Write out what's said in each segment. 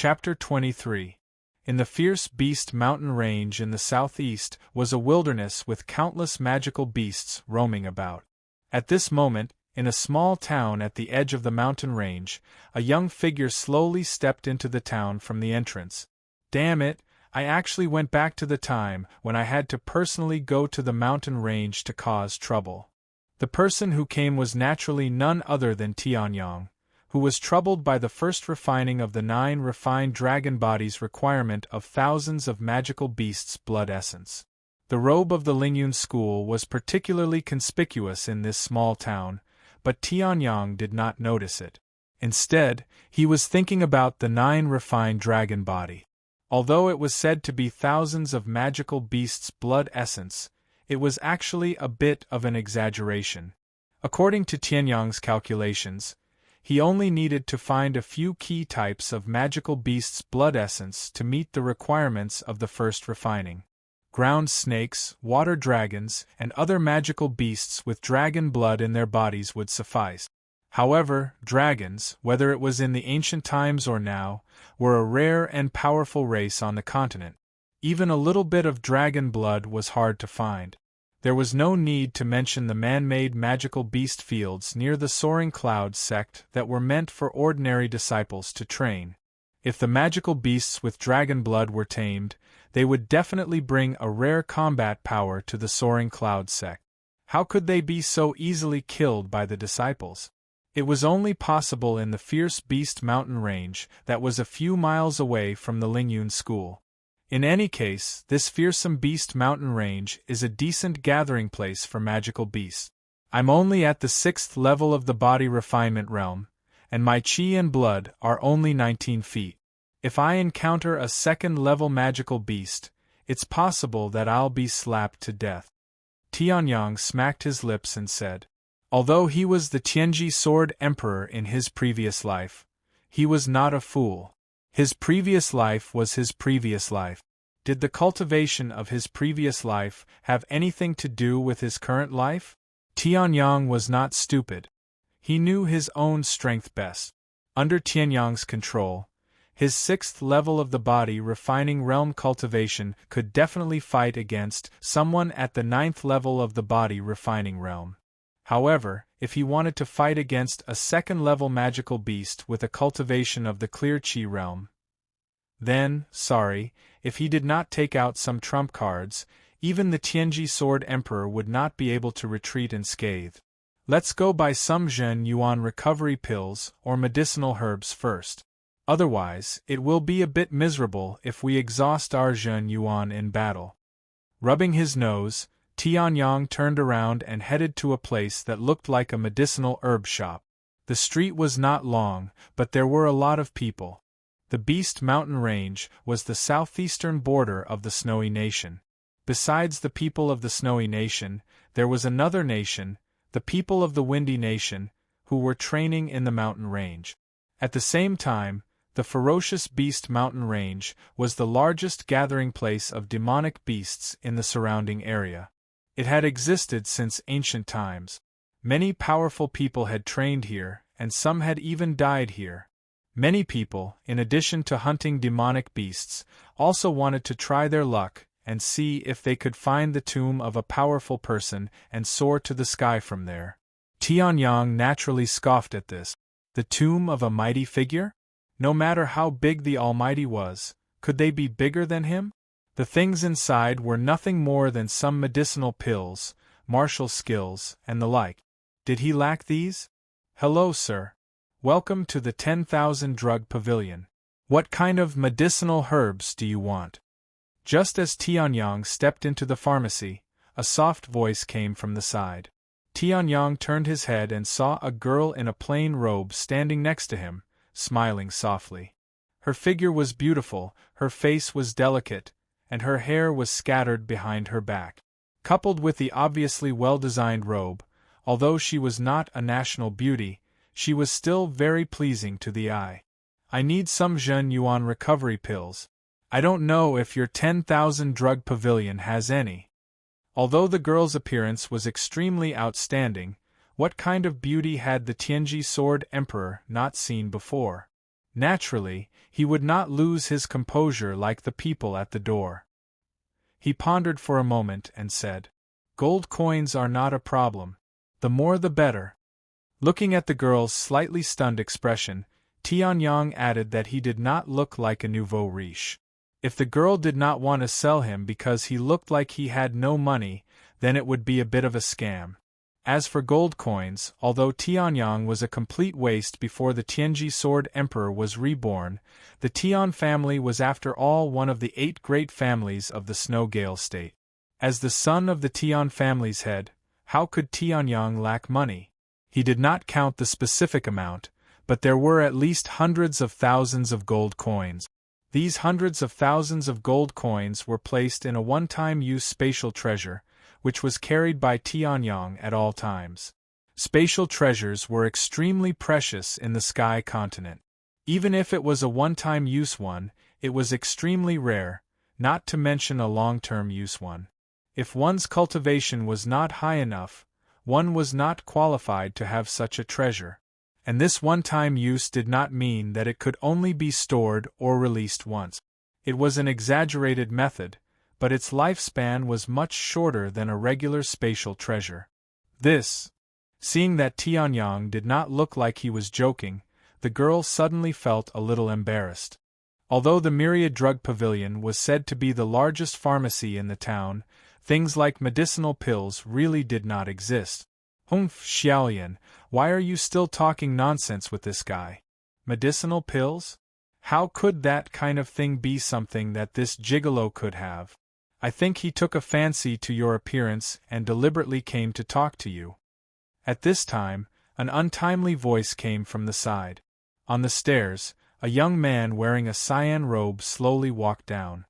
Chapter 23. In the fierce beast mountain range in the southeast was a wilderness with countless magical beasts roaming about. At this moment, in a small town at the edge of the mountain range, a young figure slowly stepped into the town from the entrance. Damn it, I actually went back to the time when I had to personally go to the mountain range to cause trouble. The person who came was naturally none other than Tianyang, who was troubled by the first refining of the 9 refined dragon bodies requirement of thousands of magical beasts' blood essence. The robe of the Lingyun school was particularly conspicuous in this small town, but Tianyang did not notice it. Instead, he was thinking about the 9 refined dragon body. Although it was said to be thousands of magical beasts' blood essence, it was actually a bit of an exaggeration. According to Tianyang's calculations, he only needed to find a few key types of magical beasts' blood essence to meet the requirements of the first refining. Ground snakes, water dragons, and other magical beasts with dragon blood in their bodies would suffice. However, dragons, whether it was in the ancient times or now, were a rare and powerful race on the continent. Even a little bit of dragon blood was hard to find. There was no need to mention the man-made magical beast fields near the Soaring Cloud sect that were meant for ordinary disciples to train. If the magical beasts with dragon blood were tamed, they would definitely bring a rare combat power to the Soaring Cloud sect. How could they be so easily killed by the disciples? It was only possible in the fierce beast mountain range that was a few miles away from the Lingyun school. In any case, this fearsome beast mountain range is a decent gathering place for magical beasts. I'm only at the 6th level of the body refinement realm, and my chi and blood are only 19 feet. If I encounter a 2nd level magical beast, it's possible that I'll be slapped to death. Tianyang smacked his lips and said, although he was the Tianji Sword Emperor in his previous life, he was not a fool. His previous life was his previous life. Did the cultivation of his previous life have anything to do with his current life? Tianyang was not stupid. He knew his own strength best. Under Tianyang's control, his 6th level of the body refining realm cultivation could definitely fight against someone at the 9th level of the body refining realm. However, if he wanted to fight against a 2nd-level magical beast with a cultivation of the clear chi realm, then, if he did not take out some trump cards, even the Tianji Sword Emperor would not be able to retreat unscathed. Let's go buy some Zhen Yuan recovery pills or medicinal herbs first. Otherwise, it will be a bit miserable if we exhaust our Zhen Yuan in battle. Rubbing his nose, Tianyang turned around and headed to a place that looked like a medicinal herb shop. The street was not long, but there were a lot of people. The Beast Mountain Range was the southeastern border of the Snowy Nation. Besides the people of the Snowy Nation, there was another nation, the people of the Windy Nation, who were training in the mountain range. At the same time, the ferocious Beast Mountain Range was the largest gathering place of demonic beasts in the surrounding area. It had existed since ancient times. Many powerful people had trained here, and some had even died here. Many people, in addition to hunting demonic beasts, also wanted to try their luck and see if they could find the tomb of a powerful person and soar to the sky from there. Tianyang naturally scoffed at this. The tomb of a mighty figure? No matter how big the Almighty was, could they be bigger than him? The things inside were nothing more than some medicinal pills, martial skills, and the like. Did he lack these? Hello, sir. Welcome to the 10,000 Drug Pavilion. What kind of medicinal herbs do you want? Just as Tianyang stepped into the pharmacy, a soft voice came from the side. Tianyang turned his head and saw a girl in a plain robe standing next to him, smiling softly. Her figure was beautiful, her face was delicate, and her hair was scattered behind her back. Coupled with the obviously well-designed robe, although she was not a national beauty, she was still very pleasing to the eye. I need some Zhen Yuan recovery pills. I don't know if your 10,000 Drug Pavilion has any. Although the girl's appearance was extremely outstanding, what kind of beauty had the Tianji Sword Emperor not seen before? Naturally, he would not lose his composure like the people at the door. He pondered for a moment and said, "Gold coins are not a problem. The more the better." Looking at the girl's slightly stunned expression, Tianyong added that he did not look like a nouveau riche. If the girl did not want to sell him because he looked like he had no money, then it would be a bit of a scam. As for gold coins, although Tianyong was a complete waste before the Tianji Sword Emperor was reborn, the Tian family was after all one of the 8 great families of the Snow Gale State. As the son of the Tian family's head, how could Tianyong lack money? He did not count the specific amount, but there were at least hundreds of thousands of gold coins. These hundreds of thousands of gold coins were placed in a one-time use spatial treasure, which was carried by Tianyong at all times. Spatial treasures were extremely precious in the Sky Continent. Even if it was a one-time use one, it was extremely rare, not to mention a long-term use one. If one's cultivation was not high enough, one was not qualified to have such a treasure. And this one-time use did not mean that it could only be stored or released once. It was an exaggerated method, but its lifespan was much shorter than a regular spatial treasure. Seeing that Tianyong did not look like he was joking, the girl suddenly felt a little embarrassed. Although the Myriad Drug Pavilion was said to be the largest pharmacy in the town, things like medicinal pills really did not exist. "Humph, Xiaolian, why are you still talking nonsense with this guy? Medicinal pills? How could that kind of thing be something that this gigolo could have? I think he took a fancy to your appearance and deliberately came to talk to you." At this time, an untimely voice came from the side. On the stairs, a young man wearing a cyan robe slowly walked down.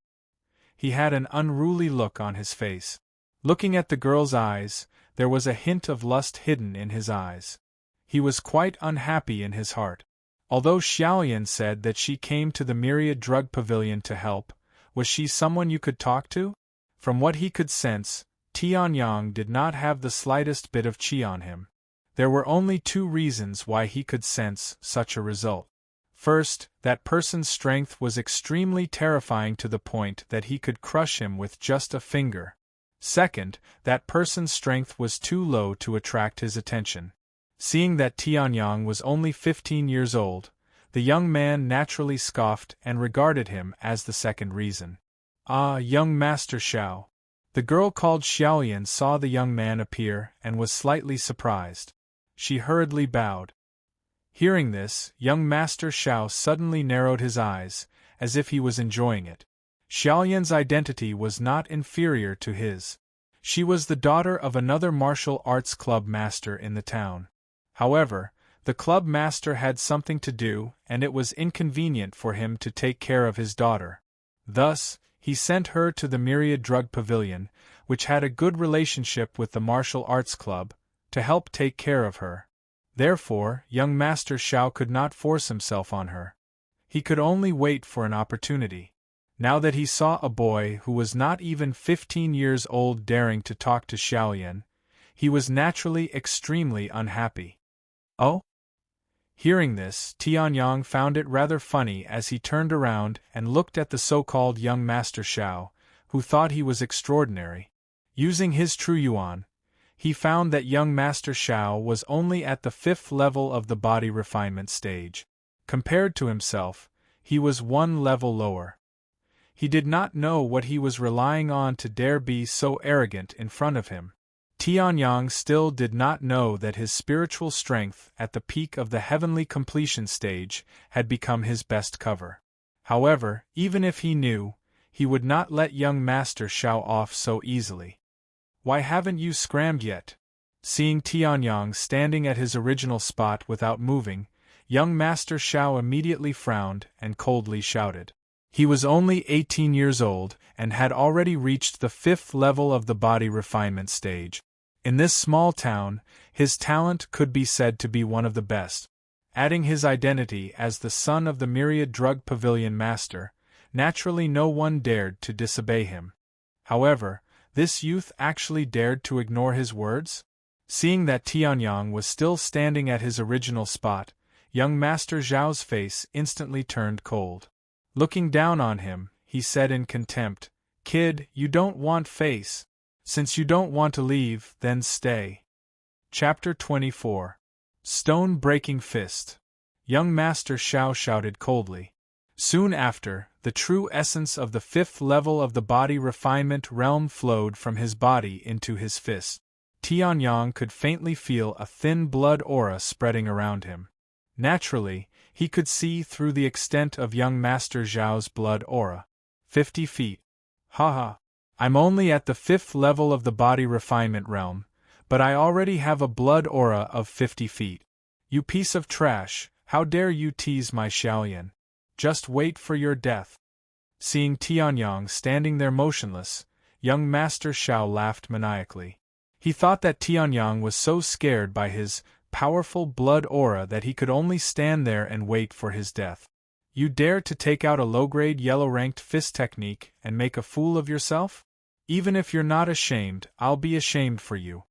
He had an unruly look on his face. Looking at the girl's eyes, there was a hint of lust hidden in his eyes. He was quite unhappy in his heart. Although Xiaolian said that she came to the Myriad Drug Pavilion to help, was she someone you could talk to? From what he could sense, Tianyong did not have the slightest bit of qi on him. There were only 2 reasons why he could sense such a result. First, that person's strength was extremely terrifying to the point that he could crush him with just a finger. Second, that person's strength was too low to attract his attention. Seeing that Tianyong was only 15 years old, the young man naturally scoffed and regarded him as the second reason. "Ah, young Master Xiao." The girl called Xiaolian saw the young man appear and was slightly surprised. She hurriedly bowed. Hearing this, young Master Xiao suddenly narrowed his eyes, as if he was enjoying it. Xiaolian's identity was not inferior to his. She was the daughter of another martial arts club master in the town. However, the club master had something to do and it was inconvenient for him to take care of his daughter. Thus, he sent her to the Myriad Drug Pavilion, which had a good relationship with the martial arts club, to help take care of her. Therefore, young Master Xiao could not force himself on her. He could only wait for an opportunity. Now that he saw a boy who was not even 15 years old daring to talk to Xiaolian, he was naturally extremely unhappy. "Oh?" Hearing this, Tianyong found it rather funny as he turned around and looked at the so-called young Master Xiao, who thought he was extraordinary. Using his true yuan, he found that young Master Xiao was only at the 5th level of the body refinement stage. Compared to himself, he was 1 level lower. He did not know what he was relying on to dare be so arrogant in front of him. Tianyong still did not know that his spiritual strength at the peak of the heavenly completion stage had become his best cover. However, even if he knew, he would not let young Master Xiao off so easily. "Why haven't you scrammed yet?" Seeing Tianyong standing at his original spot without moving, young Master Xiao immediately frowned and coldly shouted. He was only 18 years old and had already reached the 5th level of the body refinement stage. In this small town, his talent could be said to be one of the best. Adding his identity as the son of the Myriad Drug Pavilion master, naturally no one dared to disobey him. However, this youth actually dared to ignore his words? Seeing that Tianyong was still standing at his original spot, Young Master Zhao's face instantly turned cold. Looking down on him, he said in contempt, "Kid, you don't want face. Since you don't want to leave, then stay." Chapter 24. Stone-breaking fist. Young Master Zhao shouted coldly. Soon after, the true essence of the fifth level of the body refinement realm flowed from his body into his fist. Tianyang could faintly feel a thin blood aura spreading around him. Naturally, he could see through the extent of young Master Zhao's blood aura. 50 feet. Haha. I'm only at the fifth level of the body refinement realm, but I already have a blood aura of 50 feet. You piece of trash, how dare you tease my Xiaoyan? Just wait for your death. Seeing Tianyang standing there motionless, young Master Zhao laughed maniacally. He thought that Tianyang was so scared by his powerful blood aura that he could only stand there and wait for his death. You dare to take out a low-grade yellow-ranked fist technique and make a fool of yourself? Even if you're not ashamed, I'll be ashamed for you.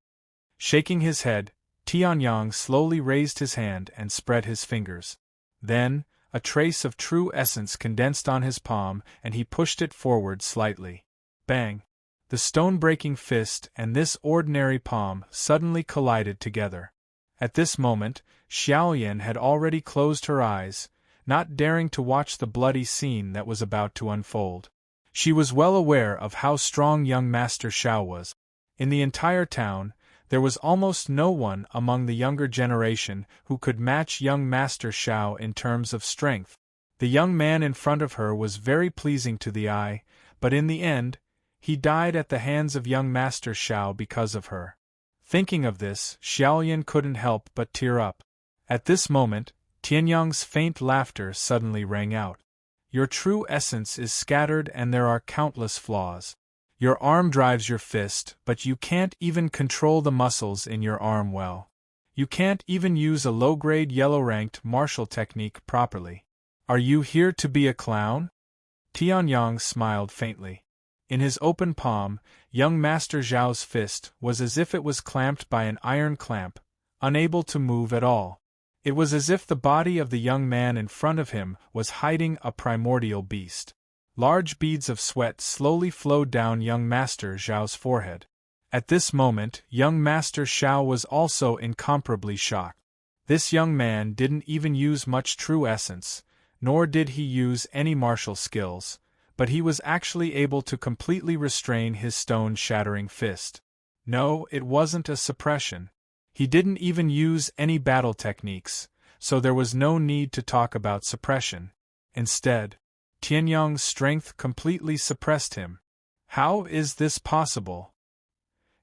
Shaking his head, Tianyang slowly raised his hand and spread his fingers. Then, a trace of true essence condensed on his palm and he pushed it forward slightly. Bang! The stone-breaking fist and this ordinary palm suddenly collided together. At this moment, Xiaoyan had already closed her eyes, not daring to watch the bloody scene that was about to unfold. She was well aware of how strong young Master Zhao was. In the entire town, there was almost no one among the younger generation who could match young Master Zhao in terms of strength. The young man in front of her was very pleasing to the eye, but in the end, he died at the hands of young Master Zhao because of her. Thinking of this, Xiaoyan couldn't help but tear up. At this moment, Tianyang's faint laughter suddenly rang out. Your true essence is scattered and there are countless flaws. Your arm drives your fist, but you can't even control the muscles in your arm well. You can't even use a low-grade yellow-ranked martial technique properly. Are you here to be a clown? Tianyang smiled faintly. In his open palm, young Master Zhao's fist was as if it was clamped by an iron clamp, unable to move at all. It was as if the body of the young man in front of him was hiding a primordial beast. Large beads of sweat slowly flowed down young Master Zhao's forehead. At this moment, young Master Zhao was also incomparably shocked. This young man didn't even use much true essence, nor did he use any martial skills, but he was actually able to completely restrain his stone-shattering fist. No, it wasn't a suppression. He didn't even use any battle techniques, so there was no need to talk about suppression. Instead, Tianyang's strength completely suppressed him. How is this possible?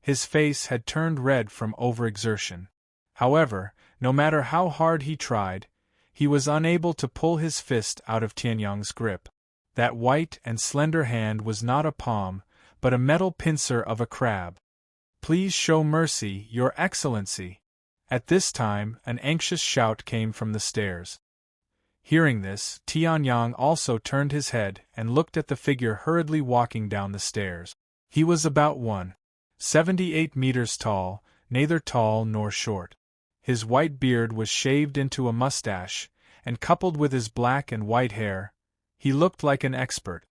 His face had turned red from overexertion. However, no matter how hard he tried, he was unable to pull his fist out of Tianyang's grip. That white and slender hand was not a palm, but a metal pincer of a crab. Please show mercy, Your Excellency. At this time, an anxious shout came from the stairs. Hearing this, Tianyang also turned his head and looked at the figure hurriedly walking down the stairs. He was about 1.78 meters tall, neither tall nor short. His white beard was shaved into a mustache, and coupled with his black and white hair, he looked like an expert.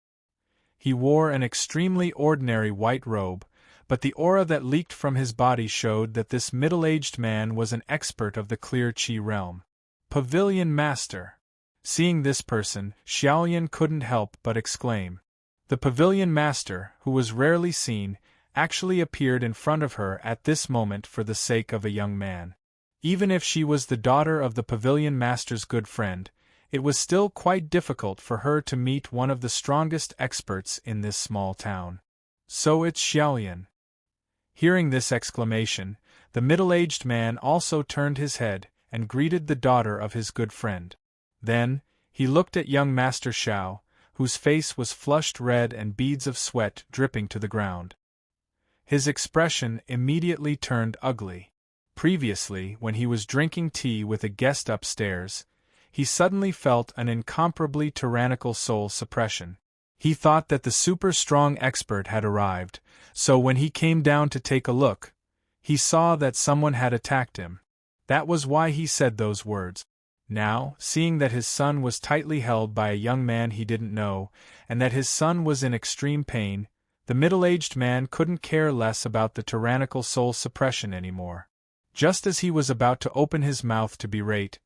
He wore an extremely ordinary white robe, but the aura that leaked from his body showed that this middle-aged man was an expert of the clear Qi realm. Pavilion Master. Seeing this person, Xiaoyan couldn't help but exclaim. The Pavilion Master, who was rarely seen, actually appeared in front of her at this moment for the sake of a young man. Even if she was the daughter of the Pavilion Master's good friend, it was still quite difficult for her to meet one of the strongest experts in this small town. So it's Xiaoyan. Hearing this exclamation, the middle-aged man also turned his head and greeted the daughter of his good friend. Then, he looked at young Master Zhao, whose face was flushed red and beads of sweat dripping to the ground. His expression immediately turned ugly. Previously, when he was drinking tea with a guest upstairs, he suddenly felt an incomparably tyrannical soul suppression. He thought that the super-strong expert had arrived, so when he came down to take a look, he saw that someone had attacked him. That was why he said those words. Now, seeing that his son was tightly held by a young man he didn't know, and that his son was in extreme pain, the middle-aged man couldn't care less about the tyrannical soul suppression anymore. Just as he was about to open his mouth to berate,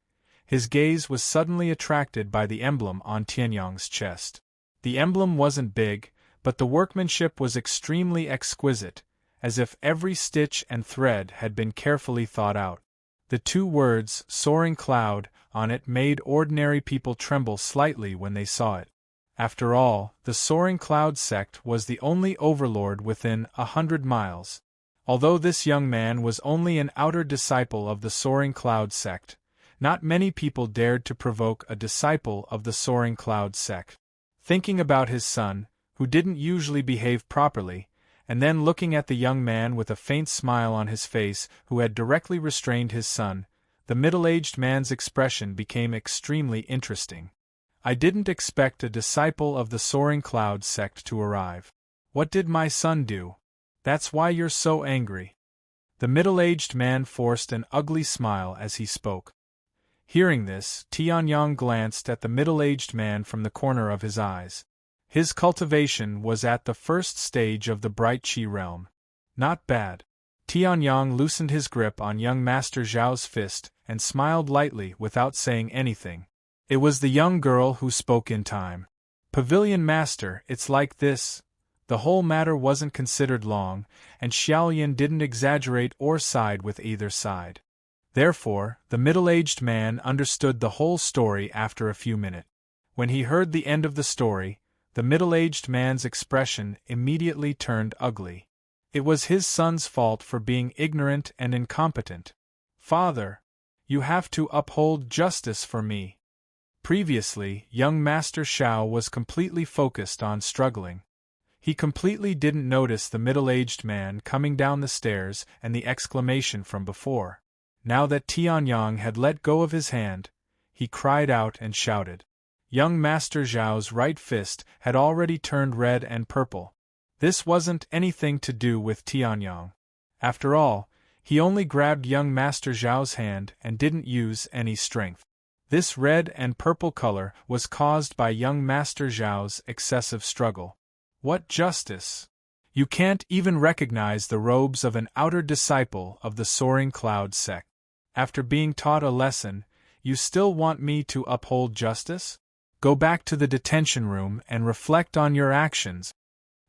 his gaze was suddenly attracted by the emblem on Tianyang's chest. The emblem wasn't big, but the workmanship was extremely exquisite, as if every stitch and thread had been carefully thought out. The two words, "soaring cloud," on it made ordinary people tremble slightly when they saw it. After all, the Soaring Cloud sect was the only overlord within 100 miles. Although this young man was only an outer disciple of the Soaring Cloud sect, not many people dared to provoke a disciple of the Soaring Cloud sect. Thinking about his son, who didn't usually behave properly, and then looking at the young man with a faint smile on his face who had directly restrained his son, the middle-aged man's expression became extremely interesting. I didn't expect a disciple of the Soaring Cloud sect to arrive. What did my son do? That's why you're so angry. The middle-aged man forced an ugly smile as he spoke. Hearing this, Tianyang glanced at the middle-aged man from the corner of his eyes. His cultivation was at the first stage of the bright Qi realm. Not bad. Tianyang loosened his grip on young Master Zhao's fist and smiled lightly without saying anything. It was the young girl who spoke in time. "Pavilion Master, it's like this." The whole matter wasn't considered long, and Xiaoyan didn't exaggerate or side with either side. Therefore, the middle-aged man understood the whole story after a few minutes. When he heard the end of the story, the middle-aged man's expression immediately turned ugly. It was his son's fault for being ignorant and incompetent. "Father, you have to uphold justice for me." Previously, young Master Xiao was completely focused on struggling. He completely didn't notice the middle-aged man coming down the stairs and the exclamation from before. Now that Tianyang had let go of his hand, he cried out and shouted. Young Master Zhao's right fist had already turned red and purple. This wasn't anything to do with Tianyang. After all, he only grabbed young Master Zhao's hand and didn't use any strength. This red and purple color was caused by young Master Zhao's excessive struggle. What justice! You can't even recognize the robes of an outer disciple of the Soaring Cloud sect. After being taught a lesson, you still want me to uphold justice? Go back to the detention room and reflect on your actions.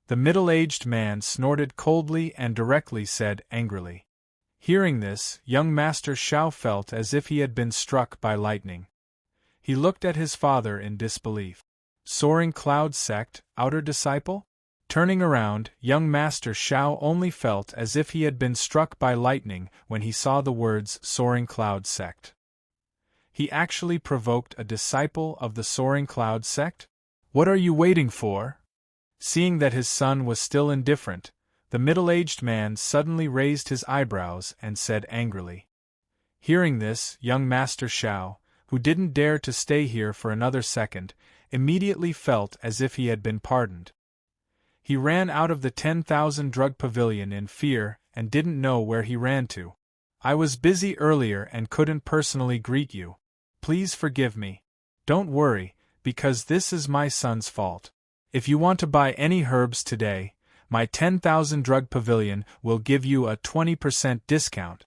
The middle-aged man snorted coldly and directly said angrily. Hearing this, young Master Xiao felt as if he had been struck by lightning. He looked at his father in disbelief. Soaring Cloud sect, outer disciple? Turning around, young Master Xiao only felt as if he had been struck by lightning when he saw the words Soaring Cloud sect. He actually provoked a disciple of the Soaring Cloud sect? What are you waiting for? Seeing that his son was still indifferent, the middle-aged man suddenly raised his eyebrows and said angrily. Hearing this, young Master Xiao, who didn't dare to stay here for another second, immediately felt as if he had been pardoned. He ran out of the 10,000 drug pavilion in fear and didn't know where he ran to. "I was busy earlier and couldn't personally greet you. Please forgive me. Don't worry, because this is my son's fault. If you want to buy any herbs today, my 10,000 drug pavilion will give you a 20% discount,"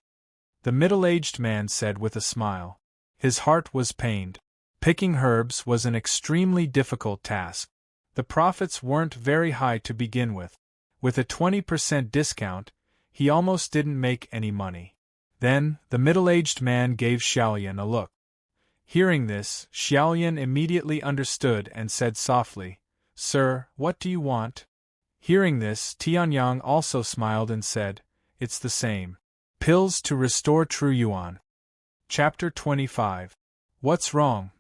the middle-aged man said with a smile. His heart was pained. Picking herbs was an extremely difficult task. The profits weren't very high to begin with. With a 20% discount, he almost didn't make any money. Then, the middle-aged man gave Xiaoyan a look. Hearing this, Xiaoyan immediately understood and said softly, "Sir, what do you want?" Hearing this, Tianyang also smiled and said, "It's the same. Pills to restore true yuan." Chapter 25. What's wrong?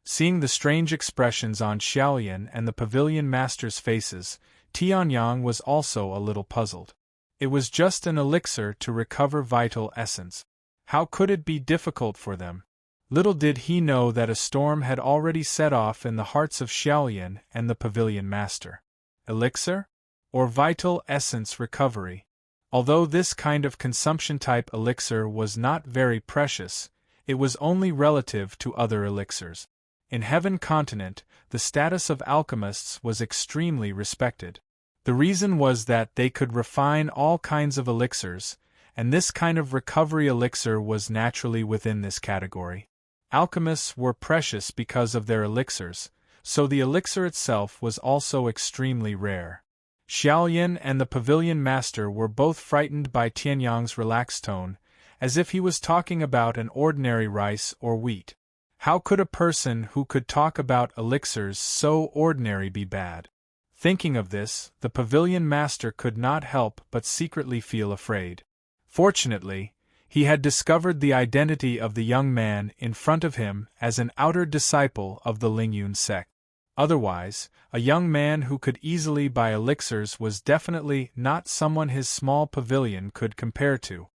Seeing the strange expressions on Xiaoyan and the pavilion master's faces, Tianyang was also a little puzzled. It was just an elixir to recover vital essence. How could it be difficult for them? Little did he know that a storm had already set off in the hearts of Xiaoyan and the pavilion master. Elixir? Or vital essence recovery? Although this kind of consumption-type elixir was not very precious, It was only relative to other elixirs. In Heaven Continent, the status of alchemists was extremely respected. The reason was that they could refine all kinds of elixirs, and this kind of recovery elixir was naturally within this category. Alchemists were precious because of their elixirs, so the elixir itself was also extremely rare. Xiaoyan and the pavilion master were both frightened by Tianyang's relaxed tone, as if he was talking about an ordinary rice or wheat. How could a person who could talk about elixirs so ordinary be bad? Thinking of this, the pavilion master could not help but secretly feel afraid. Fortunately, he had discovered the identity of the young man in front of him as an outer disciple of the Lingyun sect. Otherwise, a young man who could easily buy elixirs was definitely not someone his small pavilion could compare to.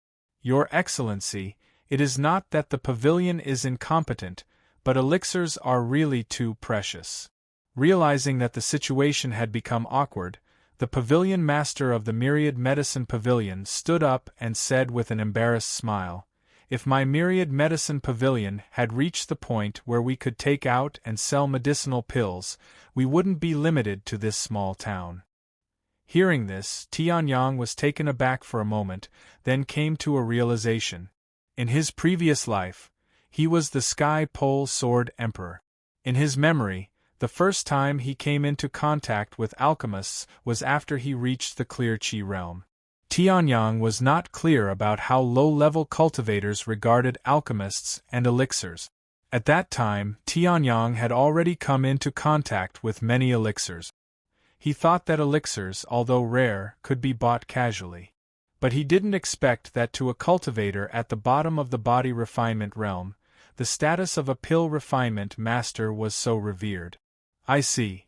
Your Excellency, it is not that the pavilion is incompetent, but elixirs are really too precious. Realizing that the situation had become awkward, the pavilion master of the Myriad Medicine Pavilion stood up and said with an embarrassed smile, "If my Myriad Medicine Pavilion had reached the point where we could take out and sell medicinal pills, we wouldn't be limited to this small town." Hearing this, Tianyang was taken aback for a moment, then came to a realization. In his previous life, he was the Sky Pole Sword Emperor. In his memory, the first time he came into contact with alchemists was after he reached the Clear Chi realm. Tianyang was not clear about how low-level cultivators regarded alchemists and elixirs. At that time, Tianyang had already come into contact with many elixirs. He thought that elixirs, although rare, could be bought casually. But he didn't expect that to a cultivator at the bottom of the body refinement realm, the status of a pill refinement master was so revered. I see.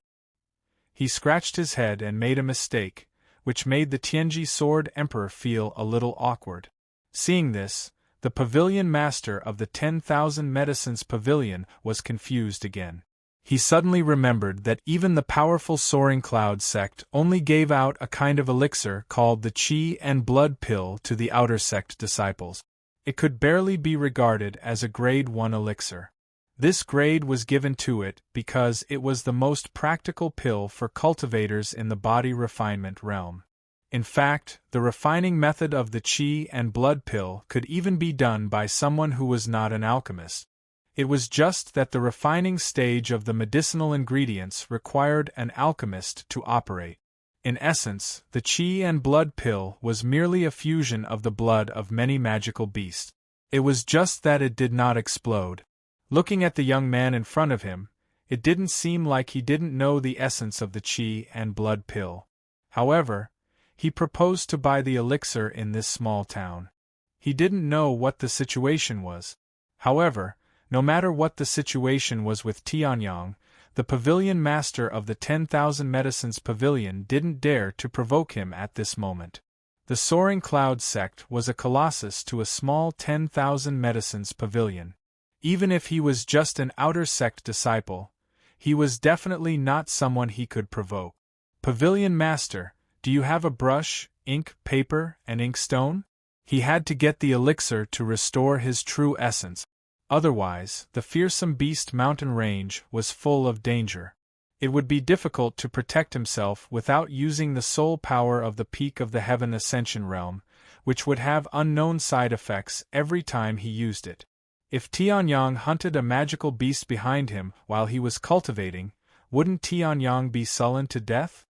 He scratched his head and made a mistake, which made the Tianji Sword Emperor feel a little awkward. Seeing this, the pavilion master of the 10,000 Medicines Pavilion was confused again. He suddenly remembered that even the powerful Soaring Cloud sect only gave out a kind of elixir called the Qi and Blood Pill to the outer sect disciples. It could barely be regarded as a grade 1 elixir. This grade was given to it because it was the most practical pill for cultivators in the body refinement realm. In fact, the refining method of the Qi and Blood Pill could even be done by someone who was not an alchemist. It was just that the refining stage of the medicinal ingredients required an alchemist to operate. In essence, the Qi and Blood Pill was merely a fusion of the blood of many magical beasts. It was just that it did not explode. Looking at the young man in front of him, it didn't seem like he didn't know the essence of the Qi and Blood Pill. However, he proposed to buy the elixir in this small town. He didn't know what the situation was. However, no matter what the situation was with Tianyang, the pavilion master of the 10,000 Medicines Pavilion didn't dare to provoke him at this moment. The Soaring Cloud sect was a colossus to a small 10,000 Medicines Pavilion. Even if he was just an outer sect disciple, he was definitely not someone he could provoke. "Pavilion Master, do you have a brush, ink, paper, and inkstone?" He had to get the elixir to restore his true essence. Otherwise, the fearsome Beast Mountain range was full of danger. It would be difficult to protect himself without using the soul power of the peak of the Heaven Ascension realm, which would have unknown side effects every time he used it. If Tianyang hunted a magical beast behind him while he was cultivating, wouldn't Tianyang be sullen to death?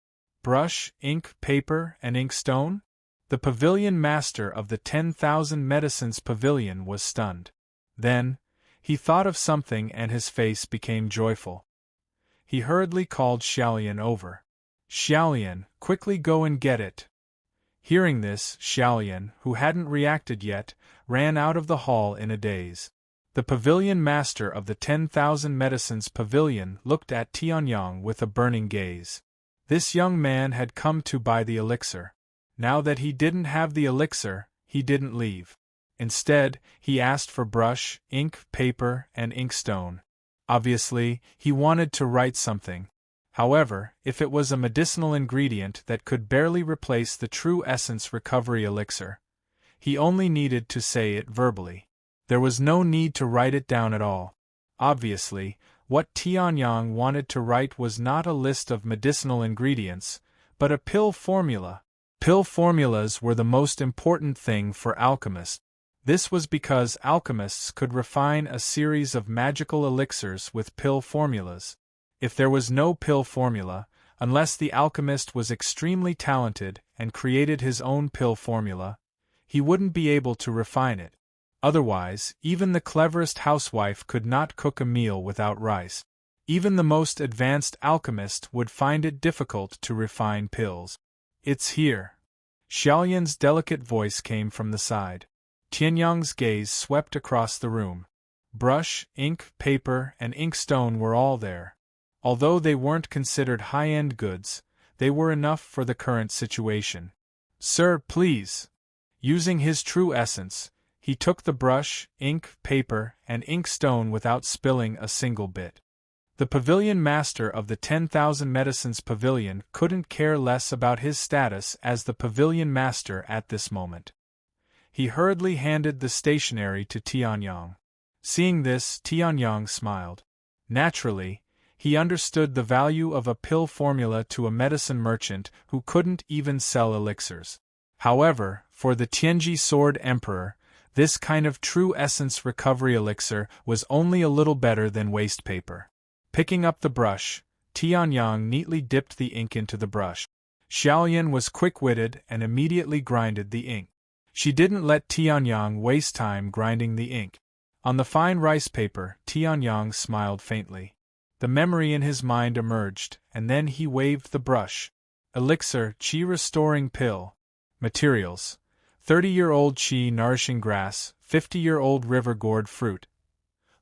Brush, ink, paper, and inkstone? The pavilion master of the 10,000 Medicines Pavilion was stunned. Then, he thought of something and his face became joyful. He hurriedly called Xiaolian over. "Xiaolian, quickly go and get it." Hearing this, Xiaolian, who hadn't reacted yet, ran out of the hall in a daze. The pavilion master of the 10,000 Medicines Pavilion looked at Tianyang with a burning gaze. This young man had come to buy the elixir. Now that he didn't have the elixir, he didn't leave. Instead, he asked for brush, ink, paper, and inkstone. Obviously, he wanted to write something. However, if it was a medicinal ingredient that could barely replace the true essence recovery elixir, he only needed to say it verbally. There was no need to write it down at all. Obviously, what Tianyang wanted to write was not a list of medicinal ingredients, but a pill formula. Pill formulas were the most important thing for alchemists. This was because alchemists could refine a series of magical elixirs with pill formulas. If there was no pill formula, unless the alchemist was extremely talented and created his own pill formula, he wouldn't be able to refine it. Otherwise, even the cleverest housewife could not cook a meal without rice. Even the most advanced alchemist would find it difficult to refine pills. It's here. Xiaoyan's delicate voice came from the side. Tianyang's gaze swept across the room. Brush, ink, paper, and inkstone were all there. Although they weren't considered high-end goods, they were enough for the current situation. Sir, please. Using his true essence, he took the brush, ink, paper, and inkstone without spilling a single bit. The pavilion master of the 10,000 Medicines Pavilion couldn't care less about his status as the pavilion master at this moment. He hurriedly handed the stationery to Tianyang. Seeing this, Tianyang smiled. Naturally, he understood the value of a pill formula to a medicine merchant who couldn't even sell elixirs. However, for the Tianji Sword Emperor, this kind of true essence recovery elixir was only a little better than waste paper. Picking up the brush, Tianyang neatly dipped the ink into the brush. Xiaoyan was quick-witted and immediately grinded the ink. She didn't let Tianyang waste time grinding the ink. On the fine rice paper, Tianyang smiled faintly. The memory in his mind emerged, and then he waved the brush. Elixir, Qi restoring pill. Materials: 30-year-old Qi nourishing grass, 50-year-old river gourd fruit.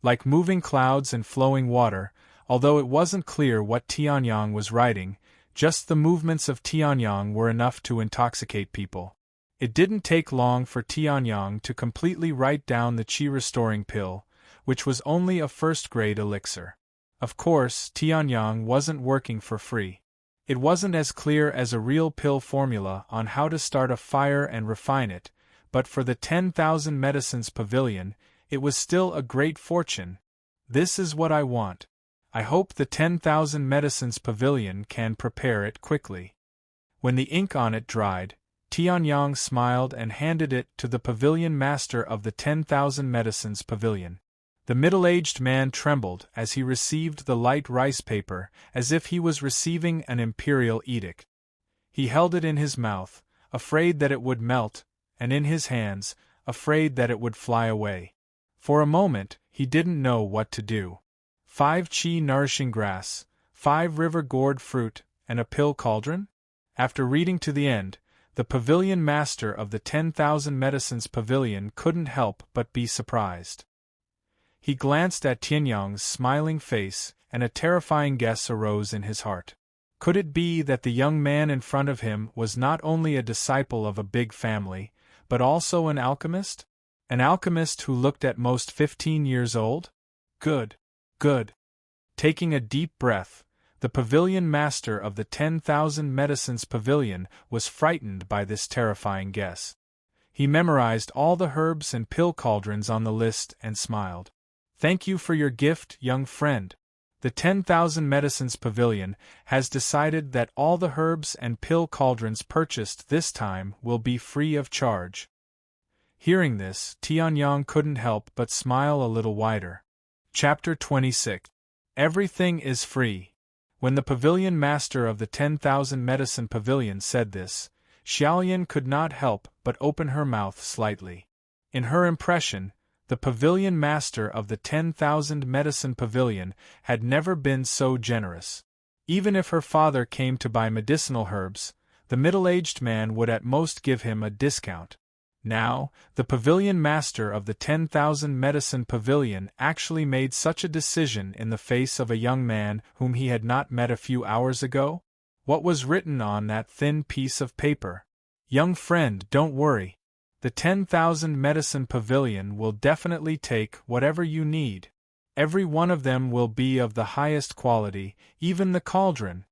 Like moving clouds and flowing water, although it wasn't clear what Tianyang was writing, just the movements of Tianyang were enough to intoxicate people. It didn't take long for Tianyang to completely write down the Qi restoring pill, which was only a first-grade elixir. Of course, Tianyang wasn't working for free. It wasn't as clear as a real pill formula on how to start a fire and refine it, but for the 10,000 Medicines Pavilion, it was still a great fortune. This is what I want. I hope the 10,000 Medicines Pavilion can prepare it quickly. When the ink on it dried, Tianyang smiled and handed it to the pavilion master of the 10,000 Medicines Pavilion. The middle-aged man trembled as he received the light rice paper, as if he was receiving an imperial edict. He held it in his mouth, afraid that it would melt, and in his hands, afraid that it would fly away. For a moment, he didn't know what to do. 5 Qi nourishing grass, 5 river gourd fruit, and a pill cauldron? After reading to the end, the pavilion master of the 10,000 Medicines Pavilion couldn't help but be surprised. He glanced at Tianyang's smiling face, and a terrifying guess arose in his heart. Could it be that the young man in front of him was not only a disciple of a big family, but also an alchemist? An alchemist who looked at most 15 years old? Good. Good. Taking a deep breath, the pavilion master of the 10,000 Medicines Pavilion was frightened by this terrifying guess. He memorized all the herbs and pill cauldrons on the list and smiled. Thank you for your gift, young friend. The 10,000 Medicines Pavilion has decided that all the herbs and pill cauldrons purchased this time will be free of charge. Hearing this, Tianyang couldn't help but smile a little wider. Chapter 26. Everything is free. When the pavilion master of the 10,000 Medicine Pavilion said this, Xiaoyan could not help but open her mouth slightly. In her impression, the pavilion master of the 10,000 Medicine Pavilion had never been so generous. Even if her father came to buy medicinal herbs, the middle-aged man would at most give him a discount. Now, the pavilion master of the 10,000 Medicine Pavilion actually made such a decision in the face of a young man whom he had not met a few hours ago? What was written on that thin piece of paper? Young friend, don't worry. The 10,000 Medicine Pavilion will definitely take whatever you need. Every one of them will be of the highest quality, even the cauldron.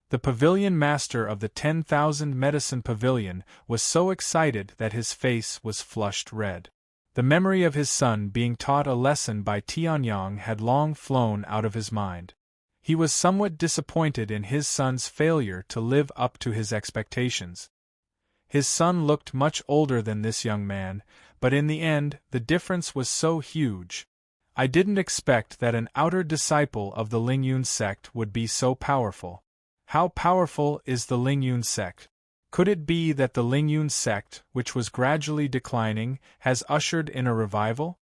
The pavilion master of the 10,000 Medicine Pavilion was so excited that his face was flushed red. The memory of his son being taught a lesson by Tianyang had long flown out of his mind. He was somewhat disappointed in his son's failure to live up to his expectations. His son looked much older than this young man, but in the end, the difference was so huge. I didn't expect that an outer disciple of the Lingyun sect would be so powerful. How powerful is the Lingyun sect? Could it be that the Lingyun sect, which was gradually declining, has ushered in a revival?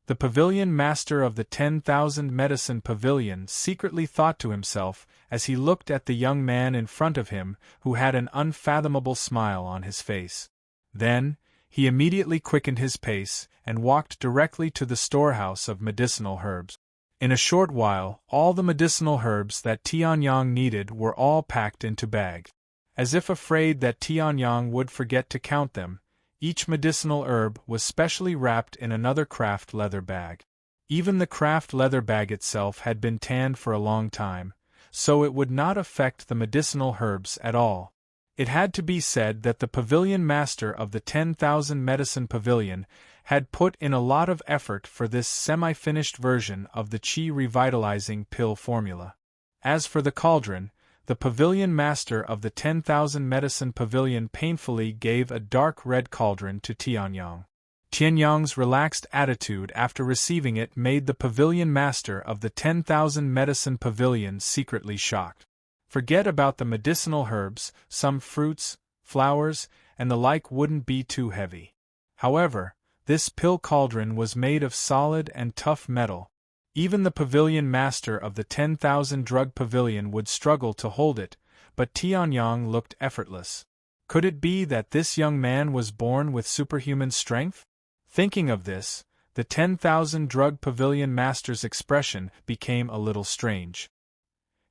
The pavilion master of the 10,000 medicine pavilion secretly thought to himself as he looked at the young man in front of him who had an unfathomable smile on his face. Then, he immediately quickened his pace and walked directly to the storehouse of medicinal herbs. In a short while, all the medicinal herbs that Tianyang needed were all packed into bags. As if afraid that Tianyang would forget to count them, each medicinal herb was specially wrapped in another craft leather bag. Even the craft leather bag itself had been tanned for a long time, so it would not affect the medicinal herbs at all. It had to be said that the pavilion master of the 10,000 medicine pavilion had put in a lot of effort for this semi-finished version of the Qi revitalizing pill formula. As for the cauldron, the pavilion master of the 10,000 medicine pavilion painfully gave a dark red cauldron to Tianyang. Tianyang's relaxed attitude after receiving it made the pavilion master of the 10,000 medicine pavilion secretly shocked. Forget about the medicinal herbs, some fruits, flowers, and the like wouldn't be too heavy. However, this pill cauldron was made of solid and tough metal. Even the pavilion master of the 10,000 drug pavilion would struggle to hold it, but Tianyang looked effortless. Could it be that this young man was born with superhuman strength? Thinking of this, the 10,000 drug pavilion master's expression became a little strange.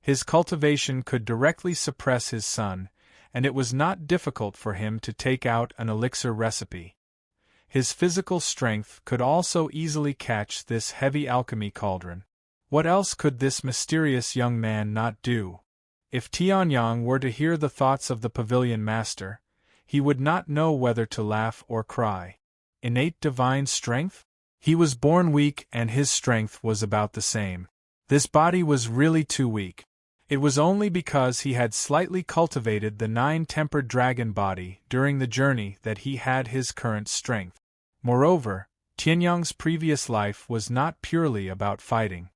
His cultivation could directly suppress his son, and it was not difficult for him to take out an elixir recipe. His physical strength could also easily catch this heavy alchemy cauldron. What else could this mysterious young man not do? If Tianyang were to hear the thoughts of the pavilion master, he would not know whether to laugh or cry. Innate divine strength? He was born weak and his strength was about the same. This body was really too weak. It was only because he had slightly cultivated the 9-tempered dragon body during the journey that he had his current strength. Moreover, Tianyang's previous life was not purely about fighting.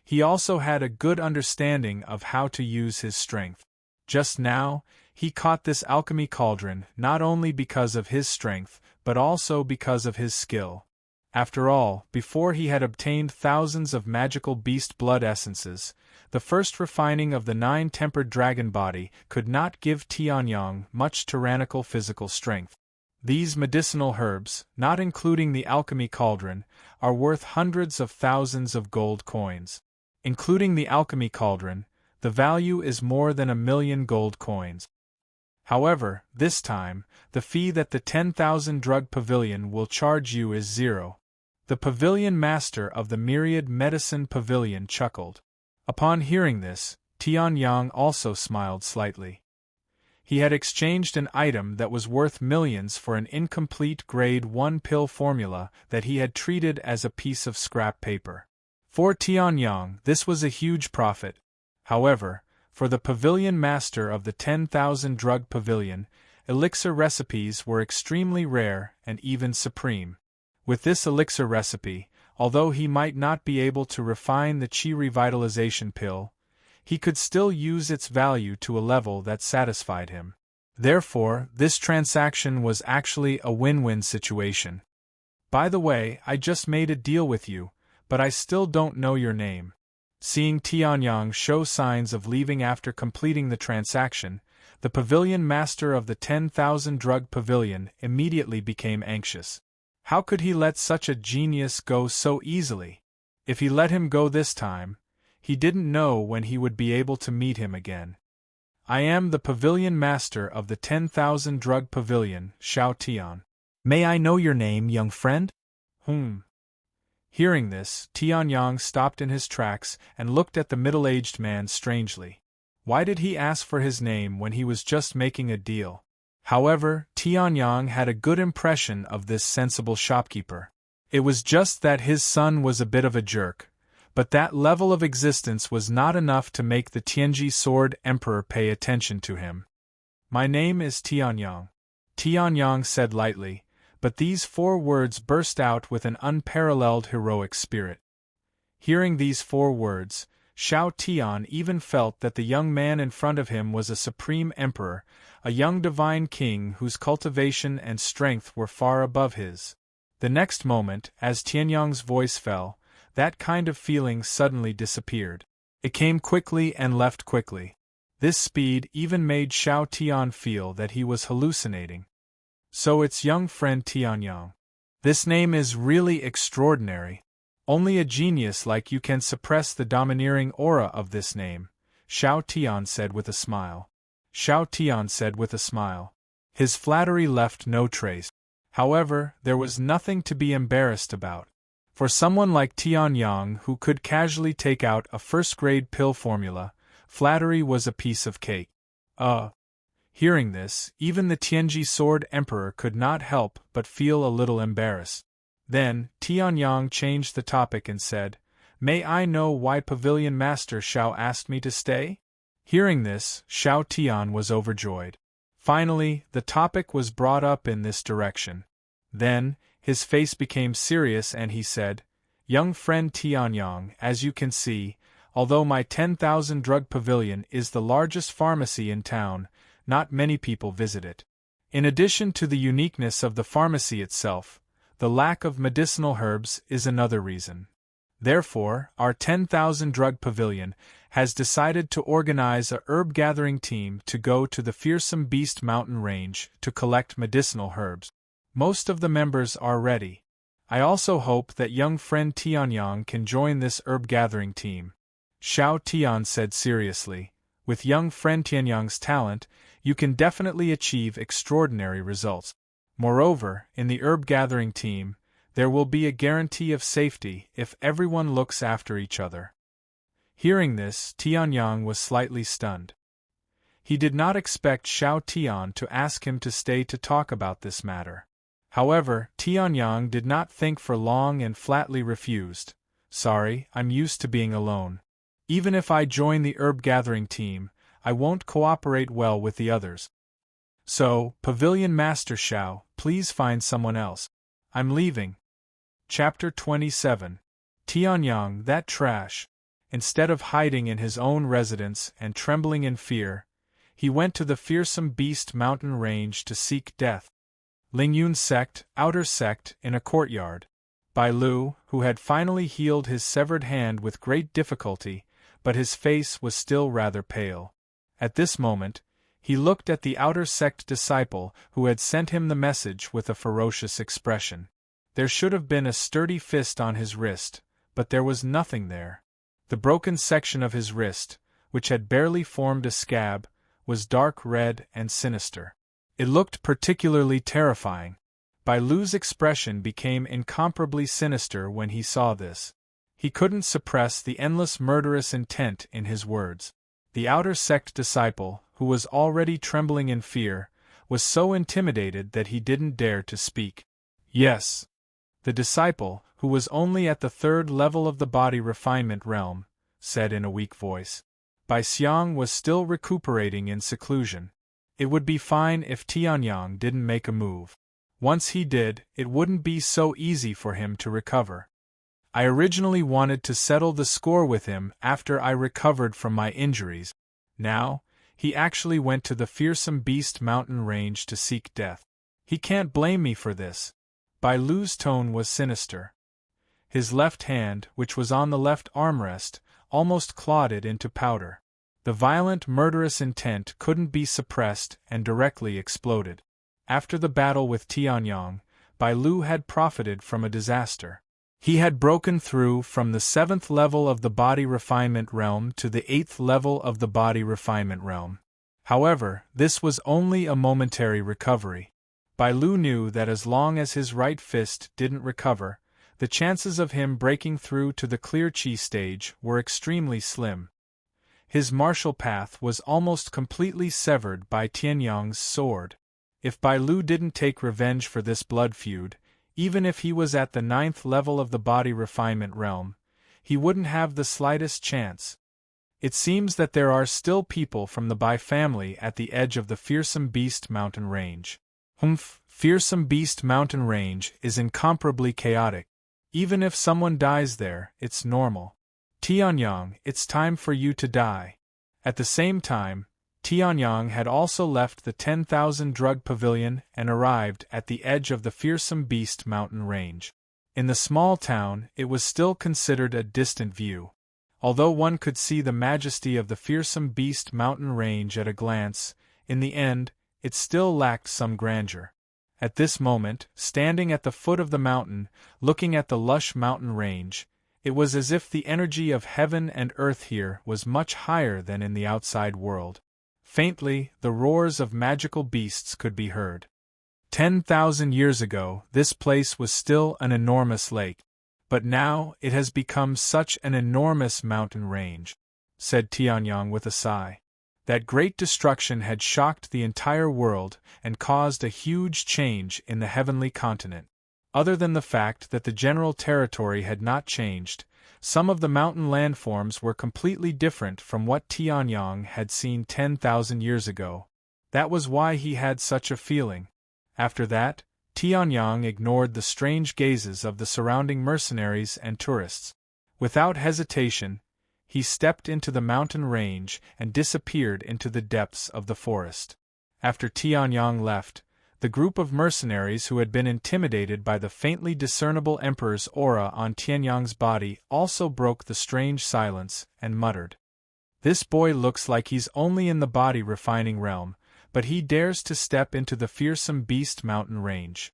He also had a good understanding of how to use his strength. Just now, he caught this alchemy cauldron not only because of his strength, but also because of his skill. After all, before he had obtained thousands of magical beast blood essences, the first refining of the 9-tempered dragon body could not give Tianyang much tyrannical physical strength. These medicinal herbs, not including the alchemy cauldron, are worth hundreds of thousands of gold coins. Including the alchemy cauldron, the value is more than 1,000,000 gold coins. However, this time, the fee that the 10,000 drug pavilion will charge you is 0. The pavilion master of the myriad medicine pavilion chuckled. Upon hearing this, Tianyang also smiled slightly. He had exchanged an item that was worth millions for an incomplete grade 1 pill formula that he had treated as a piece of scrap paper. For Tianyang, this was a huge profit. However, for the pavilion master of the 10,000 drug pavilion, elixir recipes were extremely rare and even supreme. With this elixir recipe, although he might not be able to refine the Qi revitalization pill, he could still use its value to a level that satisfied him. Therefore, this transaction was actually a win-win situation. By the way, I just made a deal with you, but I still don't know your name. Seeing Tianyang show signs of leaving after completing the transaction, the pavilion master of the 10,000 drug pavilion immediately became anxious. How could he let such a genius go so easily? If he let him go this time, he didn't know when he would be able to meet him again. I am the pavilion master of the 10,000 drug pavilion, Xiao Tian. May I know your name, young friend? Hearing this, Tianyang stopped in his tracks and looked at the middle-aged man strangely. Why did he ask for his name when he was just making a deal? However, Tianyang had a good impression of this sensible shopkeeper. It was just that his son was a bit of a jerk, but that level of existence was not enough to make the Tianji Sword Emperor pay attention to him. My name is Tianyang, Tianyang said lightly, but these 4 words burst out with an unparalleled heroic spirit. Hearing these 4 words, Xiao Tian even felt that the young man in front of him was a supreme emperor, a young divine king whose cultivation and strength were far above his. The next moment, as Tianyang's voice fell, that kind of feeling suddenly disappeared. It came quickly and left quickly. This speed even made Xiao Tian feel that he was hallucinating. So it's young friend Tianyang. This name is really extraordinary. Only a genius like you can suppress the domineering aura of this name, Xiao Tian said with a smile. Xiao Tian said with a smile. His flattery left no trace. However, there was nothing to be embarrassed about. For someone like Tianyang who could casually take out a first-grade pill formula, flattery was a piece of cake. Hearing this, even the Tianji Sword Emperor could not help but feel a little embarrassed. Then, Tianyang changed the topic and said, "May I know why Pavilion Master Xiao asked me to stay?" Hearing this, Xiao Tian was overjoyed. Finally, the topic was brought up in this direction. Then, his face became serious and he said, "Young friend Tianyang, as you can see, although my 10,000 drug pavilion is the largest pharmacy in town, not many people visit it. In addition to the uniqueness of the pharmacy itself, the lack of medicinal herbs is another reason. Therefore, our 10,000 drug pavilion has decided to organize a herb gathering team to go to the Fearsome Beast mountain range to collect medicinal herbs. Most of the members are ready. I also hope that young friend Tianyang can join this herb gathering team." Xiao Tian said seriously, "With young friend Tianyang's talent, you can definitely achieve extraordinary results. Moreover, in the herb gathering team, there will be a guarantee of safety if everyone looks after each other." Hearing this, Tianyang was slightly stunned. He did not expect Xiao Tian to ask him to stay to talk about this matter. However, Tianyang did not think for long and flatly refused. "Sorry, I'm used to being alone. Even if I join the herb gathering team, I won't cooperate well with the others. So, Pavilion Master Xiao, please find someone else. I'm leaving." Chapter 27. Tianyang, that trash. Instead of hiding in his own residence and trembling in fear, he went to the Fearsome Beast mountain range to seek death. Lingyun's sect, outer sect, in a courtyard. Bai Lu, who had finally healed his severed hand with great difficulty, but his face was still rather pale. At this moment, he looked at the outer sect disciple who had sent him the message with a ferocious expression. There should have been a sturdy fist on his wrist, but there was nothing there. The broken section of his wrist, which had barely formed a scab, was dark red and sinister. It looked particularly terrifying. Bai Lu's expression became incomparably sinister when he saw this. He couldn't suppress the endless murderous intent in his words. The outer sect disciple, who was already trembling in fear, was so intimidated that he didn't dare to speak. "Yes." The disciple, who was only at the 3rd level of the body refinement realm, said in a weak voice. Bai Xiang was still recuperating in seclusion. It would be fine if Tianyang didn't make a move. Once he did, it wouldn't be so easy for him to recover. I originally wanted to settle the score with him after I recovered from my injuries. Now, he actually went to the Fearsome Beast mountain range to seek death. He can't blame me for this. Bai Lu's tone was sinister. His left hand, which was on the left armrest, almost clotted into powder. The violent, murderous intent couldn't be suppressed and directly exploded. After the battle with Tianyang, Bai Lu had profited from a disaster. He had broken through from the 7th level of the body refinement realm to the 8th level of the body refinement realm. However, this was only a momentary recovery. Bai Lu knew that as long as his right fist didn't recover, the chances of him breaking through to the clear chi stage were extremely slim. His martial path was almost completely severed by Tianyang's sword. If Bai Lu didn't take revenge for this blood feud, Even if he was at the 9th level of the body refinement realm, he wouldn't have the slightest chance. It seems that there are still people from the Bai family at the edge of the Fearsome Beast mountain range. Fearsome Beast mountain range is incomparably chaotic. Even if someone dies there, it's normal. Tianyang, it's time for you to die. At the same time, Tianyang had also left the 10,000 drug pavilion and arrived at the edge of the Fearsome Beast mountain range. In the small town, it was still considered a distant view. Although one could see the majesty of the Fearsome Beast mountain range at a glance, in the end, it still lacked some grandeur. At this moment, standing at the foot of the mountain, looking at the lush mountain range, it was as if the energy of heaven and earth here was much higher than in the outside world. Faintly, the roars of magical beasts could be heard. 10,000 years ago, this place was still an enormous lake. But now, it has become such an enormous mountain range, said Tianyang with a sigh. That great destruction had shocked the entire world and caused a huge change in the heavenly continent. Other than the fact that the general territory had not changed, some of the mountain landforms were completely different from what Tianyang had seen 10,000 years ago. That was why he had such a feeling. After that, Tianyang ignored the strange gazes of the surrounding mercenaries and tourists. Without hesitation, he stepped into the mountain range and disappeared into the depths of the forest. After Tianyang left, the group of mercenaries who had been intimidated by the faintly discernible Emperor's aura on Tianyang's body also broke the strange silence and muttered. This boy looks like he's only in the body refining realm, but he dares to step into the Fearsome Beast mountain range.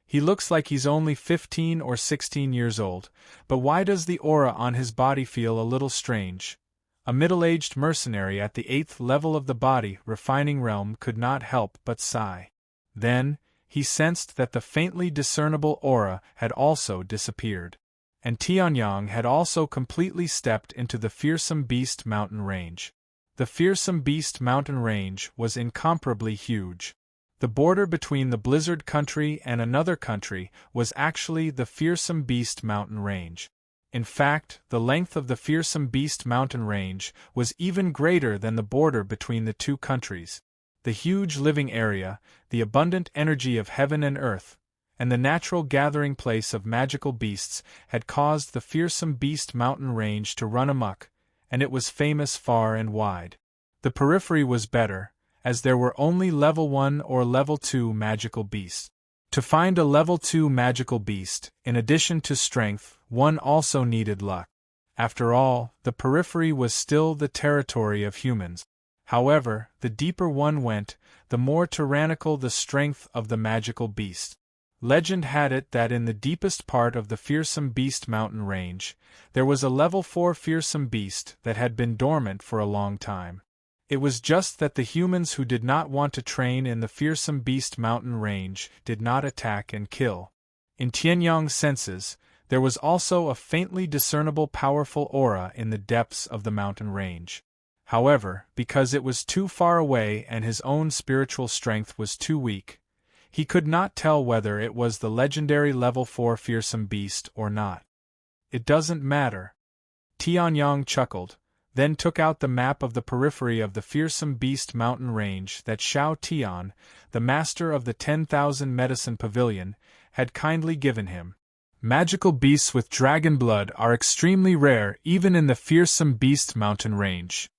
He looks like he's only 15 or 16 years old, but why does the aura on his body feel a little strange? A middle-aged mercenary at the 8th level of the body refining realm could not help but sigh. Then, he sensed that the faintly discernible aura had also disappeared. And Tianyang had also completely stepped into the Fearsome Beast mountain range. The Fearsome Beast mountain range was incomparably huge. The border between the Blizzard country and another country was actually the Fearsome Beast mountain range. In fact, the length of the Fearsome Beast mountain range was even greater than the border between the two countries. The huge living area, the abundant energy of heaven and earth, and the natural gathering place of magical beasts had caused the Fearsome Beast mountain range to run amok, and it was famous far and wide. The periphery was better, as there were only level 1 or level 2 magical beasts. To find a level 2 magical beast, in addition to strength, one also needed luck. After all, the periphery was still the territory of humans. However, the deeper one went, the more tyrannical the strength of the magical beast. Legend had it that in the deepest part of the Fearsome Beast mountain range, there was a level 4 fearsome beast that had been dormant for a long time. It was just that the humans who did not want to train in the Fearsome Beast mountain range did not attack and kill. In Tianyang's senses, there was also a faintly discernible powerful aura in the depths of the mountain range. However, because it was too far away and his own spiritual strength was too weak, he could not tell whether it was the legendary level 4 fearsome beast or not. It doesn't matter. Tianyang chuckled, then took out the map of the periphery of the Fearsome Beast mountain range that Xiao Tian, the master of the 10,000 medicine pavilion, had kindly given him. Magical beasts with dragon blood are extremely rare even in the Fearsome Beast mountain range.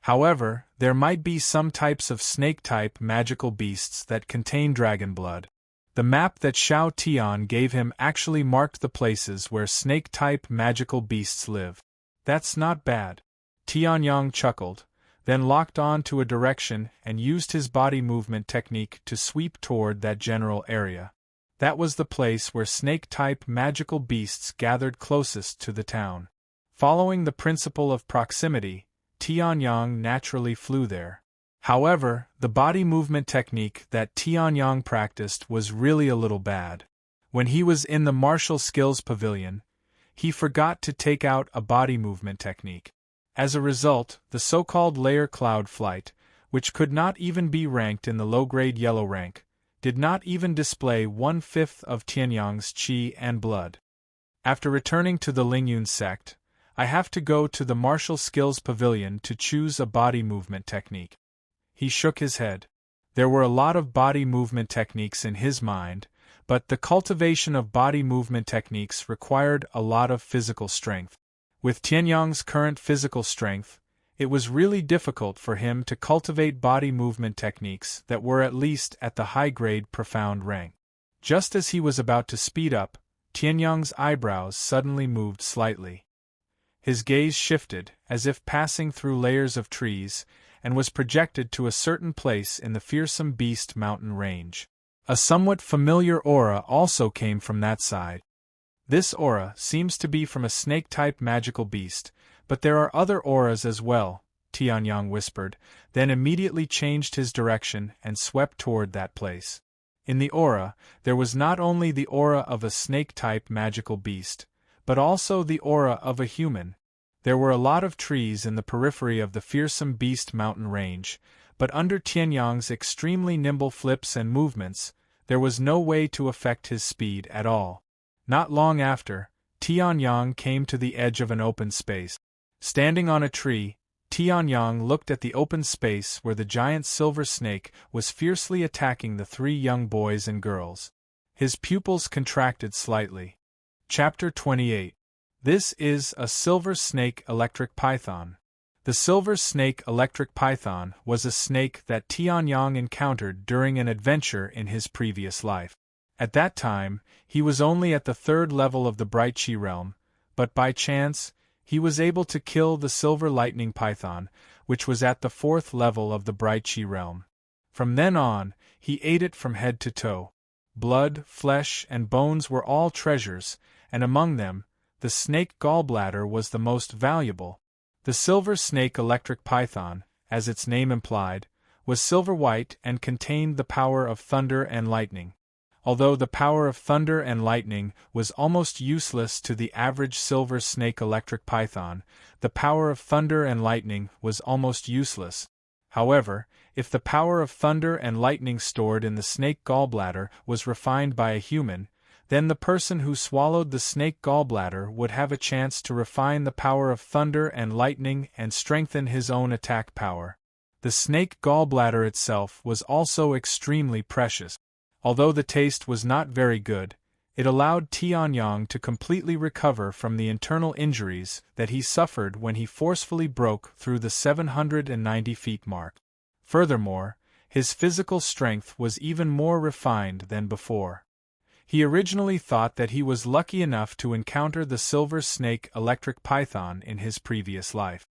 However, there might be some types of snake-type magical beasts that contain dragon blood. The map that Xiao Tian gave him actually marked the places where snake-type magical beasts live. That's not bad. Tianyang chuckled, then locked on to a direction and used his body movement technique to sweep toward that general area. That was the place where snake-type magical beasts gathered closest to the town. Following the principle of proximity, Tianyang naturally flew there. However, the body movement technique that Tianyang practiced was really a little bad. When he was in the martial skills pavilion, he forgot to take out a body movement technique. As a result, the so-called layer cloud flight, which could not even be ranked in the low-grade yellow rank, did not even display 1/5 of Tianyang's qi and blood. After returning to the Lingyun sect, I have to go to the martial skills pavilion to choose a body movement technique. He shook his head. There were a lot of body movement techniques in his mind, but the cultivation of body movement techniques required a lot of physical strength. With Tianyang's current physical strength, it was really difficult for him to cultivate body movement techniques that were at least at the high-grade profound rank. Just as he was about to speed up, Tianyang's eyebrows suddenly moved slightly. His gaze shifted, as if passing through layers of trees, and was projected to a certain place in the fearsome beast mountain range. A somewhat familiar aura also came from that side. This aura seems to be from a snake-type magical beast, but there are other auras as well, Tianyang whispered, then immediately changed his direction and swept toward that place. In the aura, there was not only the aura of a snake-type magical beast, but also the aura of a human. There were a lot of trees in the periphery of the fearsome beast mountain range, but under Tianyang's extremely nimble flips and movements, there was no way to affect his speed at all. Not long after, Tianyang came to the edge of an open space. Standing on a tree, Tianyang looked at the open space where the giant silver snake was fiercely attacking the three young boys and girls. His pupils contracted slightly. Chapter 28. This is a silver snake electric python. The silver snake electric python was a snake that Tianyang encountered during an adventure in his previous life. At that time, he was only at the 3rd level of the Bright Chi realm, but by chance, he was able to kill the silver lightning python, which was at the 4th level of the Bright Chi realm. From then on, he ate it from head to toe. Blood, flesh, and bones were all treasures, and among them, the snake gallbladder was the most valuable. The silver snake electric python, as its name implied, was silver-white and contained the power of thunder and lightning. Although the power of thunder and lightning was almost useless to the average silver snake electric python, the power of thunder and lightning was almost useless. However, if the power of thunder and lightning stored in the snake gallbladder was refined by a human, then the person who swallowed the snake gallbladder would have a chance to refine the power of thunder and lightning and strengthen his own attack power. The snake gallbladder itself was also extremely precious. Although the taste was not very good, it allowed Tianyang to completely recover from the internal injuries that he suffered when he forcefully broke through the 790 feet mark. Furthermore, his physical strength was even more refined than before. He originally thought that he was lucky enough to encounter the silver snake electric python in his previous life.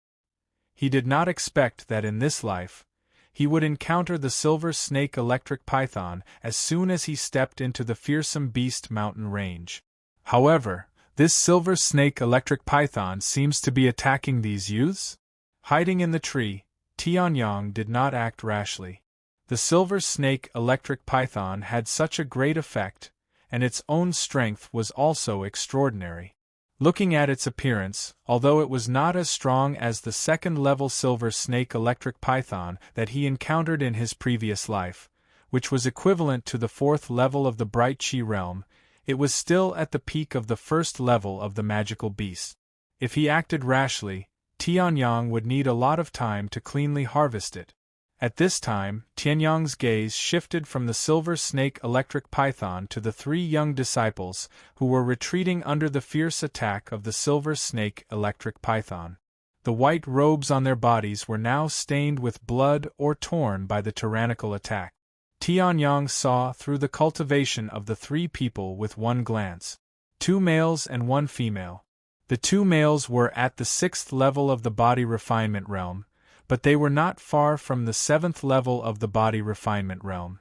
He did not expect that in this life, he would encounter the silver snake electric python as soon as he stepped into the fearsome beast mountain range. However, this silver snake electric python seems to be attacking these youths? Hiding in the tree, Tianyang did not act rashly. The silver snake electric python had such a great effect, and its own strength was also extraordinary. Looking at its appearance, although it was not as strong as the 2nd-level silver snake electric python that he encountered in his previous life, which was equivalent to the 4th level of the Bright Chi realm, it was still at the peak of the 1st level of the magical beast. If he acted rashly, Tianyang would need a lot of time to cleanly harvest it. At this time, Tianyang's gaze shifted from the silver snake electric python to the 3 young disciples who were retreating under the fierce attack of the silver snake electric python. The white robes on their bodies were now stained with blood or torn by the tyrannical attack. Tianyang saw through the cultivation of the 3 people with one glance. 2 males and 1 female. The 2 males were at the 6th level of the body refinement realm, but they were not far from the 7th level of the body refinement realm.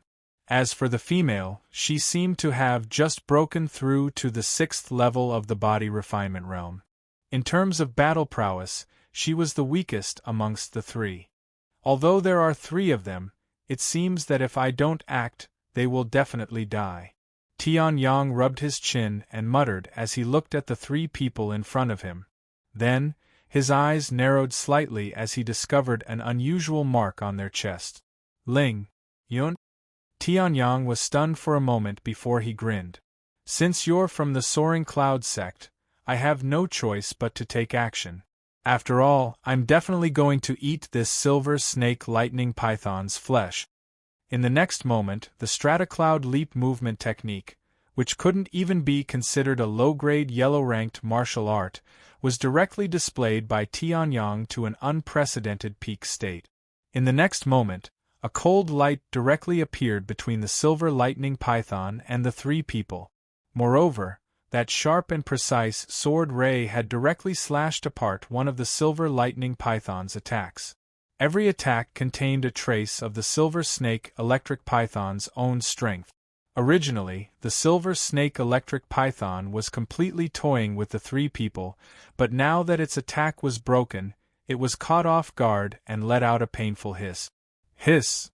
As for the female, she seemed to have just broken through to the 6th level of the body refinement realm. In terms of battle prowess, she was the weakest amongst the 3. Although there are 3 of them, it seems that if I don't act, they will definitely die. Tianyang rubbed his chin and muttered as he looked at the 3 people in front of him. Then, his eyes narrowed slightly as he discovered an unusual mark on their chest. Ling Yun? Tianyang was stunned for a moment before he grinned. Since you're from the Soaring Cloud sect, I have no choice but to take action. After all, I'm definitely going to eat this silver snake lightning python's flesh. In the next moment, the Stratocloud leap movement technique, which couldn't even be considered a low-grade yellow-ranked martial art, was directly displayed by Tianyang to an unprecedented peak state. In the next moment, a cold light directly appeared between the silver lightning python and the three people. Moreover, that sharp and precise sword ray had directly slashed apart one of the silver lightning python's attacks. Every attack contained a trace of the silver snake electric python's own strength. Originally, the silver snake electric python was completely toying with the three people, but now that its attack was broken, it was caught off guard and let out a painful hiss. Hiss!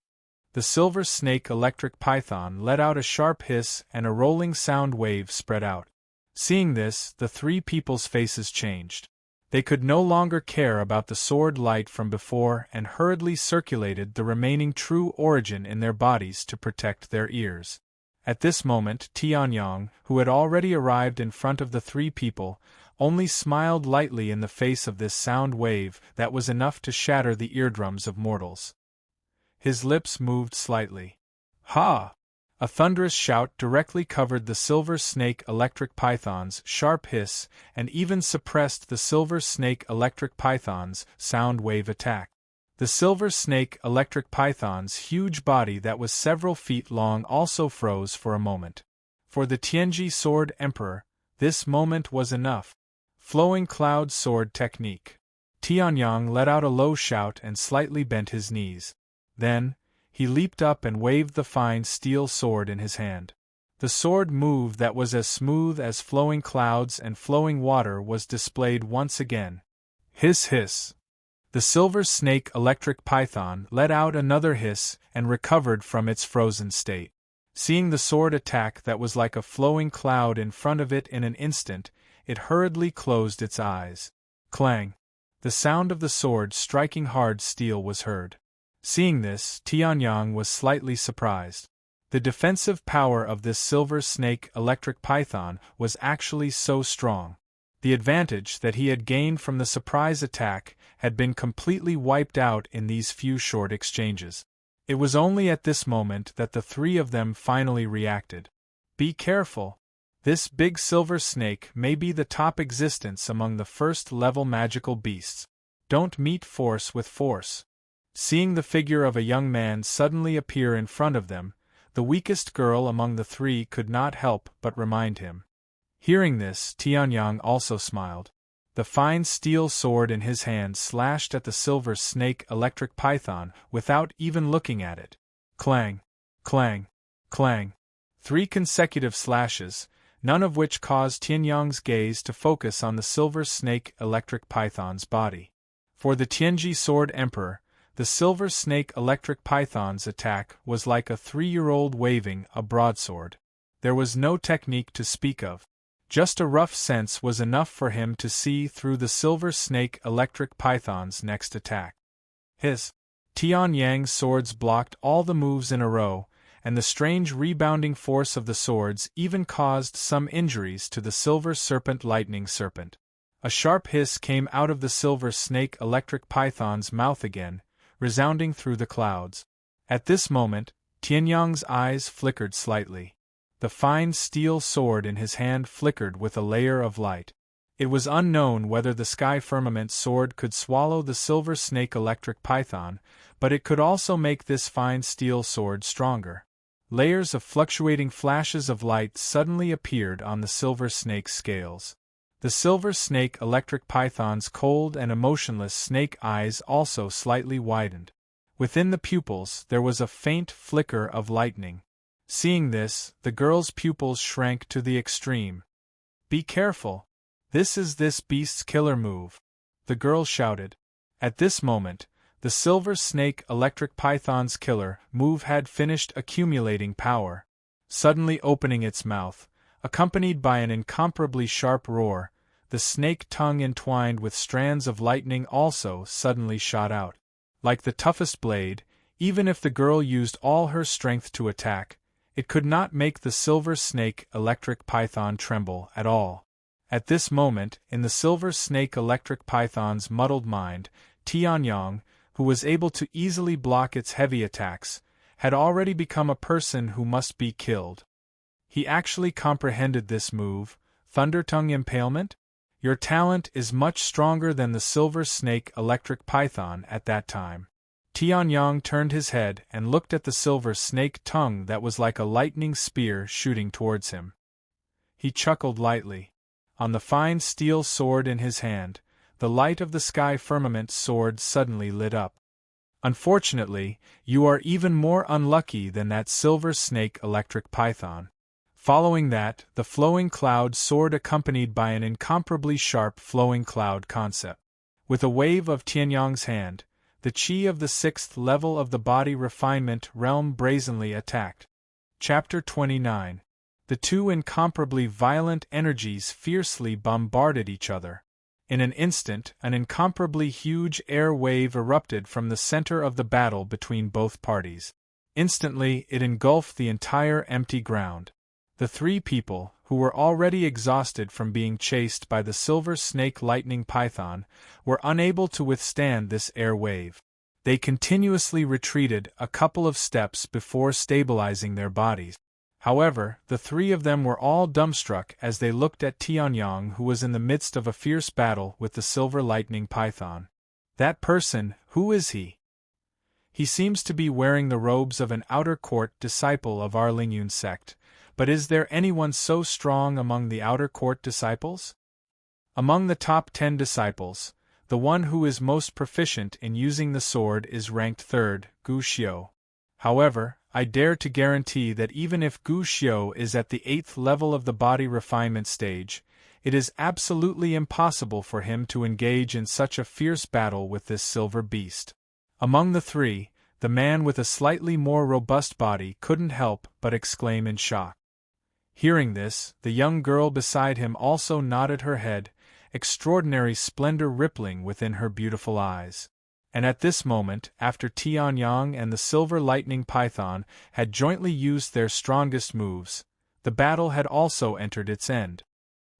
The silver snake electric python let out a sharp hiss and a rolling sound wave spread out. Seeing this, the three people's faces changed. They could no longer care about the sword light from before and hurriedly circulated the remaining true origin in their bodies to protect their ears. At this moment, Tianyang, who had already arrived in front of the three people, only smiled lightly in the face of this sound wave that was enough to shatter the eardrums of mortals. His lips moved slightly. Ha! A thunderous shout directly covered the silver snake electric python's sharp hiss and even suppressed the silver snake electric python's sound wave attack. The silver snake electric python's huge body that was several feet long also froze for a moment. For the Tianji Sword Emperor, this moment was enough. Flowing Cloud Sword Technique. Tianyang let out a low shout and slightly bent his knees. Then, he leaped up and waved the fine steel sword in his hand. The sword move that was as smooth as flowing clouds and flowing water was displayed once again. Hiss hiss. The silver snake electric python let out another hiss and recovered from its frozen state. Seeing the sword attack that was like a flowing cloud in front of it in an instant, it hurriedly closed its eyes. Clang! The sound of the sword striking hard steel was heard. Seeing this, Tianyang was slightly surprised. The defensive power of this silver snake electric python was actually so strong. The advantage that he had gained from the surprise attack had been completely wiped out in these few short exchanges. It was only at this moment that the three of them finally reacted. Be careful. This big silver snake may be the top existence among the first-level magical beasts. Don't meet force with force. Seeing the figure of a young man suddenly appear in front of them, the weakest girl among the three could not help but remind him. Hearing this, Tianyang also smiled. The fine steel sword in his hand slashed at the silver snake electric python without even looking at it. Clang! Clang! Clang! 3 consecutive slashes, none of which caused Tianyang's gaze to focus on the silver snake electric python's body. For the Tianji Sword Emperor, the silver snake electric python's attack was like a 3-year-old waving a broadsword. There was no technique to speak of. Just a rough sense was enough for him to see through the silver snake electric python's next attack. His Tianyang's swords blocked all the moves in a row, and the strange rebounding force of the swords even caused some injuries to the silver serpent lightning serpent. A sharp hiss came out of the silver snake electric python's mouth again, resounding through the clouds. At this moment, Tianyang's eyes flickered slightly. The fine steel sword in his hand flickered with a layer of light. It was unknown whether the sky firmament sword could swallow the silver snake electric python, but it could also make this fine steel sword stronger. Layers of fluctuating flashes of light suddenly appeared on the silver snake's scales. The silver snake electric python's cold and emotionless snake eyes also slightly widened. Within the pupils there was a faint flicker of lightning. Seeing this, the girl's pupils shrank to the extreme. Be careful! This is this beast's killer move, the girl shouted. At this moment, the silver snake electric python's killer move had finished accumulating power. Suddenly opening its mouth, accompanied by an incomparably sharp roar, the snake tongue entwined with strands of lightning also suddenly shot out. Like the toughest blade, Even if the girl used all her strength to attack, it could not make the silver snake electric python tremble at all. At this moment, in the silver snake electric python's muddled mind, Tianyong, who was able to easily block its heavy attacks, had already become a person who must be killed. He actually comprehended this move, Thunder Tongue Impalement? Your talent is much stronger than the silver snake electric python at that time. Tianyong turned his head and looked at the silver snake tongue that was like a lightning spear shooting towards him. He chuckled lightly. On the fine steel sword in his hand, the light of the sky firmament sword suddenly lit up. Unfortunately, you are even more unlucky than that silver snake electric python. Following that, the flowing cloud sword accompanied by an incomparably sharp flowing cloud concept. With a wave of Tianyong's hand, the chi of the 6th level of the body refinement realm brazenly attacked. Chapter 29. The two incomparably violent energies fiercely bombarded each other. In an instant, an incomparably huge air wave erupted from the center of the battle between both parties. Instantly, it engulfed the entire empty ground. The three people, who were already exhausted from being chased by the silver snake lightning python, were unable to withstand this air wave. They continuously retreated a couple of steps before stabilizing their bodies. However, the three of them were all dumbstruck as they looked at Tianyong, who was in the midst of a fierce battle with the silver lightning python. That person, who is he? He seems to be wearing the robes of an outer court disciple of our Lingyun sect, but is there anyone so strong among the outer court disciples? Among the top 10 disciples, the one who is most proficient in using the sword is ranked 3rd, Gu Xiu. However, I dare to guarantee that even if Gu Xiu is at the 8th level of the body refinement stage, it is absolutely impossible for him to engage in such a fierce battle with this silver beast. Among the three, the man with a slightly more robust body couldn't help but exclaim in shock. Hearing this, the young girl beside him also nodded her head, extraordinary splendor rippling within her beautiful eyes. And at this moment, after Tianyong and the silver lightning python had jointly used their strongest moves, the battle had also entered its end.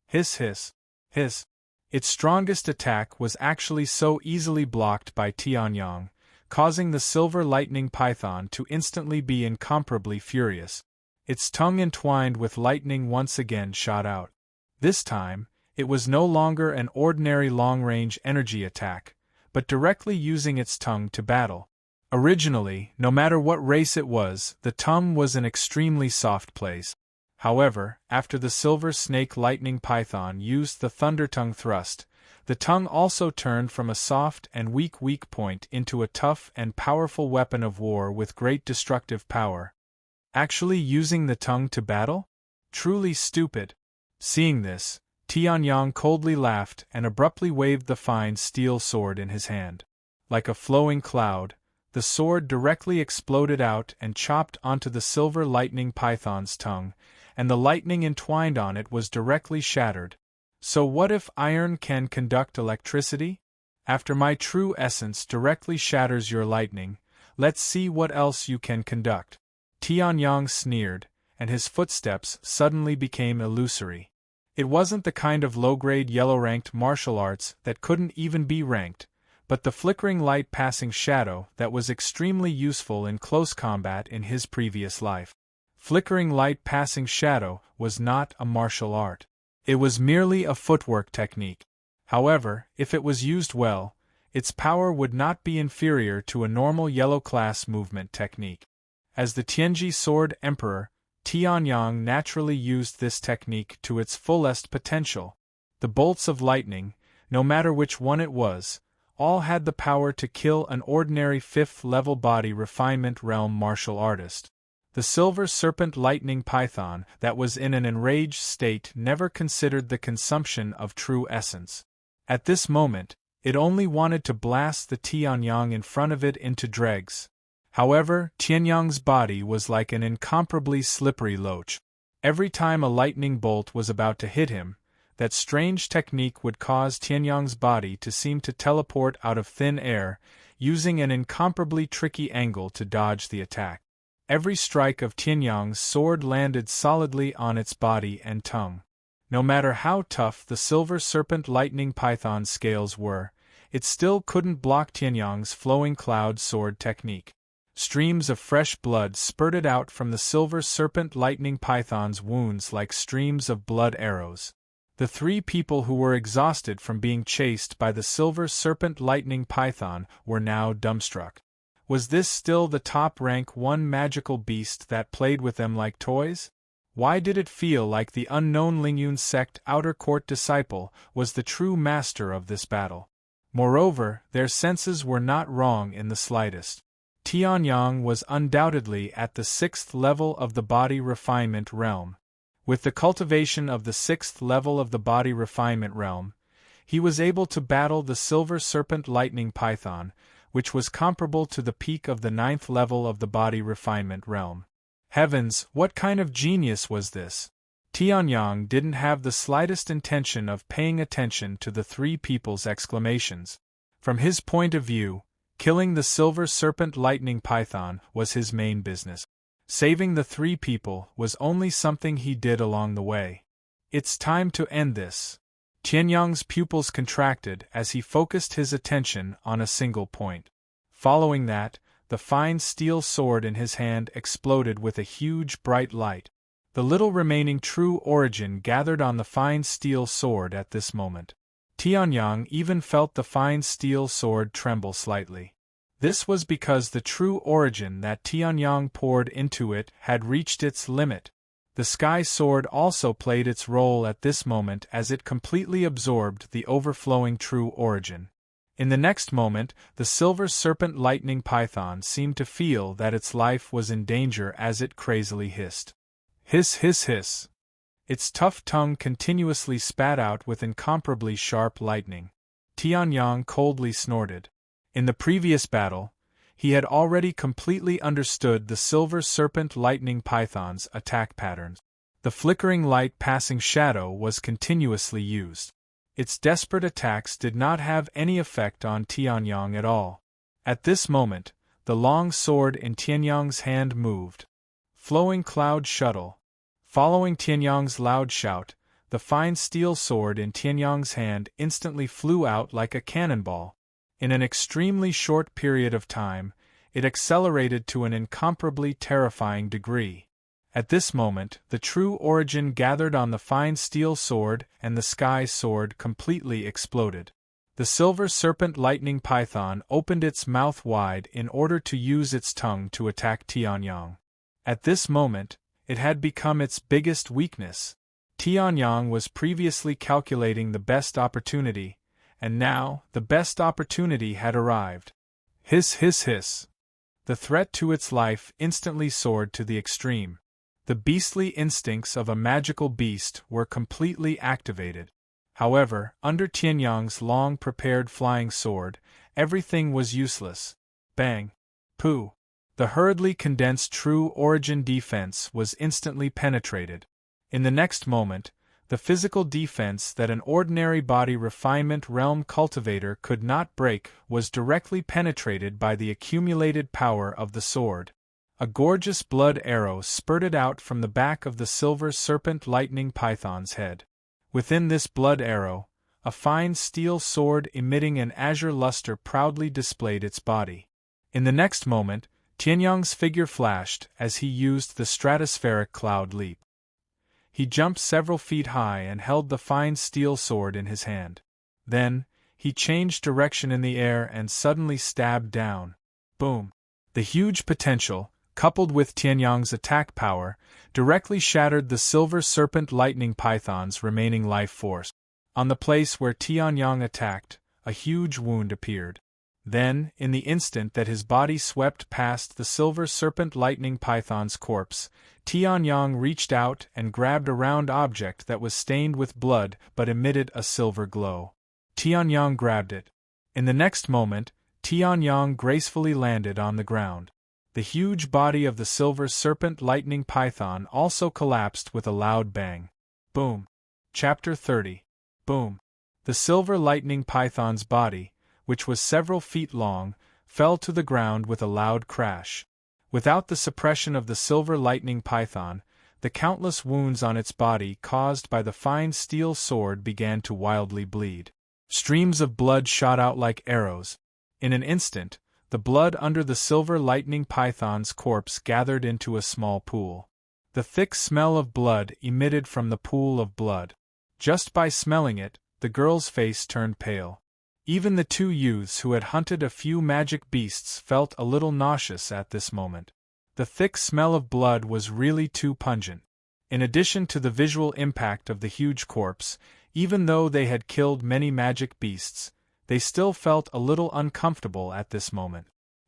Hiss hiss, hiss. Its strongest attack was actually so easily blocked by Tianyong, causing the silver lightning python to instantly be incomparably furious. Its tongue entwined with lightning once again shot out. This time, it was no longer an ordinary long-range energy attack, but directly using its tongue to battle. Originally, no matter what race it was, the tongue was an extremely soft place. However, after the silver snake lightning python used the thunder tongue thrust, the tongue also turned from a soft and weak point into a tough and powerful weapon of war with great destructive power. Actually using the tongue to battle? Truly stupid. Seeing this, Tianyong coldly laughed and abruptly waved the fine steel sword in his hand. Like a flowing cloud, the sword directly exploded out and chopped onto the silver lightning python's tongue, and the lightning entwined on it was directly shattered. So what if iron can conduct electricity? After my true essence directly shatters your lightning, let's see what else you can conduct. Tianyong sneered, and his footsteps suddenly became illusory. It wasn't the kind of low-grade yellow-ranked martial arts that couldn't even be ranked, but the flickering light passing shadow that was extremely useful in close combat in his previous life. Flickering light passing shadow was not a martial art. It was merely a footwork technique. However, if it was used well, its power would not be inferior to a normal yellow-class movement technique. As the Tianji Sword Emperor, Tianyong naturally used this technique to its fullest potential. The bolts of lightning, no matter which one it was, all had the power to kill an ordinary 5th-level body refinement realm martial artist. The silver serpent lightning python that was in an enraged state never considered the consumption of true essence. At this moment, it only wanted to blast the Tianyong in front of it into dregs. However, Tianyong's body was like an incomparably slippery loach. Every time a lightning bolt was about to hit him, that strange technique would cause Tianyong's body to seem to teleport out of thin air, using an incomparably tricky angle to dodge the attack. Every strike of Tianyang's sword landed solidly on its body and tongue. No matter how tough the silver serpent lightning python's scales were, it still couldn't block Tianyang's flowing cloud sword technique. Streams of fresh blood spurted out from the silver serpent lightning python's wounds like streams of blood arrows. The three people who were exhausted from being chased by the silver serpent lightning python were now dumbstruck. Was this still the top-rank one magical beast that played with them like toys? Why did it feel like the unknown Lingyun sect outer court disciple was the true master of this battle? Moreover, their senses were not wrong in the slightest. Tianyang was undoubtedly at the 6th level of the body refinement realm. With the cultivation of the 6th level of the body refinement realm, he was able to battle the silver serpent lightning python, which was comparable to the peak of the 9th level of the body refinement realm. Heavens, what kind of genius was this? Tianyang didn't have the slightest intention of paying attention to the three people's exclamations. From his point of view, killing the silver serpent lightning python was his main business. Saving the three people was only something he did along the way. It's time to end this. Tianyang's pupils contracted as he focused his attention on a single point. Following that, the fine steel sword in his hand exploded with a huge bright light. The little remaining true origin gathered on the fine steel sword at this moment. Tianyang even felt the fine steel sword tremble slightly. This was because the true origin that Tianyang poured into it had reached its limit. The sky sword also played its role at this moment as it completely absorbed the overflowing true origin. In the next moment, the silver serpent lightning python seemed to feel that its life was in danger as it crazily hissed. Hiss, hiss, hiss. Its tough tongue continuously spat out with incomparably sharp lightning. Tianyang coldly snorted. In the previous battle, he had already completely understood the silver serpent lightning python's attack patterns. The flickering light passing shadow was continuously used. Its desperate attacks did not have any effect on Tianyang at all. At this moment, the long sword in Tianyang's hand moved. Flowing cloud shuttle. Following Tianyang's loud shout, the fine steel sword in Tianyang's hand instantly flew out like a cannonball. In an extremely short period of time, it accelerated to an incomparably terrifying degree. At this moment, the true origin gathered on the fine steel sword and the sky sword completely exploded. The silver serpent lightning python opened its mouth wide in order to use its tongue to attack Tianyang. At this moment, it had become its biggest weakness. Tianyang was previously calculating the best opportunity, and now the best opportunity had arrived. Hiss, hiss, hiss. The threat to its life instantly soared to the extreme. The beastly instincts of a magical beast were completely activated. However, under Tianyang's long-prepared flying sword, everything was useless. Bang! Pooh! The hurriedly condensed true origin defense was instantly penetrated. In the next moment, the physical defense that an ordinary body refinement realm cultivator could not break was directly penetrated by the accumulated power of the sword. A gorgeous blood arrow spurted out from the back of the silver serpent lightning python's head. Within this blood arrow, a fine steel sword emitting an azure luster proudly displayed its body. In the next moment, Tianyang's figure flashed as he used the stratospheric cloud leap. He jumped several feet high and held the fine steel sword in his hand. Then, he changed direction in the air and suddenly stabbed down. Boom! The huge potential, coupled with Tianyang's attack power, directly shattered the silver serpent lightning python's remaining life force. On the place where Tianyang attacked, a huge wound appeared. Then, in the instant that his body swept past the silver serpent lightning python's corpse, Tianyang reached out and grabbed a round object that was stained with blood but emitted a silver glow. Tianyang grabbed it. In the next moment, Tianyang gracefully landed on the ground. The huge body of the silver serpent lightning python also collapsed with a loud bang. Boom. Chapter 30. Boom. The silver lightning python's body, which was several feet long, fell to the ground with a loud crash. Without the suppression of the silver lightning python, the countless wounds on its body caused by the fine steel sword began to wildly bleed. Streams of blood shot out like arrows. In an instant, the blood under the silver lightning python's corpse gathered into a small pool. The thick smell of blood emitted from the pool of blood. Just by smelling it, the girl's face turned pale. Even the two youths who had hunted a few magic beasts felt a little nauseous at this moment. The thick smell of blood was really too pungent. In addition to the visual impact of the huge corpse, even though they had killed many magic beasts, they still felt a little uncomfortable at this moment.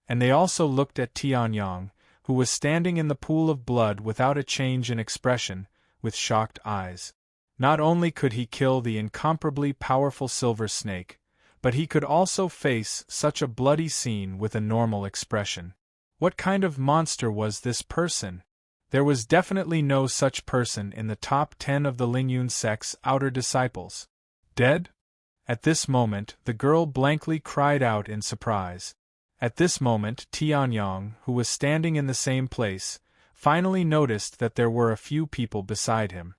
And they also looked at Tianyang, who was standing in the pool of blood without a change in expression, with shocked eyes. Not only could he kill the incomparably powerful silver snake, but he could also face such a bloody scene with a normal expression. What kind of monster was this person? There was definitely no such person in the top 10 of the Lingyun sect's outer disciples. Dead? At this moment, the girl blankly cried out in surprise. At this moment, Tianyang, who was standing in the same place, finally noticed that there were a few people beside him.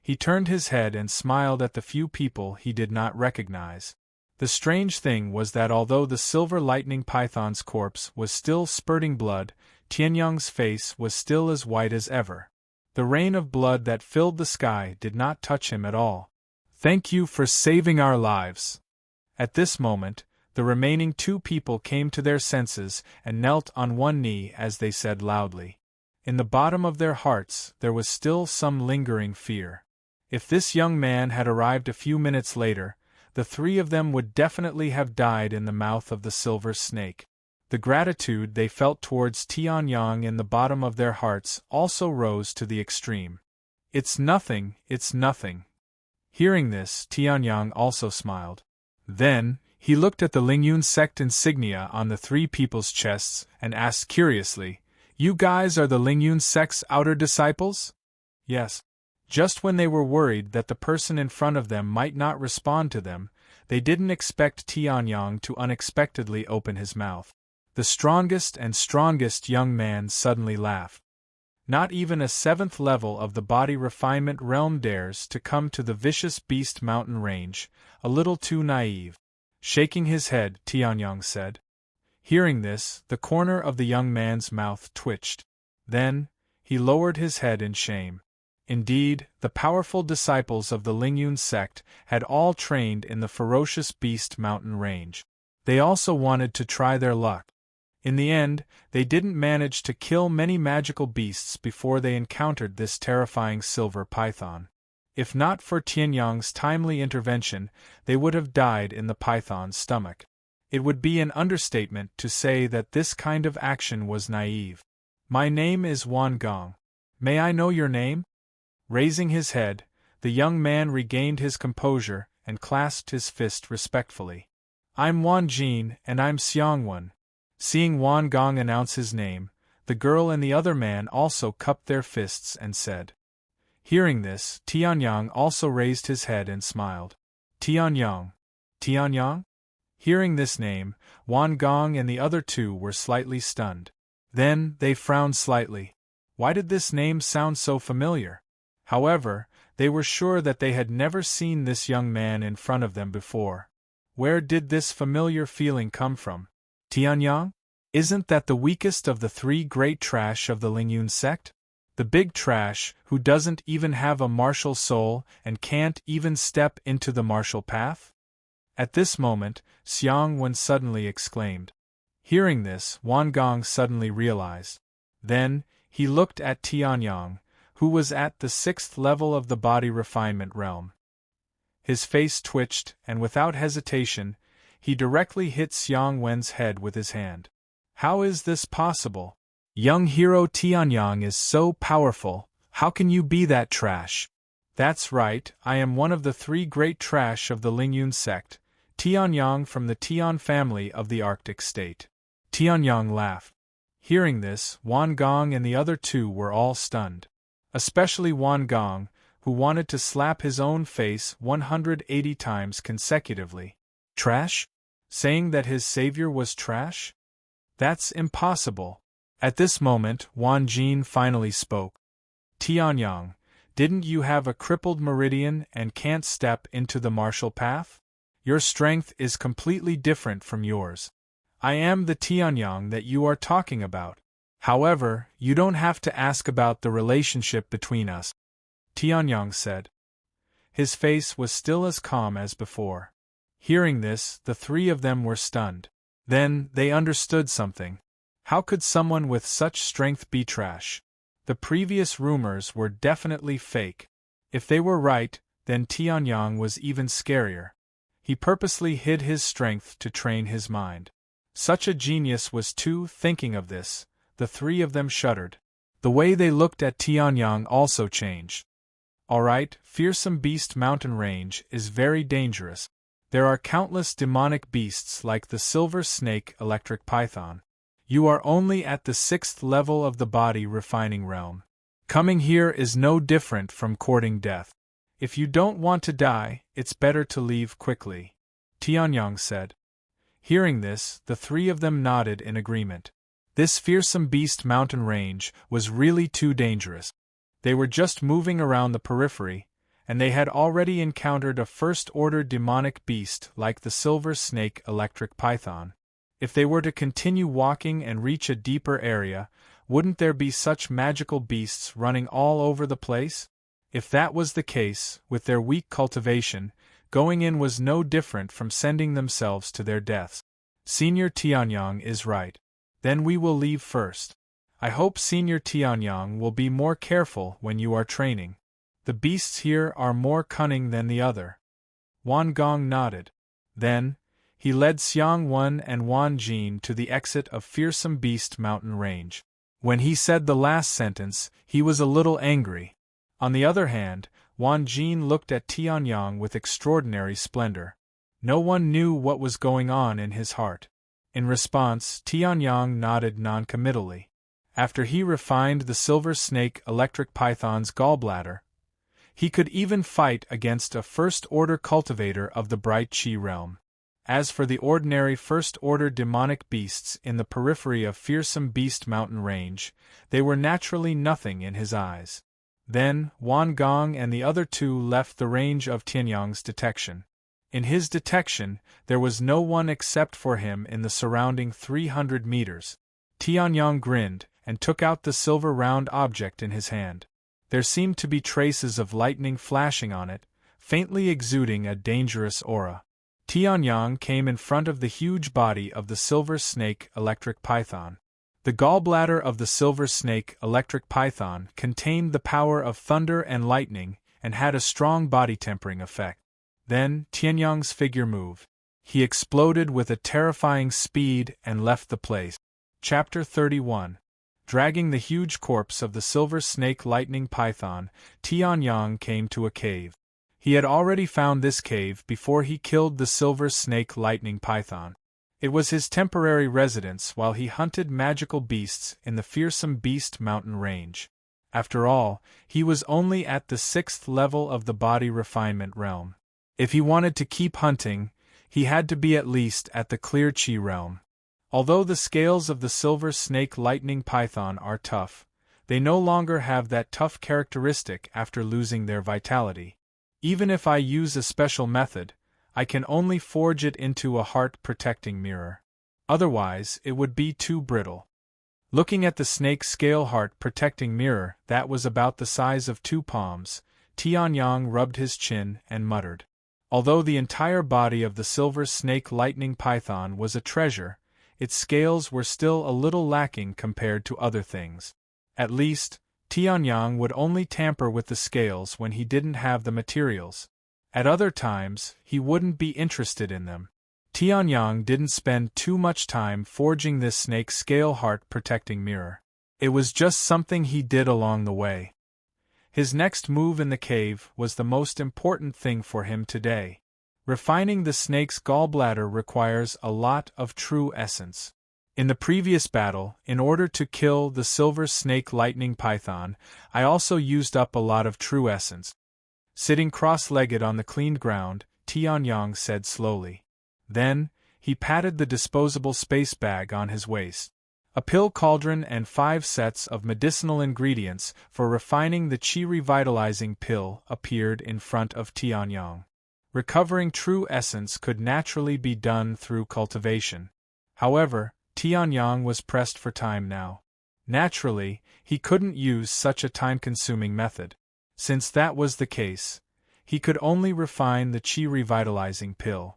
He turned his head and smiled at the few people he did not recognize. The strange thing was that although the silver lightning python's corpse was still spurting blood, Tianyang's face was still as white as ever. The rain of blood that filled the sky did not touch him at all. "Thank you for saving our lives." At this moment, the remaining two people came to their senses and knelt on one knee as they said loudly. In the bottom of their hearts there was still some lingering fear. If this young man had arrived a few minutes later, the three of them would definitely have died in the mouth of the silver snake. The gratitude they felt towards Tianyang in the bottom of their hearts also rose to the extreme. It's nothing. Hearing this, Tianyang also smiled. Then, he looked at the Lingyun sect insignia on the three people's chests and asked curiously, "You guys are the Lingyun sect's outer disciples?" "Yes." Just when they were worried that the person in front of them might not respond to them, they didn't expect Tianyang to unexpectedly open his mouth. The strongest young man suddenly laughed. Not even a 7th level of the body refinement realm dares to come to the vicious beast mountain range, a little too naive. Shaking his head, Tianyang said. Hearing this, the corner of the young man's mouth twitched. Then, he lowered his head in shame. Indeed, the powerful disciples of the Lingyun sect had all trained in the ferocious beast mountain range. They also wanted to try their luck. In the end, they didn't manage to kill many magical beasts before they encountered this terrifying silver python. If not for Tianyang's timely intervention, they would have died in the python's stomach. It would be an understatement to say that this kind of action was naive. "My name is Wan Gong. May I know your name?" Raising his head, the young man regained his composure and clasped his fist respectfully. "I'm Wan Jin, and I'm Xiangwen." Seeing Wan Gong announce his name, the girl and the other man also cupped their fists and said. Hearing this, Tianyang also raised his head and smiled. Tianyang? Tianyang? Hearing this name, Wan Gong and the other two were slightly stunned. Then, they frowned slightly. Why did this name sound so familiar? However, they were sure that they had never seen this young man in front of them before. Where did this familiar feeling come from? Tianyang? Isn't that the weakest of the three great trash of the Lingyun sect? The big trash, who doesn't even have a martial soul and can't even step into the martial path? At this moment, Xiangwen suddenly exclaimed. Hearing this, Wan Gong suddenly realized. Then, he looked at Tianyang, who was at the 6th level of the body refinement realm. His face twitched, and without hesitation, he directly hit Xiangwen's head with his hand. How is this possible? Young hero Tianyang is so powerful, how can you be that trash? That's right, I am one of the three great trash of the Lingyun sect, Tianyang from the Tian family of the Arctic state. Tianyang laughed. Hearing this, Wan Gong and the other two were all stunned. Especially Wan Gong, who wanted to slap his own face 180 times consecutively. Trash? Saying that his savior was trash? That's impossible. At this moment, Wan Jin finally spoke. Tianyang, didn't you have a crippled meridian and can't step into the martial path? Your strength is completely different from yours. I am the Tianyang that you are talking about. However, you don't have to ask about the relationship between us, Tianyang said. His face was still as calm as before. Hearing this, the three of them were stunned. Then, they understood something. How could someone with such strength be trash? The previous rumors were definitely fake. If they were right, then Tianyang was even scarier. He purposely hid his strength to train his mind. Such a genius was too. Thinking of this, the three of them shuddered. The way they looked at Tianyang also changed. Alright, fearsome beast mountain range is very dangerous. There are countless demonic beasts like the silver snake electric python. You are only at the 6th level of the body refining realm. Coming here is no different from courting death. If you don't want to die, it's better to leave quickly, Tianyang said. Hearing this, the three of them nodded in agreement. This fearsome beast mountain range was really too dangerous. They were just moving around the periphery, and they had already encountered a first-order demonic beast like the silver snake electric python. If they were to continue walking and reach a deeper area, wouldn't there be such magical beasts running all over the place? If that was the case, with their weak cultivation, going in was no different from sending themselves to their deaths. Senior Tianyang is right. Then we will leave first. I hope Senior Tianyang will be more careful when you are training. The beasts here are more cunning than the other. Wan Gong nodded. Then, he led Xiang Wen and Wan Jin to the exit of Fearsome Beast Mountain Range. When he said the last sentence, he was a little angry. On the other hand, Wan Jin looked at Tianyang with extraordinary splendor. No one knew what was going on in his heart. In response, Tianyang nodded non-committally. After he refined the silver snake electric python's gallbladder, he could even fight against a first-order cultivator of the bright Chi realm. As for the ordinary first-order demonic beasts in the periphery of Fearsome Beast Mountain Range, they were naturally nothing in his eyes. Then, Wan Gong and the other two left the range of Tianyang's detection. In his detection, there was no one except for him in the surrounding 300 meters. Tianyang grinned, and took out the silver round object in his hand. There seemed to be traces of lightning flashing on it, faintly exuding a dangerous aura. Tianyang came in front of the huge body of the silver snake electric python. The gallbladder of the silver snake electric python contained the power of thunder and lightning and had a strong body tempering effect. Then, Tianyang's figure moved. He exploded with a terrifying speed and left the place. Chapter 31. Dragging the huge corpse of the silver snake lightning python, Tianyang came to a cave. He had already found this cave before he killed the silver snake lightning python. It was his temporary residence while he hunted magical beasts in the Fearsome Beast Mountain Range. After all, he was only at the 6th level of the body refinement realm. If he wanted to keep hunting, he had to be at least at the clear Chi realm. Although the scales of the silver snake lightning python are tough, they no longer have that tough characteristic after losing their vitality. Even if I use a special method, I can only forge it into a heart-protecting mirror. Otherwise, it would be too brittle. Looking at the snake scale heart-protecting mirror that was about the size of 2 palms, Tianyang rubbed his chin and muttered. Although the entire body of the silver snake lightning python was a treasure, its scales were still a little lacking compared to other things. At least, Tianyang would only tamper with the scales when he didn't have the materials. At other times, he wouldn't be interested in them. Tianyang didn't spend too much time forging this snake scale heart-protecting mirror. It was just something he did along the way. His next move in the cave was the most important thing for him today. Refining the snake's gallbladder requires a lot of true essence. In the previous battle, in order to kill the silver snake lightning python, I also used up a lot of true essence. Sitting cross-legged on the cleaned ground, Tianyang said slowly. Then, He patted the disposable space bag on his waist. A pill cauldron and 5 sets of medicinal ingredients for refining the qi revitalizing pill appeared in front of Tianyang. Recovering true essence could naturally be done through cultivation. However, Tianyang was pressed for time now. Naturally, he couldn't use such a time-consuming method. Since that was the case, he could only refine the qi revitalizing pill.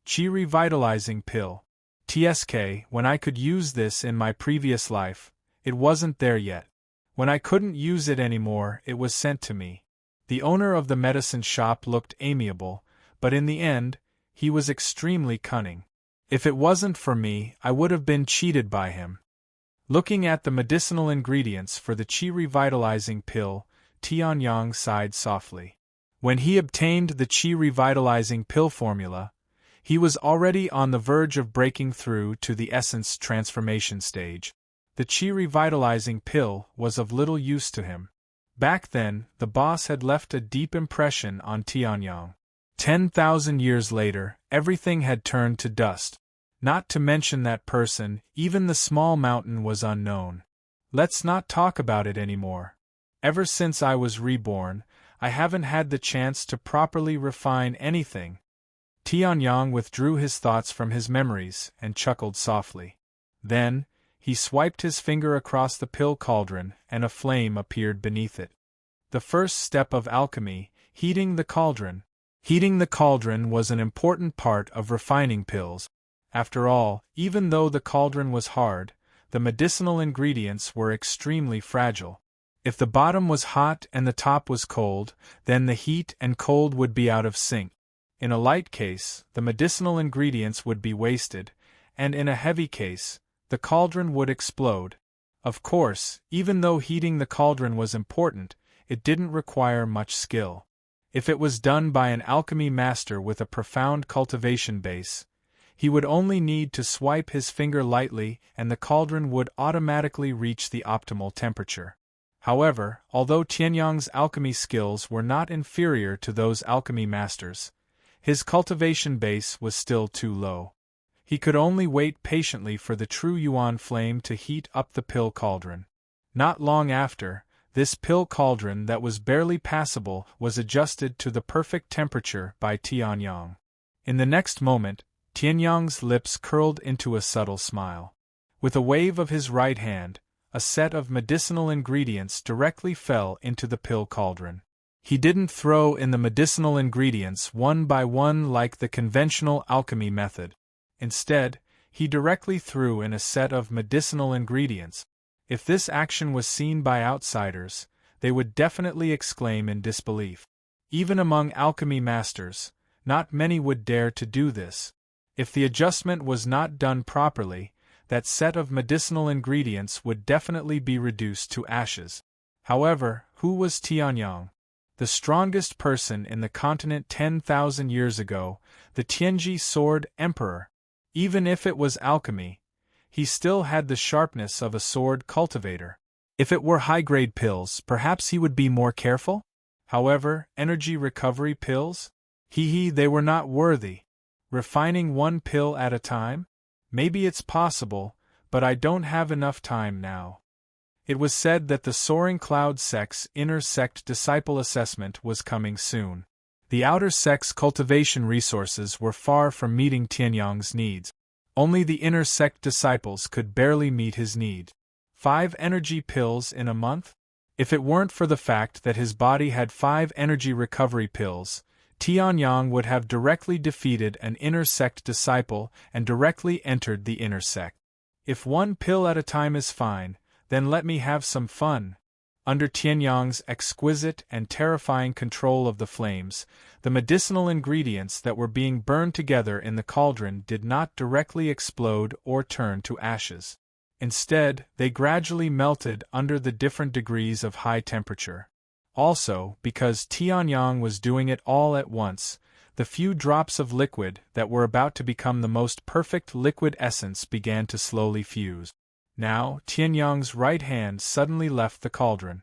Qi revitalizing pill. TSK, when I could use this in my previous life, it wasn't there yet. When I couldn't use it anymore, it was sent to me. The owner of the medicine shop looked amiable, but in the end, he was extremely cunning. If it wasn't for me, I would have been cheated by him. Looking at the medicinal ingredients for the qi revitalizing pill, Tianyang sighed softly. When he obtained the qi revitalizing pill formula, he was already on the verge of breaking through to the essence transformation stage. The qi revitalizing pill was of little use to him. Back then, the boss had left a deep impression on Tianyang. 10,000 years later, everything had turned to dust. Not to mention that person, even the small mountain was unknown. Let's not talk about it anymore. Ever since I was reborn, I haven't had the chance to properly refine anything. Tianyang withdrew his thoughts from his memories and chuckled softly. Then, he swiped his finger across the pill cauldron and a flame appeared beneath it. The first step of alchemy, heating the cauldron. Heating the cauldron was an important part of refining pills. After all, even though the cauldron was hard, the medicinal ingredients were extremely fragile. If the bottom was hot and the top was cold, then the heat and cold would be out of sync. In a light case, the medicinal ingredients would be wasted, and in a heavy case, the cauldron would explode. Of course, even though heating the cauldron was important, it didn't require much skill. If it was done by an alchemy master with a profound cultivation base, he would only need to swipe his finger lightly and the cauldron would automatically reach the optimal temperature. However, although Tianyang's alchemy skills were not inferior to those alchemy masters, his cultivation base was still too low. He could only wait patiently for the true yuan flame to heat up the pill cauldron. Not long after, this pill cauldron that was barely passable was adjusted to the perfect temperature by Tianyang. In the next moment, Tianyang's lips curled into a subtle smile. With a wave of his right hand, a set of medicinal ingredients directly fell into the pill cauldron. He didn't throw in the medicinal ingredients one by one like the conventional alchemy method. Instead, he directly threw in a set of medicinal ingredients. If this action was seen by outsiders, they would definitely exclaim in disbelief. Even among alchemy masters, not many would dare to do this. If the adjustment was not done properly, that set of medicinal ingredients would definitely be reduced to ashes. However, who was Tianyang? The strongest person in the continent 10,000 years ago, the Tianji Sword Emperor. Even if it was alchemy, he still had the sharpness of a sword cultivator. If it were high-grade pills, perhaps he would be more careful? However, energy recovery pills? They were not worthy. Refining one pill at a time? Maybe it's possible, but I don't have enough time now. It was said that the Soaring Cloud Sect's inner sect disciple assessment was coming soon. The outer sect's cultivation resources were far from meeting Tianyang's needs. Only the inner sect disciples could barely meet his need. 5 energy pills in a month? If it weren't for the fact that his body had 5 energy recovery pills, Tianyang would have directly defeated an inner sect disciple and directly entered the inner sect. If 1 pill at a time is fine, then let me have some fun. Under Tianyang's exquisite and terrifying control of the flames, the medicinal ingredients that were being burned together in the cauldron did not directly explode or turn to ashes. Instead, they gradually melted under the different degrees of high temperature. Also, because Tianyang was doing it all at once, the few drops of liquid that were about to become the most perfect liquid essence began to slowly fuse. Now, Tianyang's right hand suddenly left the cauldron.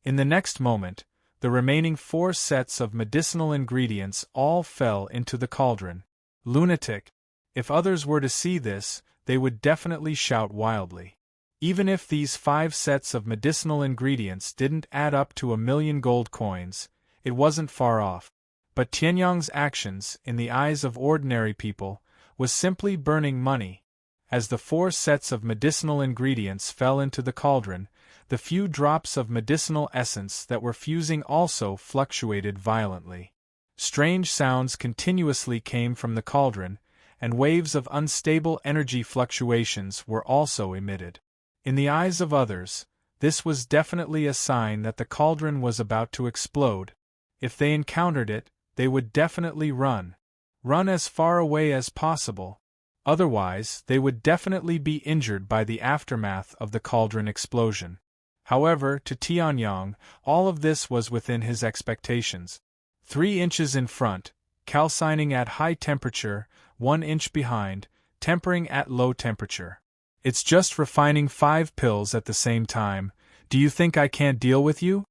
In the next moment, the remaining 4 sets of medicinal ingredients all fell into the cauldron. Lunatic! If others were to see this, they would definitely shout wildly. Even if these 5 sets of medicinal ingredients didn't add up to 1,000,000 gold coins, it wasn't far off. But Tianyang's actions, in the eyes of ordinary people, was simply burning money. As the 4 sets of medicinal ingredients fell into the cauldron, the few drops of medicinal essence that were fusing also fluctuated violently. Strange sounds continuously came from the cauldron, and waves of unstable energy fluctuations were also emitted. In the eyes of others, this was definitely a sign that the cauldron was about to explode. If they encountered it, they would definitely run. Run as far away as possible. Otherwise, they would definitely be injured by the aftermath of the cauldron explosion. However, to Tianyang, all of this was within his expectations. 3 inches in front, calcining at high temperature, 1 inch behind, tempering at low temperature. It's just refining 5 pills at the same time. Do you think I can't deal with you?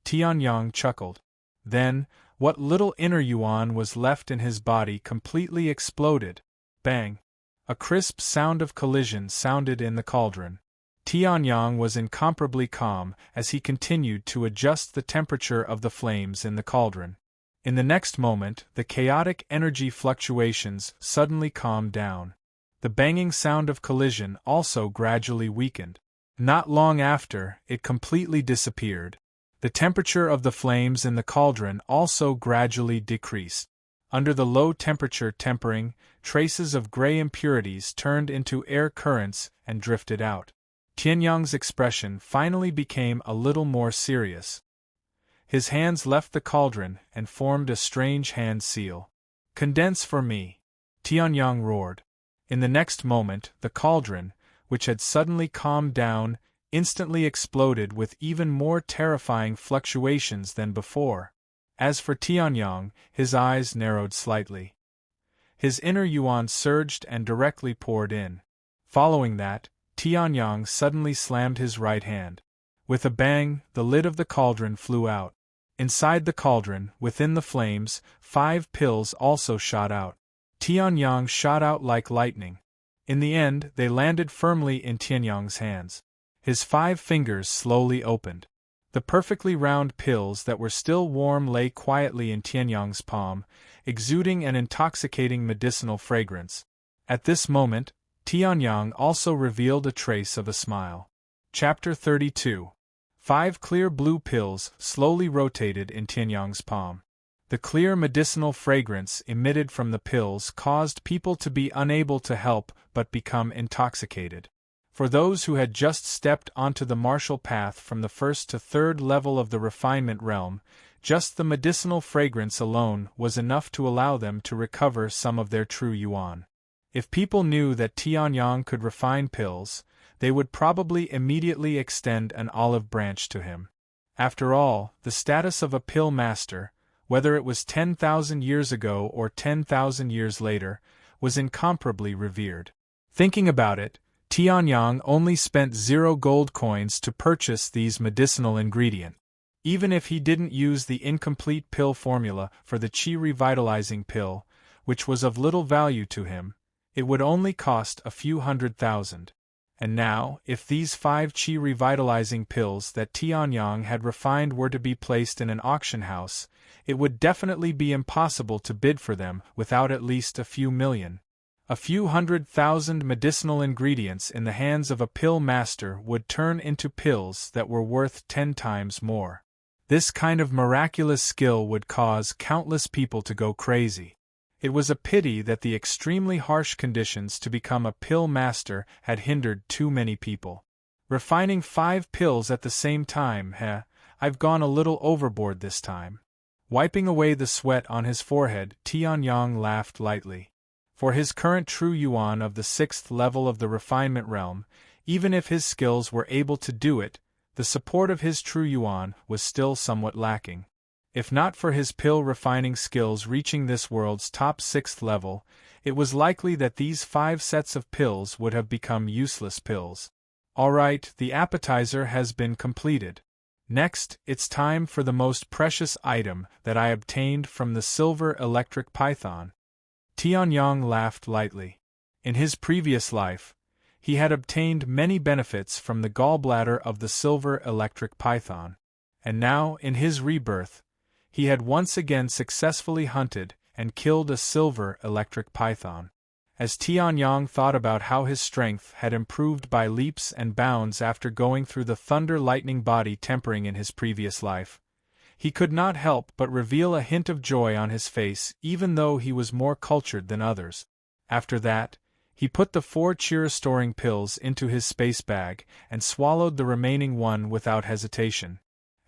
Tianyang chuckled. Then, what little inner yuan was left in his body completely exploded. Bang! A crisp sound of collision sounded in the cauldron. Tianyang was incomparably calm as he continued to adjust the temperature of the flames in the cauldron. In the next moment, the chaotic energy fluctuations suddenly calmed down. The banging sound of collision also gradually weakened. Not long after, it completely disappeared. The temperature of the flames in the cauldron also gradually decreased. Under the low temperature tempering, traces of gray impurities turned into air currents and drifted out. Tianyang's expression finally became a little more serious. His hands left the cauldron and formed a strange hand seal. "Condense for me," Tianyang roared. In the next moment, the cauldron, which had suddenly calmed down, instantly exploded with even more terrifying fluctuations than before. As for Tianyang, his eyes narrowed slightly. His inner yuan surged and directly poured in. Following that, Tianyang suddenly slammed his right hand. With a bang, the lid of the cauldron flew out. Inside the cauldron, within the flames, 5 pills also shot out. Tianyang shot out like lightning. In the end, they landed firmly in Tianyang's hands. His 5 fingers slowly opened. The perfectly round pills that were still warm lay quietly in Tianyang's palm, exuding an intoxicating medicinal fragrance. At this moment, Tianyang also revealed a trace of a smile. Chapter 32. 5 clear blue pills slowly rotated in Tianyang's palm. The clear medicinal fragrance emitted from the pills caused people to be unable to help but become intoxicated. For those who had just stepped onto the martial path from the 1st to 3rd level of the refinement realm, just the medicinal fragrance alone was enough to allow them to recover some of their true yuan. If people knew that Tianyang could refine pills, they would probably immediately extend an olive branch to him. After all, the status of a pill master, whether it was 10,000 years ago or 10,000 years later, was incomparably revered. Thinking about it, Tianyang only spent 0 gold coins to purchase these medicinal ingredients. Even if he didn't use the incomplete pill formula for the Qi revitalizing pill, which was of little value to him, it would only cost a few 100,000. And now, if these 5 Qi revitalizing pills that Tianyang had refined were to be placed in an auction house, it would definitely be impossible to bid for them without at least a few million. A few 100,000 medicinal ingredients in the hands of a pill master would turn into pills that were worth 10 times more. This kind of miraculous skill would cause countless people to go crazy. It was a pity that the extremely harsh conditions to become a pill master had hindered too many people. Refining 5 pills at the same time, I've gone a little overboard this time. Wiping away the sweat on his forehead, Tianyang laughed lightly. For his current true yuan of the 6th level of the refinement realm, even if his skills were able to do it, the support of his true yuan was still somewhat lacking. If not for his pill refining skills reaching this world's top 6th level, it was likely that these 5 sets of pills would have become useless pills. Alright, the appetizer has been completed. Next, it's time for the most precious item that I obtained from the silver electric python. Tianyang laughed lightly. In his previous life, he had obtained many benefits from the gallbladder of the silver electric python, and now, in his rebirth, he had once again successfully hunted and killed a silver electric python. As Tianyang thought about how his strength had improved by leaps and bounds after going through the thunder-lightning body tempering in his previous life, he could not help but reveal a hint of joy on his face even though he was more cultured than others. After that, he put the 4 chi-restoring pills into his space bag and swallowed the remaining one without hesitation.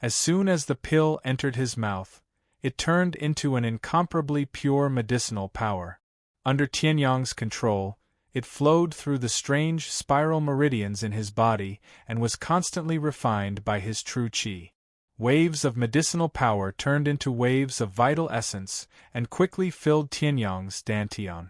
As soon as the pill entered his mouth, it turned into an incomparably pure medicinal power. Under Tianyang's control, it flowed through the strange spiral meridians in his body and was constantly refined by his true qi. Waves of medicinal power turned into waves of vital essence and quickly filled Tianyang's dantian.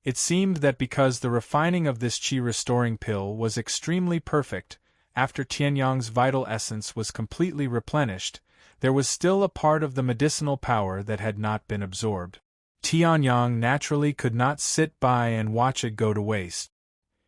It seemed that because the refining of this qi-restoring pill was extremely perfect, after Tianyang's vital essence was completely replenished, there was still a part of the medicinal power that had not been absorbed. Tianyang naturally could not sit by and watch it go to waste.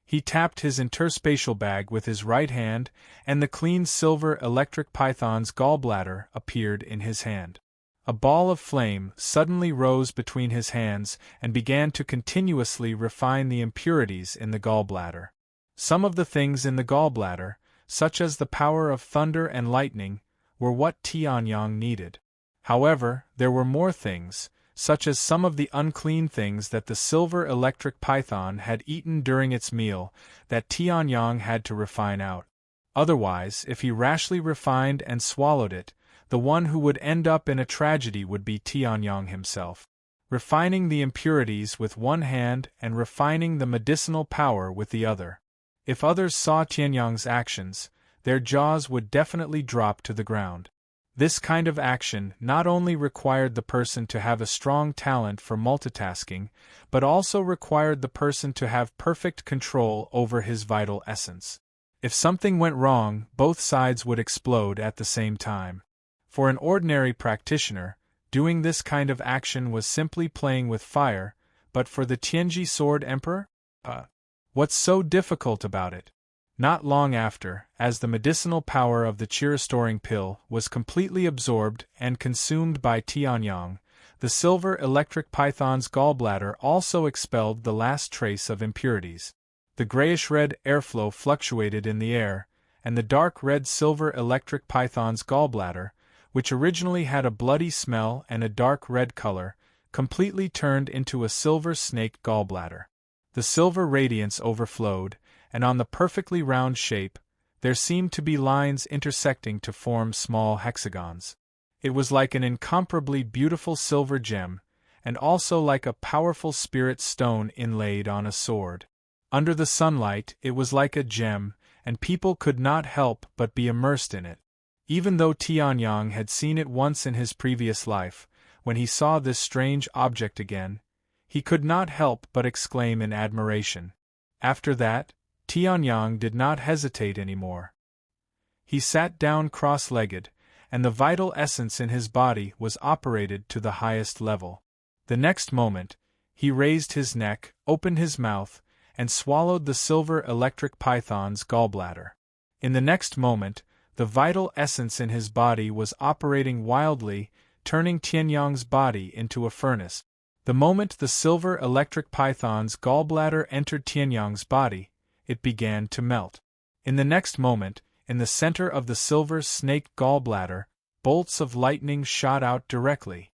He tapped his interspatial bag with his right hand, and the clean silver electric python's gallbladder appeared in his hand. A ball of flame suddenly rose between his hands and began to continuously refine the impurities in the gallbladder. Some of the things in the gallbladder, such as the power of thunder and lightning, were what Tianyang needed. However, there were more things, such as some of the unclean things that the silver electric python had eaten during its meal, that Tianyang had to refine out. Otherwise, if he rashly refined and swallowed it, the one who would end up in a tragedy would be Tianyang himself. Refining the impurities with one hand and refining the medicinal power with the other. If others saw Tianyang's actions, their jaws would definitely drop to the ground. This kind of action not only required the person to have a strong talent for multitasking, but also required the person to have perfect control over his vital essence. If something went wrong, both sides would explode at the same time. For an ordinary practitioner, doing this kind of action was simply playing with fire, but for the Tianji Sword Emperor? What's so difficult about it? Not long after, as the medicinal power of the qi-restoring pill was completely absorbed and consumed by Tianyang, the silver electric python's gallbladder also expelled the last trace of impurities. The grayish-red airflow fluctuated in the air, and the dark red silver electric python's gallbladder, which originally had a bloody smell and a dark red color, completely turned into a silver snake gallbladder. The silver radiance overflowed, and on the perfectly round shape, there seemed to be lines intersecting to form small hexagons. It was like an incomparably beautiful silver gem, and also like a powerful spirit stone inlaid on a sword. Under the sunlight, it was like a gem, and people could not help but be immersed in it. Even though Tianyang had seen it once in his previous life, when he saw this strange object again, he could not help but exclaim in admiration. After that, Tianyang did not hesitate anymore. He sat down cross-legged, and the vital essence in his body was operated to the highest level. The next moment, he raised his neck, opened his mouth, and swallowed the silver electric python's gallbladder. In the next moment, the vital essence in his body was operating wildly, turning Tianyang's body into a furnace. The moment the silver electric python's gallbladder entered Tianyang's body, it began to melt. In the next moment, in the center of the silver snake gallbladder, bolts of lightning shot out directly.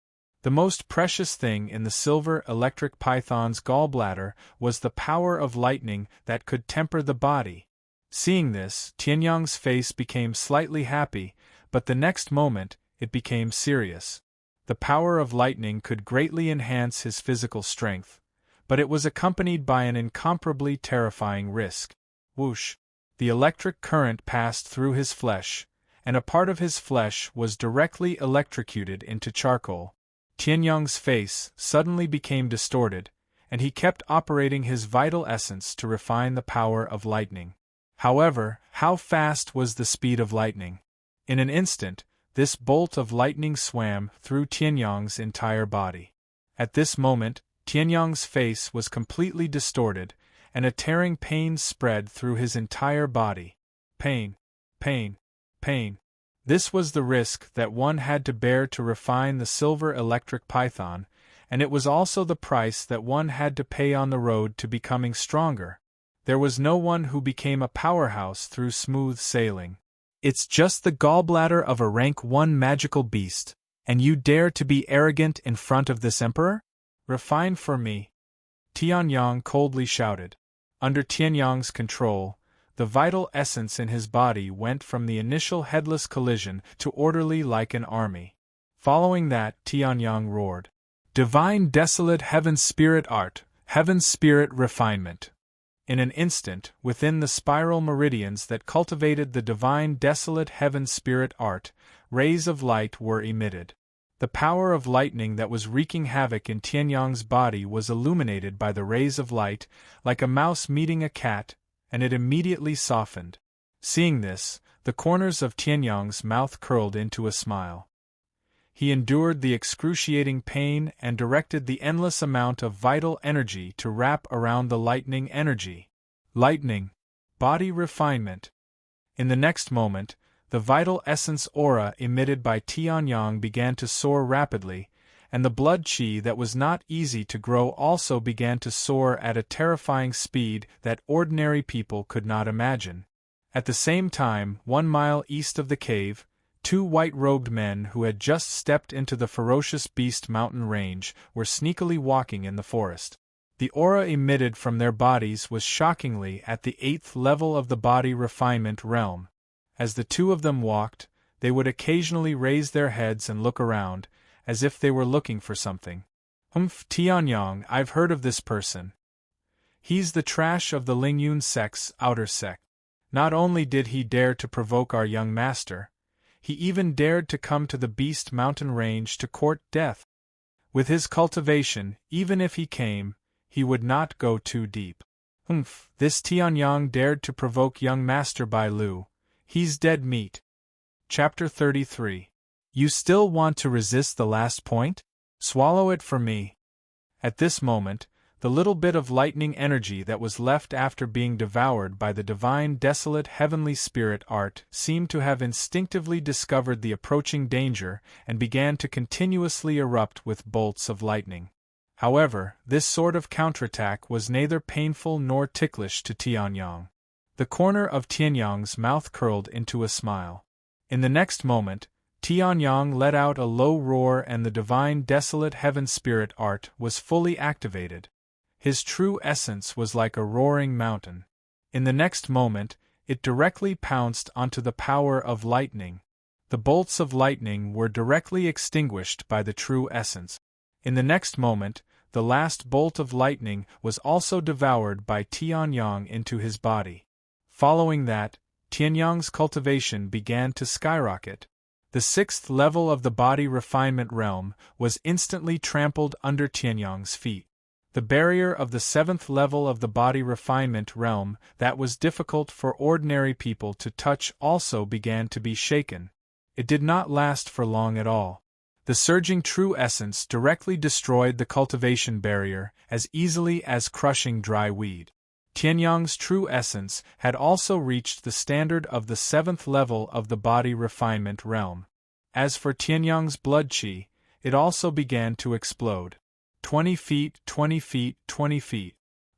The most precious thing in the silver electric python's gallbladder was the power of lightning that could temper the body. Seeing this, Tianyang's face became slightly happy, but the next moment, it became serious. The power of lightning could greatly enhance his physical strength, but it was accompanied by an incomparably terrifying risk. Whoosh! The electric current passed through his flesh, and a part of his flesh was directly electrocuted into charcoal. Tianyang's face suddenly became distorted, and he kept operating his vital essence to refine the power of lightning. However, how fast was the speed of lightning? In an instant, this bolt of lightning swam through Tianyang's entire body. At this moment, Tianyang's face was completely distorted, and a tearing pain spread through his entire body. Pain, pain, pain. This was the risk that one had to bear to refine the silver electric python, and it was also the price that one had to pay on the road to becoming stronger. There was no one who became a powerhouse through smooth sailing. It's just the gallbladder of a rank 1 magical beast, and you dare to be arrogant in front of this emperor? Refine for me, Tianyang coldly shouted. Under Tianyang's control, the vital essence in his body went from the initial headless collision to orderly like an army. Following that, Tianyang roared, "Divine desolate heaven spirit art, heaven spirit refinement." In an instant, within the spiral meridians that cultivated the divine desolate heaven spirit art, rays of light were emitted. The power of lightning that was wreaking havoc in Tianyang's body was illuminated by the rays of light, like a mouse meeting a cat, and it immediately softened. Seeing this, the corners of Tianyang's mouth curled into a smile. He endured the excruciating pain and directed the endless amount of vital energy to wrap around the lightning energy. Lightning. Body refinement. In the next moment, the vital essence aura emitted by Tianyang began to soar rapidly, and the blood chi that was not easy to grow also began to soar at a terrifying speed that ordinary people could not imagine. At the same time, 1 mile east of the cave, 2 white-robed men who had just stepped into the ferocious beast mountain range were sneakily walking in the forest. The aura emitted from their bodies was shockingly at the 8th level of the body refinement realm. As the two of them walked, they would occasionally raise their heads and look around, as if they were looking for something. Tianyang, I've heard of this person. He's the trash of the Lingyun sect's outer sect. Not only did he dare to provoke our young master, he even dared to come to the Beast Mountain range to court death. With his cultivation, even if he came, he would not go too deep. This Tianyang dared to provoke young Master Bai Lu. He's dead meat. Chapter 33. You still want to resist the last point? Swallow it for me. At this moment, the little bit of lightning energy that was left after being devoured by the divine desolate heavenly spirit art seemed to have instinctively discovered the approaching danger and began to continuously erupt with bolts of lightning. However, this sort of counterattack was neither painful nor ticklish to Tianyang. The corner of Tianyang's mouth curled into a smile. In the next moment, Tianyang let out a low roar and the divine desolate heaven spirit art was fully activated. His true essence was like a roaring mountain. In the next moment, it directly pounced onto the power of lightning. The bolts of lightning were directly extinguished by the true essence. In the next moment, the last bolt of lightning was also devoured by Tianyang into his body. Following that, Tianyang's cultivation began to skyrocket. The 6th level of the body refinement realm was instantly trampled under Tianyang's feet. The barrier of the 7th level of the body refinement realm that was difficult for ordinary people to touch also began to be shaken. It did not last for long at all. The surging true essence directly destroyed the cultivation barrier as easily as crushing dry weed. Tianyang's true essence had also reached the standard of the 7th level of the body refinement realm. As for Tianyang's blood chi, it also began to explode. 20 feet, 20 feet, 20 feet.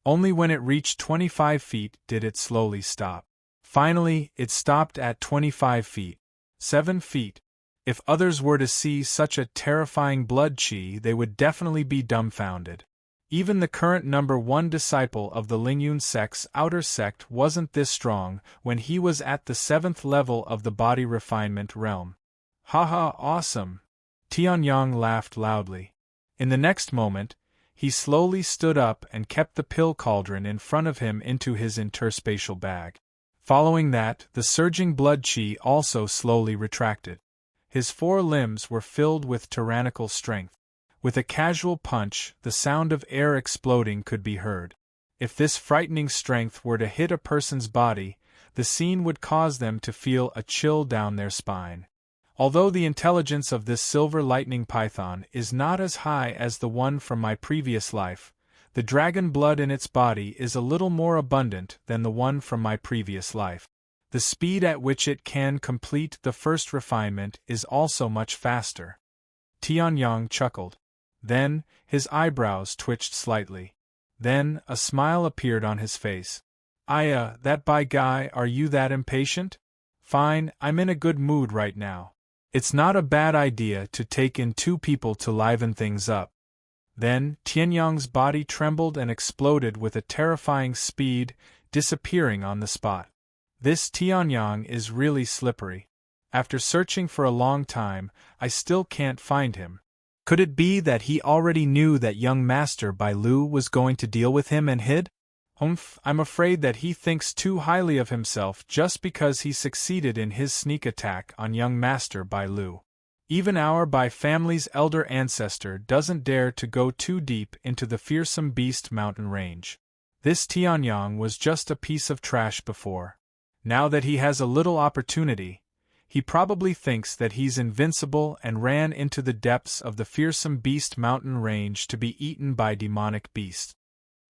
Only when it reached 25 feet did it slowly stop. Finally, it stopped at 25 feet. 7 feet. If others were to see such a terrifying blood chi, they would definitely be dumbfounded. Even the current number 1 disciple of the Lingyun sect's outer sect wasn't this strong when he was at the 7th level of the body refinement realm. Haha, awesome! Tianyang laughed loudly. In the next moment, he slowly stood up and kept the pill cauldron in front of him into his interspatial bag. Following that, the surging blood chi also slowly retracted. His 4 limbs were filled with tyrannical strength. With a casual punch, the sound of air exploding could be heard. If this frightening strength were to hit a person's body, the scene would cause them to feel a chill down their spine. Although the intelligence of this silver lightning python is not as high as the one from my previous life, The dragon blood in its body is a little more abundant than the one from my previous life. The speed at which it can complete the first refinement is also much faster. Tianyang chuckled. Then, his eyebrows twitched slightly. Then, a smile appeared on his face. That by guy, are you that impatient? Fine, I'm in a good mood right now. It's not a bad idea to take in 2 people to liven things up. Then, Tianyang's body trembled and exploded with a terrifying speed, disappearing on the spot. This Tianyang is really slippery. After searching for a long time, I still can't find him. Could it be that he already knew that young Master Bai Lu was going to deal with him and hid? I'm afraid that he thinks too highly of himself just because he succeeded in his sneak attack on young Master Bai Lu. Even our Bai family's elder ancestor doesn't dare to go too deep into the fearsome beast mountain range. This Tianyang was just a piece of trash before. Now that he has a little opportunity, he probably thinks that he's invincible and ran into the depths of the fearsome beast mountain range to be eaten by demonic beasts.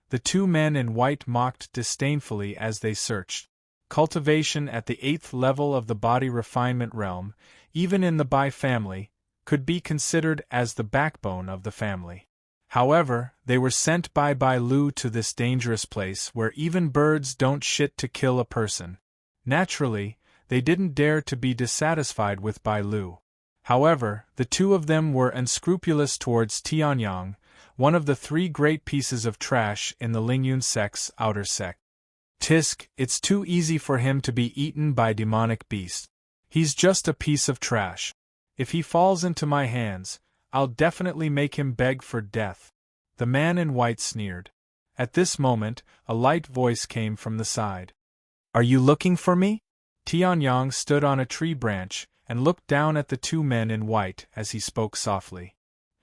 The 2 men in white mocked disdainfully as they searched. Cultivation at the 8th level of the body refinement realm, even in the Bai family, could be considered as the backbone of the family. However, they were sent by Bai Lu to this dangerous place where even birds don't shit to kill a person. Naturally, they didn't dare to be dissatisfied with Bai Lu. However, the 2 of them were unscrupulous towards Tianyang, one of the 3 great pieces of trash in the Lingyun sect's outer sect. Tisk, it's too easy for him to be eaten by demonic beasts. He's just a piece of trash. If he falls into my hands, I'll definitely make him beg for death. The man in white sneered. At this moment, a light voice came from the side. Are you looking for me? Tianyang stood on a tree branch and looked down at the 2 men in white as he spoke softly.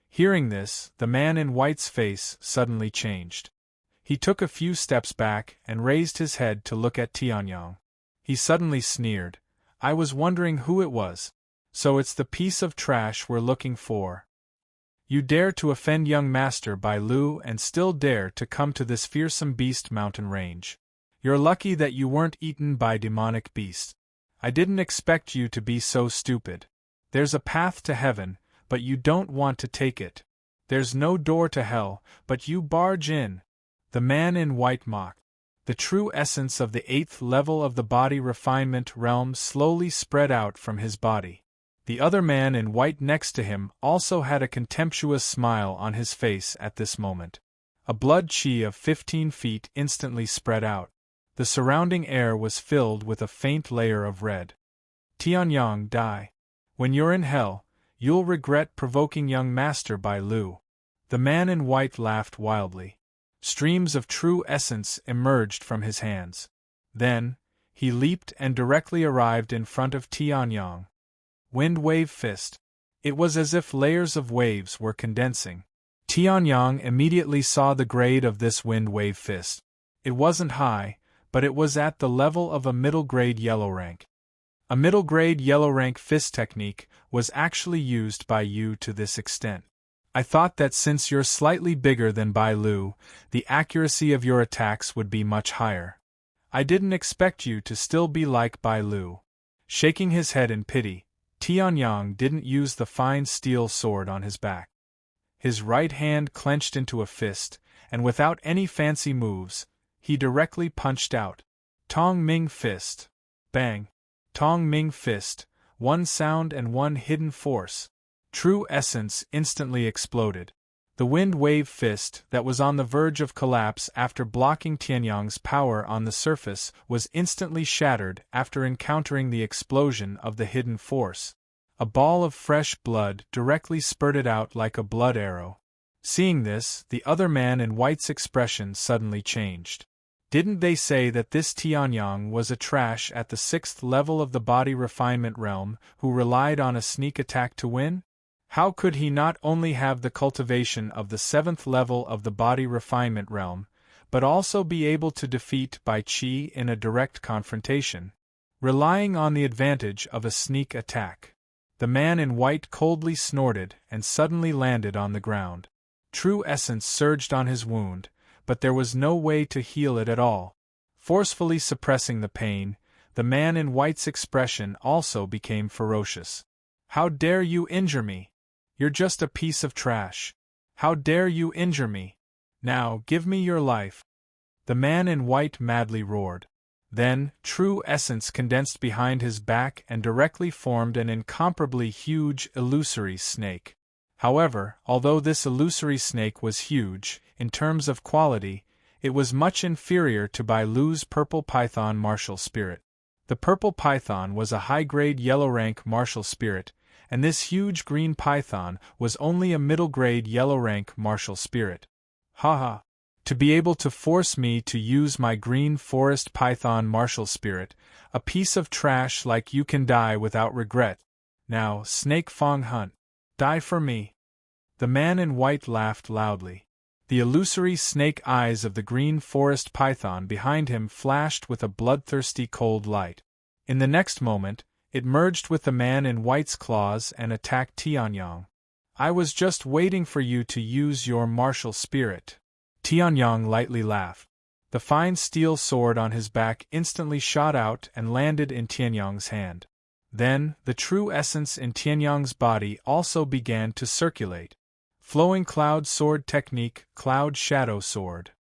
Hearing this, the man in white's face suddenly changed. He took a few steps back and raised his head to look at Tianyang. He suddenly sneered. I was wondering who it was. So it's the piece of trash we're looking for. You dare to offend young Master Bai Lu and still dare to come to this fearsome beast mountain range. You're lucky that you weren't eaten by demonic beasts. I didn't expect you to be so stupid. There's a path to heaven, but you don't want to take it. There's no door to hell, but you barge in. The man in white mocked. The true essence of the 8th level of the body refinement realm slowly spread out from his body. The other man in white next to him also had a contemptuous smile on his face at this moment. A blood chi of 15 feet instantly spread out. The surrounding air was filled with a faint layer of red. Tianyang, die. When you're in hell, you'll regret provoking young Master Bai Lu. The man in white laughed wildly. Streams of true essence emerged from his hands. Then, he leaped and directly arrived in front of Tianyang. Wind wave fist. It was as if layers of waves were condensing. Tianyang immediately saw the grade of this wind wave fist. It wasn't high, but it was at the level of a middle-grade yellow rank. A middle-grade yellow rank fist technique was actually used by you to this extent. I thought that since you're slightly bigger than Bai Lu, the accuracy of your attacks would be much higher. I didn't expect you to still be like Bai Lu. Shaking his head in pity, Tianyang didn't use the fine steel sword on his back. His right hand clenched into a fist, and without any fancy moves, he directly punched out. Tong Ming Fist. Bang. Tong Ming Fist, one sound and one hidden force. True essence instantly exploded. The wind wave fist that was on the verge of collapse after blocking Tianyang's power on the surface was instantly shattered after encountering the explosion of the hidden force. A ball of fresh blood directly spurted out like a blood arrow. Seeing this, the other man in white's expression suddenly changed. Didn't they say that this Tianyang was a trash at the 6th level of the body refinement realm who relied on a sneak attack to win? How could he not only have the cultivation of the 7th level of the body refinement realm, but also be able to defeat Bai Qi in a direct confrontation, relying on the advantage of a sneak attack? The man in white coldly snorted and suddenly landed on the ground. True essence surged on his wound, but there was no way to heal it at all. Forcefully suppressing the pain, the man in white's expression also became ferocious. "How dare you injure me? You're just a piece of trash. How dare you injure me? Now, give me your life!" The man in white madly roared. Then, true essence condensed behind his back and directly formed an incomparably huge, illusory snake. However, although this illusory snake was huge, in terms of quality, it was much inferior to Bai Lu's purple python martial spirit. The purple python was a high-grade yellow-rank martial spirit, and this huge green python was only a middle-grade yellow-rank martial spirit. Haha! To be able to force me to use my green forest python martial spirit, a piece of trash like you can die without regret. Now, Snake Fong Hunt, die for me. The man in white laughed loudly. The illusory snake eyes of the green forest python behind him flashed with a bloodthirsty cold light. In the next moment, it merged with the man in white's claws and attacked Tianyang. "I was just waiting for you to use your martial spirit." Tianyang lightly laughed. The fine steel sword on his back instantly shot out and landed in Tianyang's hand. Then, the true essence in Tianyang's body also began to circulate. Flowing cloud sword technique, cloud shadow sword.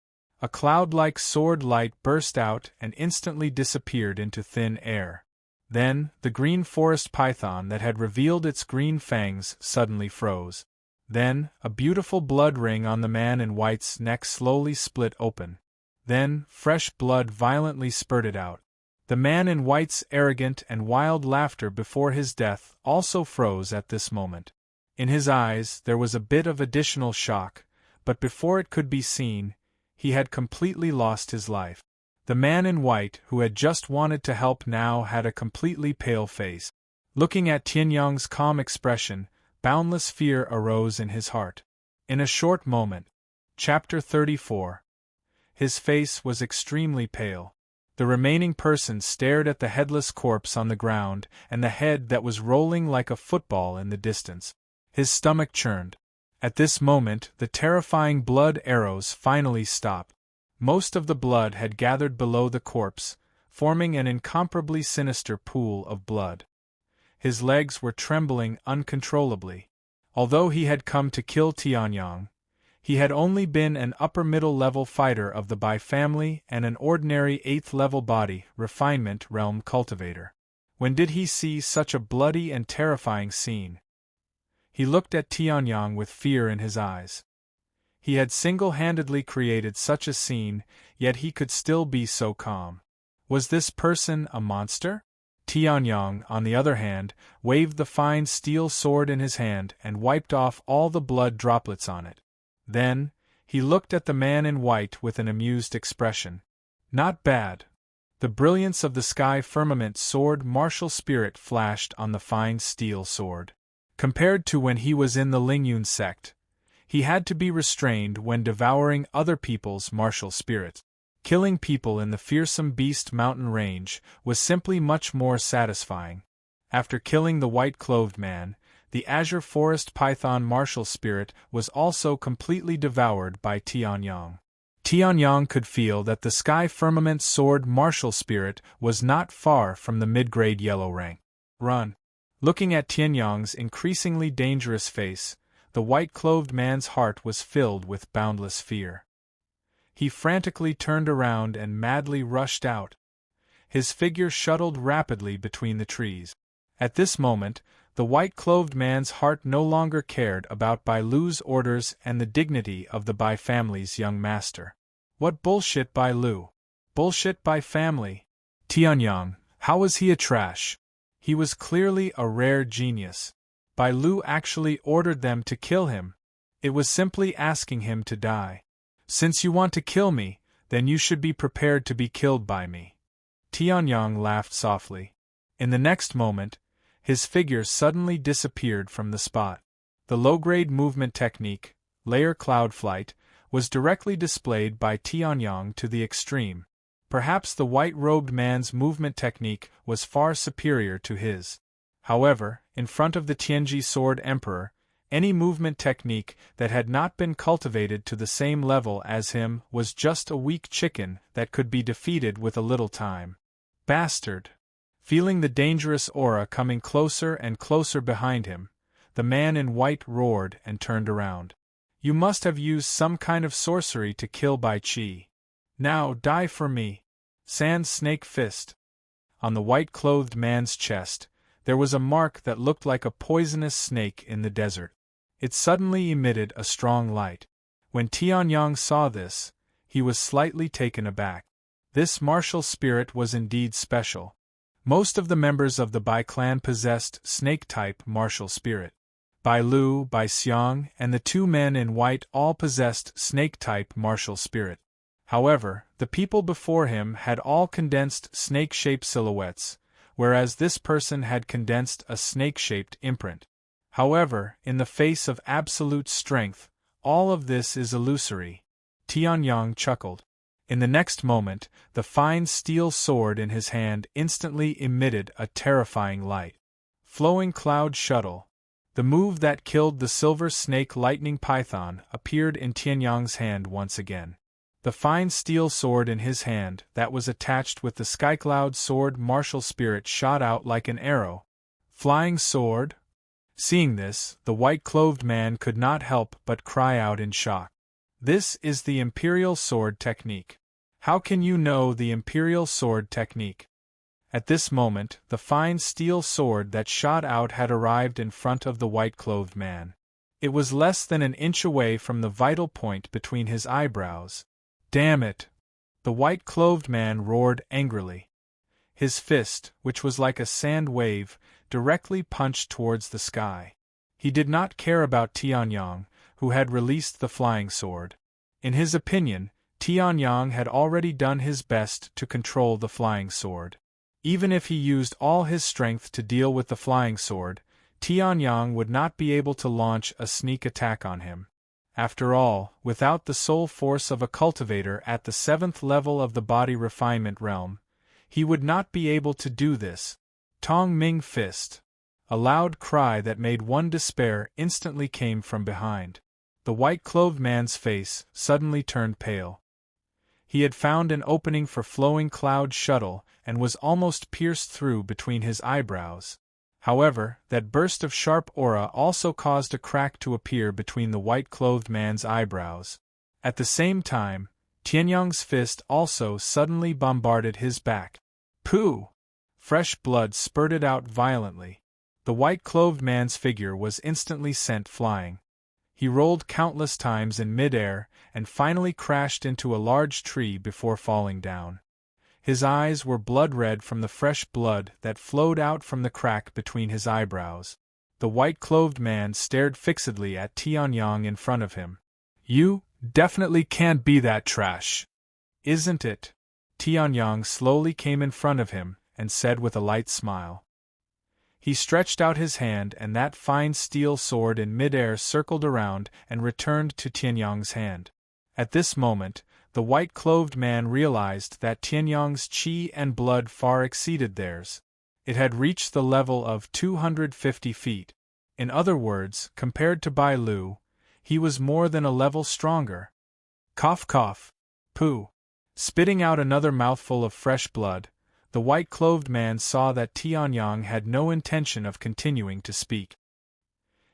A cloud-like sword light burst out and instantly disappeared into thin air. Then, the green forest python that had revealed its green fangs suddenly froze. Then, a beautiful blood ring on the man in white's neck slowly split open. Then, fresh blood violently spurted out. The man in white's arrogant and wild laughter before his death also froze at this moment. In his eyes there was a bit of additional shock, but before it could be seen, he had completely lost his life. The man in white who had just wanted to help now had a completely pale face. Looking at Tianyang's calm expression, boundless fear arose in his heart. In a short moment. Chapter 34. His face was extremely pale. The remaining person stared at the headless corpse on the ground and the head that was rolling like a football in the distance. His stomach churned. At this moment, the terrifying blood arrows finally stopped. Most of the blood had gathered below the corpse, forming an incomparably sinister pool of blood. His legs were trembling uncontrollably. Although he had come to kill Tianyang, he had only been an upper-middle-level fighter of the Bai family and an ordinary 8th-level body refinement realm cultivator. When did he see such a bloody and terrifying scene? He looked at Tianyang with fear in his eyes. He had single-handedly created such a scene, yet he could still be so calm. Was this person a monster? Tianyang, on the other hand, waved the fine steel sword in his hand and wiped off all the blood droplets on it. Then, he looked at the man in white with an amused expression. Not bad. The brilliance of the sky firmament sword martial spirit flashed on the fine steel sword. Compared to when he was in the Lingyun sect, he had to be restrained when devouring other people's martial spirits. Killing people in the fearsome beast mountain range was simply much more satisfying. After killing the white-clothed man, the azure forest python martial spirit was also completely devoured by Tianyang. Tianyang could feel that the sky firmament sword martial spirit was not far from the mid-grade yellow rank. Run! Looking at Tianyang's increasingly dangerous face, the white-clothed man's heart was filled with boundless fear. He frantically turned around and madly rushed out. His figure shuttled rapidly between the trees. At this moment, the white-clothed man's heart no longer cared about Bai Lu's orders and the dignity of the Bai family's young master. What bullshit, Bai Lu? Bullshit, Bai family? Tianyang, how was he a trash? He was clearly a rare genius. Bai Lu actually ordered them to kill him. It was simply asking him to die. Since you want to kill me, then you should be prepared to be killed by me. Tianyang laughed softly. In the next moment, his figure suddenly disappeared from the spot. The low-grade movement technique, layer cloud flight, was directly displayed by Tianyang to the extreme. Perhaps the white-robed man's movement technique was far superior to his. However, in front of the Tianji Sword Emperor, Any movement technique that had not been cultivated to the same level as him was just a weak chicken that could be defeated with a little time. Bastard! Feeling the dangerous aura coming closer and closer behind him, the man in white roared and turned around. You must have used some kind of sorcery to kill Bai Qi. Now die for me! Sans snake fist. On the white-clothed man's chest, there was a mark that looked like a poisonous snake in the desert. It suddenly emitted a strong light. When Tianyang saw this, he was slightly taken aback. This martial spirit was indeed special. Most of the members of the Bai clan possessed snake-type martial spirit. Bai Lu, Bai Xiang, and the two men in white all possessed snake-type martial spirit. However, the people before him had all condensed snake-shaped silhouettes, whereas this person had condensed a snake-shaped imprint. However, in the face of absolute strength, all of this is illusory. Tianyang chuckled. In the next moment, the fine steel sword in his hand instantly emitted a terrifying light. Flowing Cloud Shuttle. The move that killed the silver snake lightning python appeared in Tianyang's hand once again. The fine steel sword in his hand that was attached with the Skycloud sword martial spirit shot out like an arrow. Flying sword? Seeing this, the white-clothed man could not help but cry out in shock. This is the Imperial Sword Technique. How can you know the Imperial Sword Technique? At this moment, the fine steel sword that shot out had arrived in front of the white-clothed man. It was less than an inch away from the vital point between his eyebrows. Damn it! The white-clothed man roared angrily. His fist, which was like a sand wave, directly punched towards the sky. He did not care about Tianyang, who had released the flying sword. In his opinion, Tianyang had already done his best to control the flying sword. Even if he used all his strength to deal with the flying sword, Tianyang would not be able to launch a sneak attack on him. After all, without the soul force of a cultivator at the 7th level of the body refinement realm, he would not be able to do this. Tong Ming Fist. A loud cry that made one despair instantly came from behind. The white-clothed man's face suddenly turned pale. He had found an opening for Flowing Cloud Shuttle and was almost pierced through between his eyebrows. However, that burst of sharp aura also caused a crack to appear between the white-clothed man's eyebrows. At the same time, Tianyang's fist also suddenly bombarded his back. Pooh! Fresh blood spurted out violently. The white-clothed man's figure was instantly sent flying. He rolled countless times in mid-air and finally crashed into a large tree before falling down. His eyes were blood-red from the fresh blood that flowed out from the crack between his eyebrows. The white-clothed man stared fixedly at Tianyang in front of him. You definitely can't be that trash, isn't it? Tianyang slowly came in front of him and said with a light smile. He stretched out his hand and that fine steel sword in mid-air circled around and returned to Tianyang's hand. At this moment, the white-clothed man realized that Tianyang's qi and blood far exceeded theirs. It had reached the level of 250 feet. In other words, compared to Bai Lu, he was more than a level stronger. Cough cough. Pooh. Spitting out another mouthful of fresh blood, the white-clothed man saw that Tianyang had no intention of continuing to speak.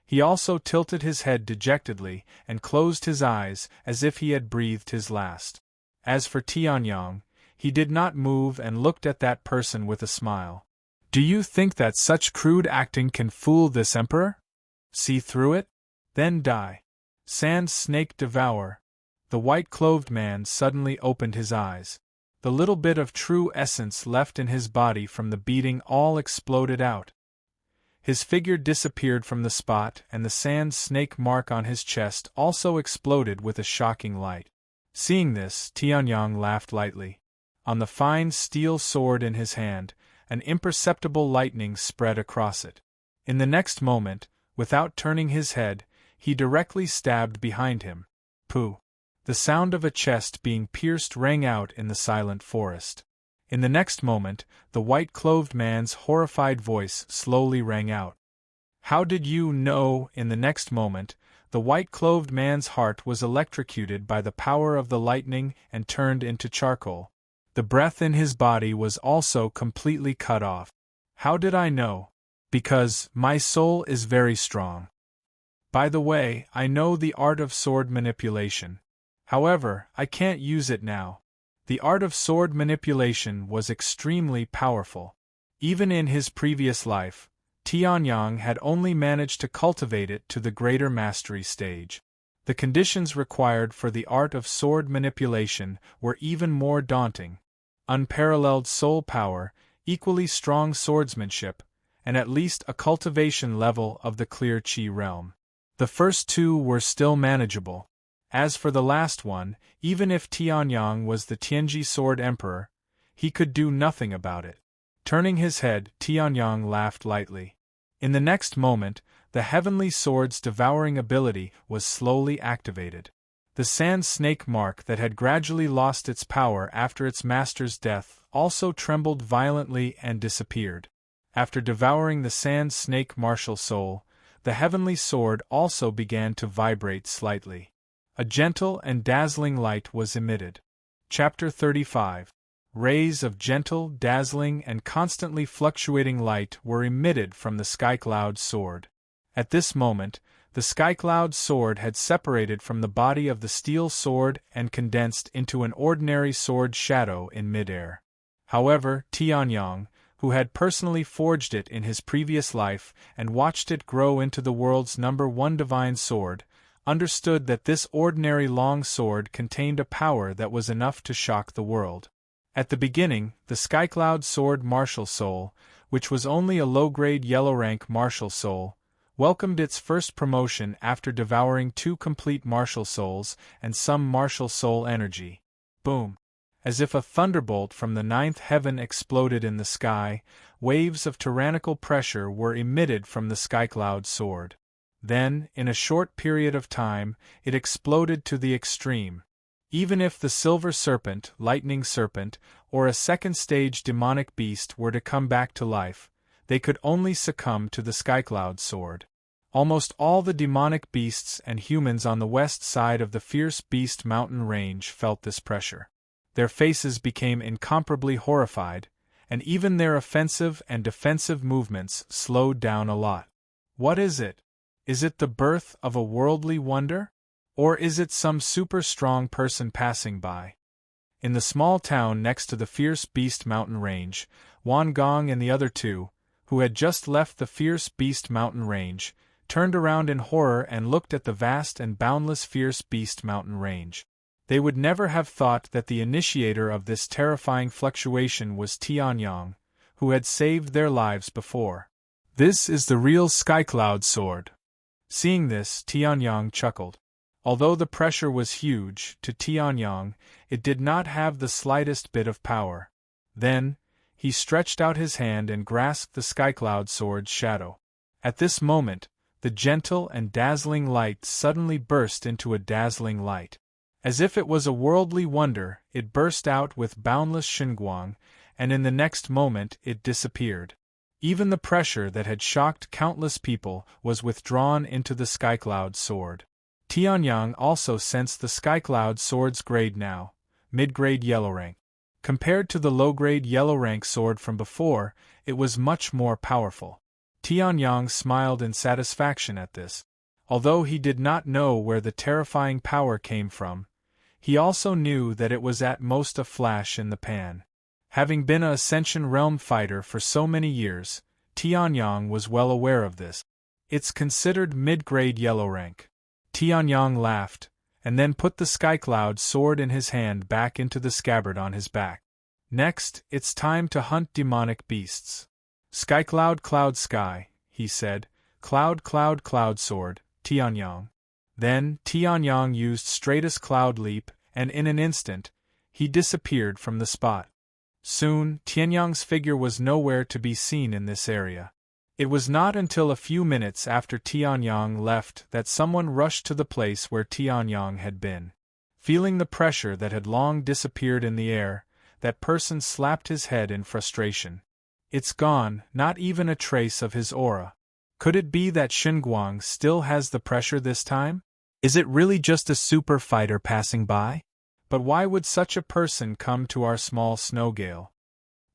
He also tilted his head dejectedly and closed his eyes as if he had breathed his last. As for Tianyang, he did not move and looked at that person with a smile. Do you think that such crude acting can fool this emperor? See through it? Then die. Sand snake devour. The white-clothed man suddenly opened his eyes. The little bit of true essence left in his body from the beating all exploded out. His figure disappeared from the spot and the sand snake mark on his chest also exploded with a shocking light. Seeing this, Tianyang laughed lightly. On the fine steel sword in his hand, an imperceptible lightning spread across it. In the next moment, without turning his head, he directly stabbed behind him. Pooh! The sound of a chest being pierced rang out in the silent forest. In the next moment, the white-clothed man's horrified voice slowly rang out. How did you know? In the next moment, the white-clothed man's heart was electrocuted by the power of the lightning and turned into charcoal. The breath in his body was also completely cut off. How did I know? Because my soul is very strong. By the way, I know the art of sword manipulation. However, I can't use it now. The art of sword manipulation was extremely powerful. Even in his previous life, Tianyang had only managed to cultivate it to the greater mastery stage. The conditions required for the art of sword manipulation were even more daunting. Unparalleled soul power, equally strong swordsmanship, and at least a cultivation level of the clear Qi realm. The first two were still manageable. As for the last one, even if Tianyang was the Tianji Sword Emperor, he could do nothing about it. Turning his head, Tianyang laughed lightly. In the next moment, the heavenly sword's devouring ability was slowly activated. The sand snake mark that had gradually lost its power after its master's death also trembled violently and disappeared. After devouring the sand snake martial soul, the heavenly sword also began to vibrate slightly. A gentle and dazzling light was emitted. Chapter 35. Rays of gentle, dazzling, and constantly fluctuating light were emitted from the sky-cloud sword. At this moment, the sky-cloud sword had separated from the body of the steel sword and condensed into an ordinary sword shadow in midair. However, Tianyang, who had personally forged it in his previous life and watched it grow into the world's #1 divine sword, understood that this ordinary long sword contained a power that was enough to shock the world. At the beginning, the Skycloud Sword Martial Soul, which was only a low-grade yellow-rank martial soul, welcomed its first promotion after devouring 2 complete martial souls and some martial soul energy. Boom! As if a thunderbolt from the 9th heaven exploded in the sky, waves of tyrannical pressure were emitted from the Skycloud sword. Then, in a short period of time, it exploded to the extreme. Even if the Silver Serpent, Lightning Serpent, or a second-stage demonic beast were to come back to life, they could only succumb to the Skycloud sword. Almost all the demonic beasts and humans on the west side of the Fierce Beast mountain range felt this pressure. Their faces became incomparably horrified, and even their offensive and defensive movements slowed down a lot. What is it? Is it the birth of a worldly wonder? Or is it some super-strong person passing by? In the small town next to the Fierce Beast mountain range, Wan Gong and the other two, who had just left the Fierce Beast mountain range, turned around in horror and looked at the vast and boundless Fierce Beast mountain range. They would never have thought that the initiator of this terrifying fluctuation was Tianyang, who had saved their lives before. This is the real Skycloud sword. Seeing this, Tianyang chuckled. Although the pressure was huge, to Tianyang, it did not have the slightest bit of power. Then, he stretched out his hand and grasped the Skycloud sword's shadow. At this moment, the gentle and dazzling light suddenly burst into a dazzling light. As if it was a worldly wonder, it burst out with boundless shinguang, and in the next moment it disappeared. Even the pressure that had shocked countless people was withdrawn into the Skycloud sword. Tianyang also sensed the Skycloud sword's grade now, mid-grade yellow rank. Compared to the low-grade yellow rank sword from before, it was much more powerful. Tianyang smiled in satisfaction at this. Although he did not know where the terrifying power came from, he also knew that it was at most a flash in the pan. Having been a Ascension Realm fighter for so many years, Tianyang was well aware of this. It's considered mid-grade yellow rank. Tianyang laughed, and then put the Skycloud sword in his hand back into the scabbard on his back. Next, it's time to hunt demonic beasts. Skycloud Cloud Sky, he said, Cloud Cloud Cloud Sword, Tianyang. Then, Tianyang used straightest Cloud Leap, and in an instant, he disappeared from the spot. Soon, Tianyang's figure was nowhere to be seen in this area. It was not until a few minutes after Tianyang left that someone rushed to the place where Tianyang had been. Feeling the pressure that had long disappeared in the air, that person slapped his head in frustration. It's gone, not even a trace of his aura. Could it be that Xinguang still has the pressure this time? Is it really just a super fighter passing by? But why would such a person come to our small snowgale?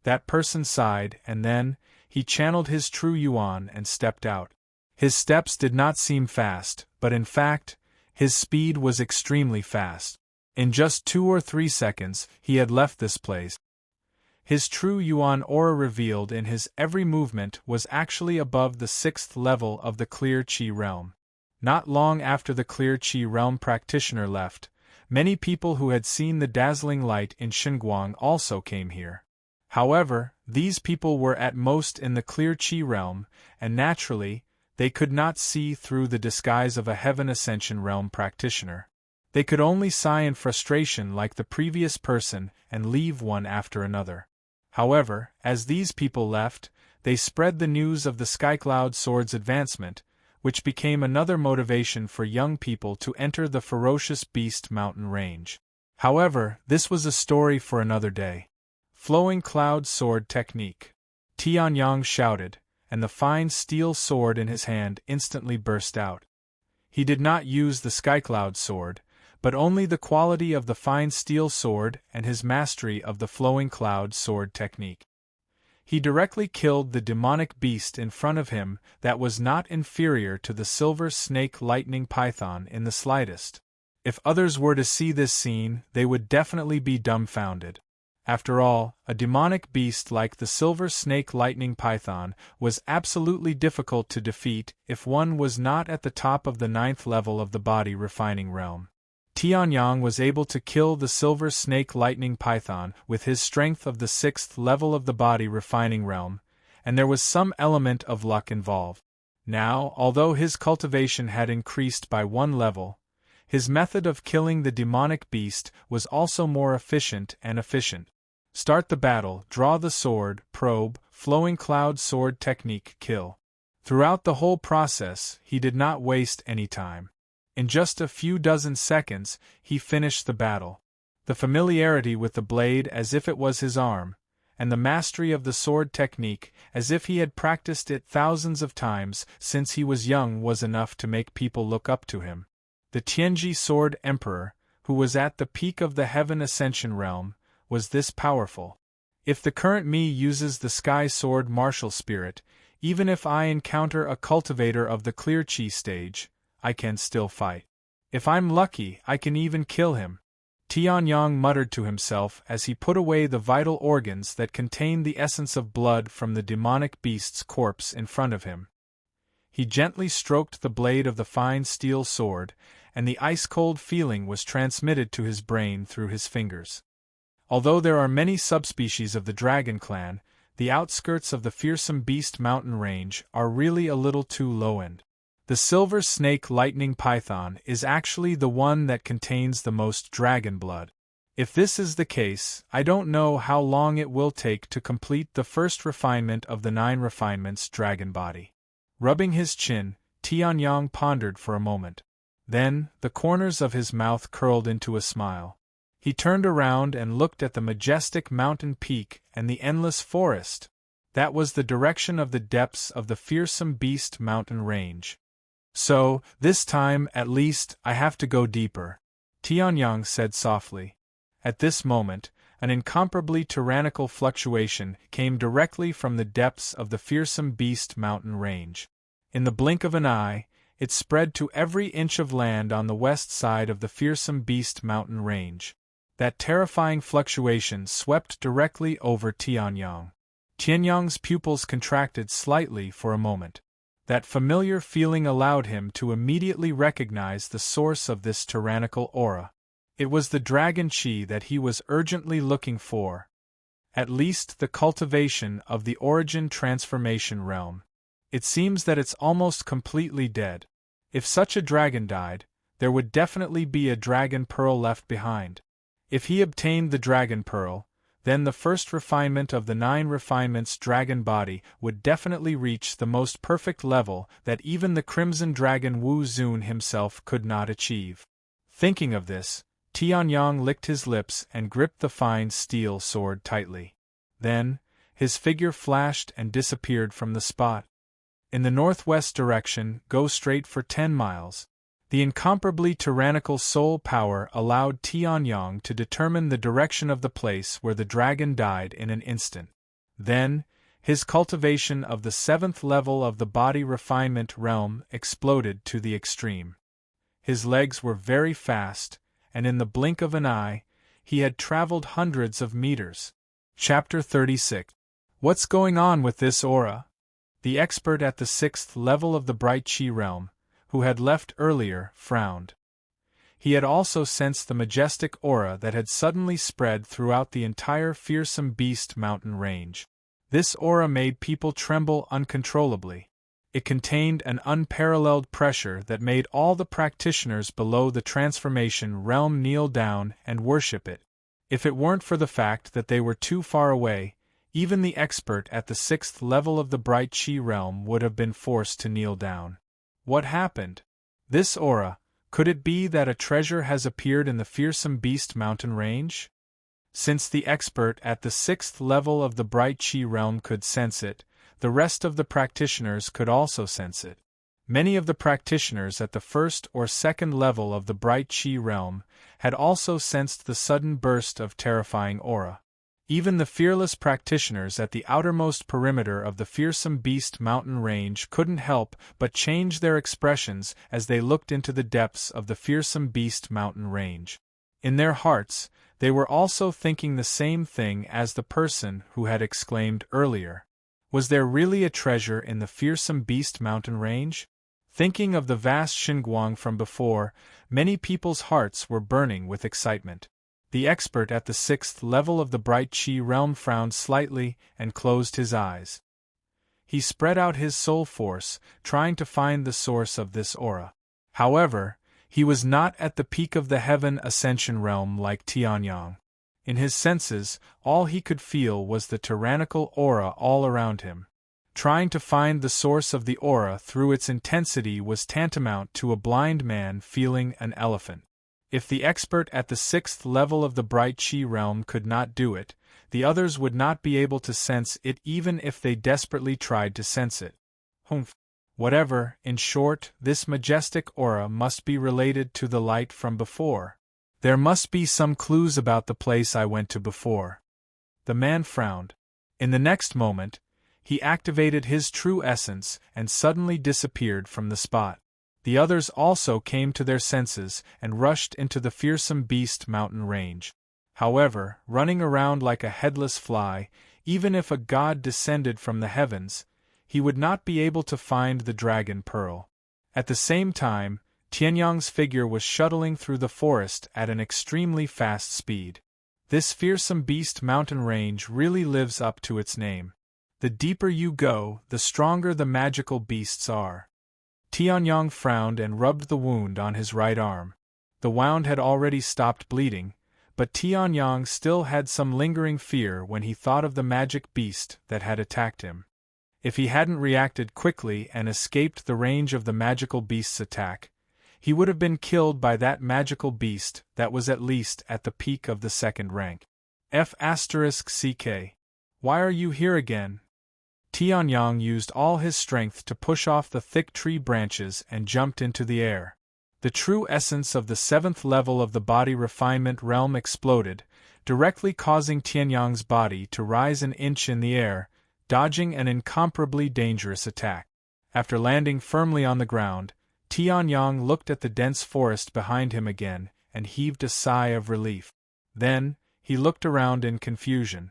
That person sighed, and then, he channeled his true yuan and stepped out. His steps did not seem fast, but in fact, his speed was extremely fast. In just 2 or 3 seconds, he had left this place. His true yuan aura revealed in his every movement was actually above the 6th level of the clear qi realm. Not long after the clear qi realm practitioner left, many people who had seen the dazzling light in Xinguang also came here. However, these people were at most in the clear qi realm, and naturally, they could not see through the disguise of a heaven ascension realm practitioner. They could only sigh in frustration like the previous person and leave one after another. However, as these people left, they spread the news of the Skycloud Sword's advancement, which became another motivation for young people to enter the ferocious beast mountain range. However, this was a story for another day. Flowing Cloud Sword Technique. Tianyang shouted, and the fine steel sword in his hand instantly burst out. He did not use the Skycloud Sword, but only the quality of the fine steel sword and his mastery of the Flowing Cloud Sword Technique. He directly killed the demonic beast in front of him that was not inferior to the silver snake lightning python in the slightest. If others were to see this scene, they would definitely be dumbfounded. After all, a demonic beast like the silver snake lightning python was absolutely difficult to defeat if one was not at the top of the 9th level of the body refining realm. Tianyang was able to kill the silver snake lightning python with his strength of the 6th level of the body refining realm, and there was some element of luck involved. Now, although his cultivation had increased by 1 level, his method of killing the demonic beast was also more efficient. Start the battle, draw the sword, probe, Flowing Cloud Sword Technique, kill. Throughout the whole process, he did not waste any time. In just a few dozen seconds, he finished the battle. The familiarity with the blade as if it was his arm, and the mastery of the sword technique as if he had practiced it thousands of times since he was young was enough to make people look up to him. The Tianji Sword Emperor, who was at the peak of the Heaven Ascension realm, was this powerful. If the current me uses the Sky Sword Martial Spirit, even if I encounter a cultivator of the Clear Chi stage, I can still fight. If I'm lucky, I can even kill him. Tianyang muttered to himself as he put away the vital organs that contained the essence of blood from the demonic beast's corpse in front of him. He gently stroked the blade of the fine steel sword, and the ice-cold feeling was transmitted to his brain through his fingers. Although there are many subspecies of the dragon clan, the outskirts of the fearsome beast mountain range are really a little too low-end. The silver snake lightning python is actually the one that contains the most dragon blood. If this is the case, I don't know how long it will take to complete the first refinement of the 9 refinements dragon body. Rubbing his chin, Tianyang pondered for a moment. Then, the corners of his mouth curled into a smile. He turned around and looked at the majestic mountain peak and the endless forest. That was the direction of the depths of the fearsome beast mountain range. So, this time, at least, I have to go deeper, Tianyang said softly. At this moment, an incomparably tyrannical fluctuation came directly from the depths of the fearsome beast mountain range. In the blink of an eye, it spread to every inch of land on the west side of the fearsome beast mountain range. That terrifying fluctuation swept directly over Tianyang. Tianyang's pupils contracted slightly for a moment. That familiar feeling allowed him to immediately recognize the source of this tyrannical aura. It was the dragon chi that he was urgently looking for. At least the cultivation of the origin transformation realm. It seems that it's almost completely dead. If such a dragon died, there would definitely be a dragon pearl left behind. If he obtained the dragon pearl, then the first refinement of the 9 refinements dragon body would definitely reach the most perfect level that even the crimson dragon Wu Zun himself could not achieve. Thinking of this, Tianyang licked his lips and gripped the fine steel sword tightly. Then, his figure flashed and disappeared from the spot. In the northwest direction, go straight for 10 miles. The incomparably tyrannical soul power allowed Tianyong to determine the direction of the place where the dragon died in an instant. Then, his cultivation of the 7th level of the body refinement realm exploded to the extreme. His legs were very fast, and in the blink of an eye, he had traveled hundreds of meters. Chapter 36. What's going on with this aura? The expert at the 6th level of the bright chi realm, who had left earlier, frowned. He had also sensed the majestic aura that had suddenly spread throughout the entire fearsome beast mountain range. This aura made people tremble uncontrollably. It contained an unparalleled pressure that made all the practitioners below the transformation realm kneel down and worship it. If it weren't for the fact that they were too far away, even the expert at the 6th level of the bright chi realm would have been forced to kneel down. What happened? This aura, could it be that a treasure has appeared in the fearsome beast mountain range? Since the expert at the 6th level of the bright chi realm could sense it, the rest of the practitioners could also sense it. Many of the practitioners at the 1st or 2nd level of the bright chi realm had also sensed the sudden burst of terrifying aura. Even the fearless practitioners at the outermost perimeter of the fearsome beast mountain range couldn't help but change their expressions as they looked into the depths of the fearsome beast mountain range. In their hearts, they were also thinking the same thing as the person who had exclaimed earlier. Was there really a treasure in the fearsome beast mountain range? Thinking of the vast Xinguang from before, many people's hearts were burning with excitement. The expert at the 6th level of the bright chi realm frowned slightly and closed his eyes. He spread out his soul force, trying to find the source of this aura. However, he was not at the peak of the heaven ascension realm like Tianyong. In his senses, all he could feel was the tyrannical aura all around him. Trying to find the source of the aura through its intensity was tantamount to a blind man feeling an elephant. If the expert at the 6th level of the bright chi realm could not do it, the others would not be able to sense it even if they desperately tried to sense it. Humph. Whatever, in short, this majestic aura must be related to the light from before. There must be some clues about the place I went to before. The man frowned. In the next moment, he activated his true essence and suddenly disappeared from the spot. The others also came to their senses and rushed into the fearsome beast mountain range. However, running around like a headless fly, even if a god descended from the heavens, he would not be able to find the dragon pearl. At the same time, Tianyong's figure was shuttling through the forest at an extremely fast speed. This fearsome beast mountain range really lives up to its name. The deeper you go, the stronger the magical beasts are. Tianyong frowned and rubbed the wound on his right arm. The wound had already stopped bleeding, but Tianyong still had some lingering fear when he thought of the magic beast that had attacked him. If he hadn't reacted quickly and escaped the range of the magical beast's attack, he would have been killed by that magical beast that was at least at the peak of the 2nd rank. F***CK. Why are you here again? Tianyong used all his strength to push off the thick tree branches and jumped into the air. The true essence of the 7th level of the body refinement realm exploded, directly causing Tianyong's body to rise an inch in the air, dodging an incomparably dangerous attack. After landing firmly on the ground, Tianyong looked at the dense forest behind him again and heaved a sigh of relief. Then, he looked around in confusion.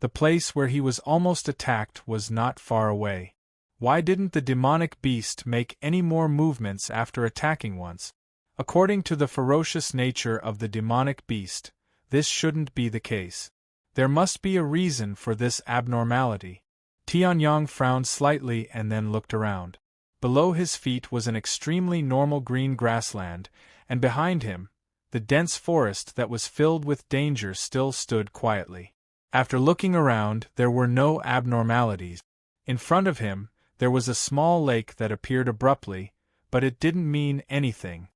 The place where he was almost attacked was not far away. Why didn't the demonic beast make any more movements after attacking once? According to the ferocious nature of the demonic beast, this shouldn't be the case. There must be a reason for this abnormality. Tianyong frowned slightly and then looked around. Below his feet was an extremely normal green grassland, and behind him, the dense forest that was filled with danger still stood quietly. After looking around, there were no abnormalities. In front of him, there was a small lake that appeared abruptly, but it didn't mean anything.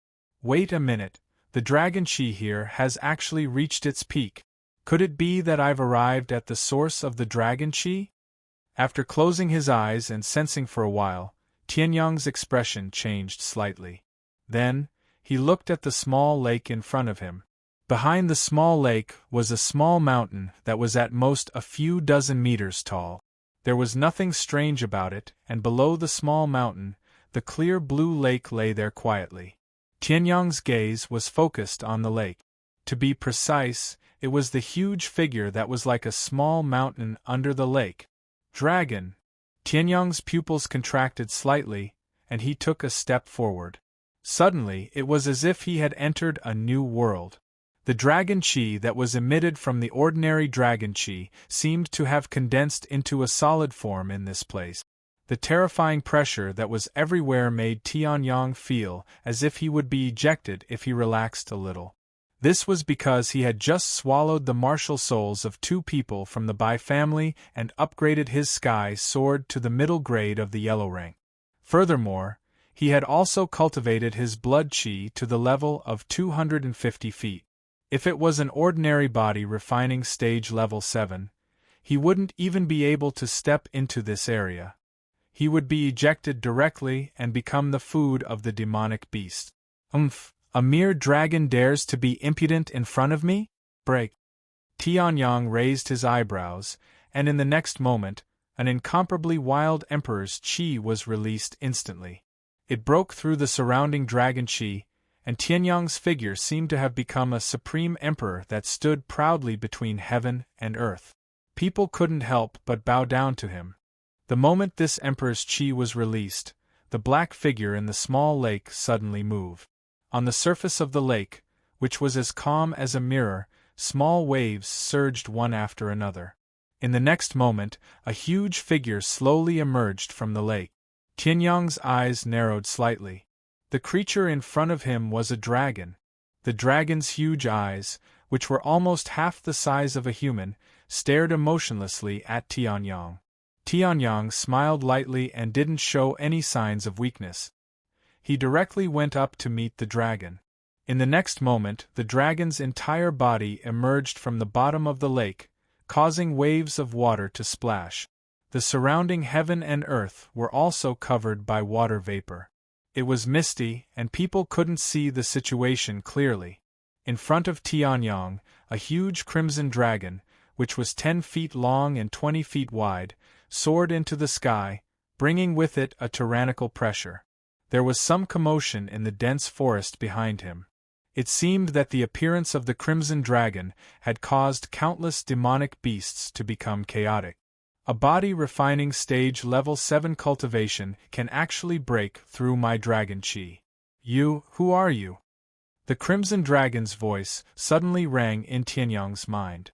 Wait a minute, the dragon chi here has actually reached its peak. Could it be that I've arrived at the source of the dragon chi? After closing his eyes and sensing for a while, Tianyang's expression changed slightly. Then, he looked at the small lake in front of him. Behind the small lake was a small mountain that was at most a few dozen meters tall. There was nothing strange about it, and below the small mountain, the clear blue lake lay there quietly. Tianyang's gaze was focused on the lake. To be precise, it was the huge figure that was like a small mountain under the lake. Dragon! Tianyang's pupils contracted slightly, and he took a step forward. Suddenly, it was as if he had entered a new world. The dragon chi that was emitted from the ordinary dragon chi seemed to have condensed into a solid form in this place. The terrifying pressure that was everywhere made Tianyang feel as if he would be ejected if he relaxed a little. This was because he had just swallowed the martial souls of 2 people from the Bai family and upgraded his sky sword to the middle grade of the yellow rank. Furthermore, he had also cultivated his blood chi to the level of 250 feet. If it was an ordinary body refining stage level 7, he wouldn't even be able to step into this area. He would be ejected directly and become the food of the demonic beast. A mere dragon dares to be impudent in front of me? Break! Tianyang raised his eyebrows, and in the next moment, an incomparably wild emperor's chi was released instantly. It broke through the surrounding dragon chi, and Tianyang's figure seemed to have become a supreme emperor that stood proudly between heaven and earth. People couldn't help but bow down to him. The moment this emperor's chi was released, the black figure in the small lake suddenly moved. On the surface of the lake, which was as calm as a mirror, small waves surged one after another. In the next moment, a huge figure slowly emerged from the lake. Tianyang's eyes narrowed slightly. The creature in front of him was a dragon. The dragon's huge eyes, which were almost half the size of a human, stared emotionlessly at Tianyang. Tianyang smiled lightly and didn't show any signs of weakness. He directly went up to meet the dragon. In the next moment, the dragon's entire body emerged from the bottom of the lake, causing waves of water to splash. The surrounding heaven and earth were also covered by water vapor. It was misty, and people couldn't see the situation clearly. In front of Tianyang, a huge crimson dragon, which was 10 feet long and 20 feet wide, soared into the sky, bringing with it a tyrannical pressure. There was some commotion in the dense forest behind him. It seemed that the appearance of the crimson dragon had caused countless demonic beasts to become chaotic. A body refining stage level 7 cultivation can actually break through my dragon chi. Who are you? The crimson dragon's voice suddenly rang in Tianyang's mind.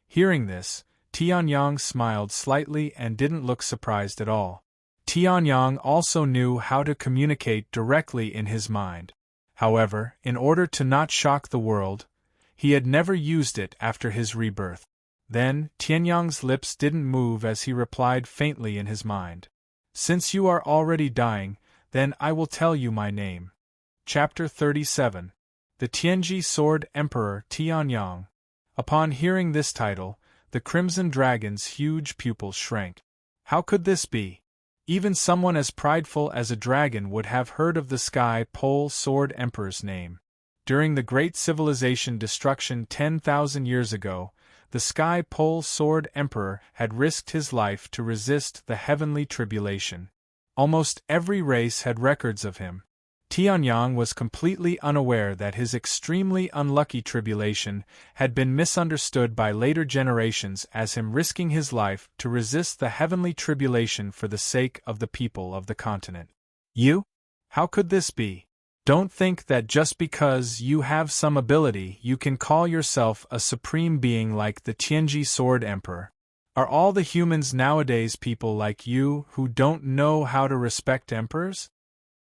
Hearing this, Tianyang smiled slightly and didn't look surprised at all. Tianyang also knew how to communicate directly in his mind. However, in order to not shock the world, he had never used it after his rebirth. Then, Tianyang's lips didn't move as he replied faintly in his mind. Since you are already dying, then I will tell you my name. Chapter 37. The Tianji Sword Emperor Tianyang. Upon hearing this title, the Crimson Dragon's huge pupils shrank. How could this be? Even someone as prideful as a dragon would have heard of the Sky Pole Sword Emperor's name. During the Great Civilization destruction 10,000 years ago, the Sky Pole Sword Emperor had risked his life to resist the heavenly tribulation. Almost every race had records of him. Tianyang was completely unaware that his extremely unlucky tribulation had been misunderstood by later generations as him risking his life to resist the heavenly tribulation for the sake of the people of the continent. You? How could this be? Don't think that just because you have some ability you can call yourself a supreme being like the Tianji Sword Emperor. Are all the humans nowadays people like you who don't know how to respect emperors?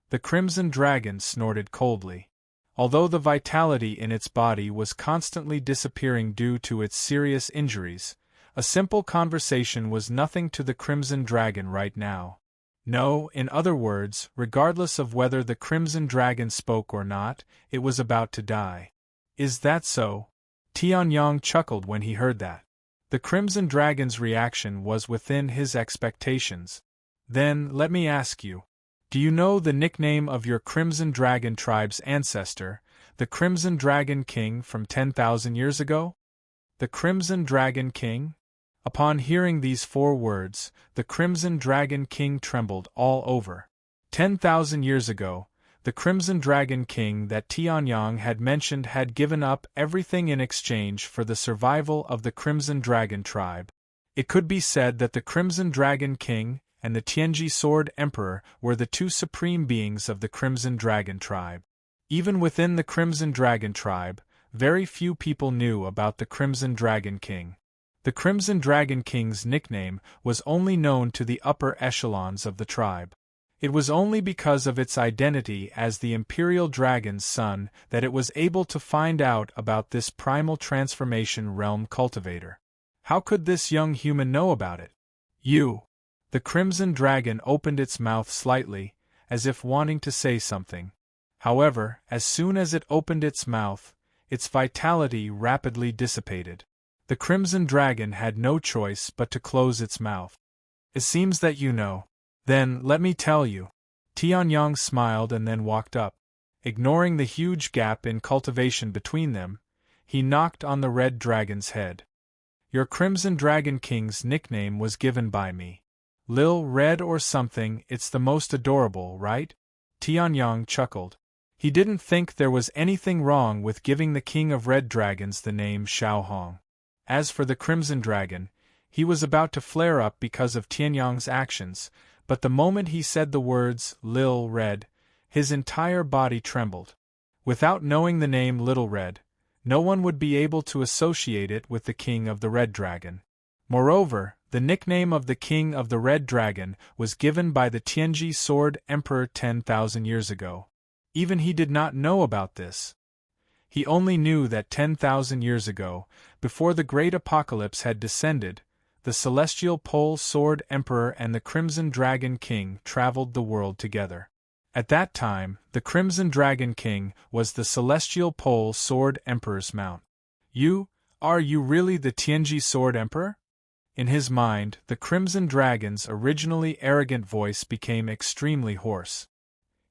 The Crimson Dragon snorted coldly. Although the vitality in its body was constantly disappearing due to its serious injuries, a simple conversation was nothing to the Crimson Dragon right now. No, in other words, regardless of whether the Crimson Dragon spoke or not, it was about to die. Is that so? Tianyang chuckled when he heard that. The Crimson Dragon's reaction was within his expectations. Then, let me ask you. Do you know the nickname of your Crimson Dragon tribe's ancestor, the Crimson Dragon King from 10,000 years ago? The Crimson Dragon King? Upon hearing these 4 words, the Crimson Dragon King trembled all over. 10,000 years ago, the Crimson Dragon King that Tianyang had mentioned had given up everything in exchange for the survival of the Crimson Dragon tribe. It could be said that the Crimson Dragon King and the Tianji Sword Emperor were the 2 supreme beings of the Crimson Dragon tribe. Even within the Crimson Dragon tribe, very few people knew about the Crimson Dragon King. The Crimson Dragon King's nickname was only known to the upper echelons of the tribe. It was only because of its identity as the Imperial Dragon's son that it was able to find out about this primal transformation realm cultivator. How could this young human know about it? You! The Crimson Dragon opened its mouth slightly, as if wanting to say something. However, as soon as it opened its mouth, its vitality rapidly dissipated. The Crimson Dragon had no choice but to close its mouth. It seems that you know. Then, let me tell you. Tianyang smiled and then walked up. Ignoring the huge gap in cultivation between them, he knocked on the Red Dragon's head. Your Crimson Dragon King's nickname was given by me. Lil Red or something. It's the most adorable, right? Tianyang chuckled. He didn't think there was anything wrong with giving the King of Red Dragons the name Xiaohong. As for the Crimson Dragon, he was about to flare up because of Tianyang's actions, but the moment he said the words, Lil Red, his entire body trembled. Without knowing the name Little Red, no one would be able to associate it with the King of the Red Dragon. Moreover, the nickname of the King of the Red Dragon was given by the Tianji Sword Emperor 10,000 years ago. Even he did not know about this. He only knew that 10,000 years ago, before the Great Apocalypse had descended, the Celestial Pole Sword Emperor and the Crimson Dragon King traveled the world together. At that time, the Crimson Dragon King was the Celestial Pole Sword Emperor's mount. Are you really the Tianji Sword Emperor? In his mind, the Crimson Dragon's originally arrogant voice became extremely hoarse.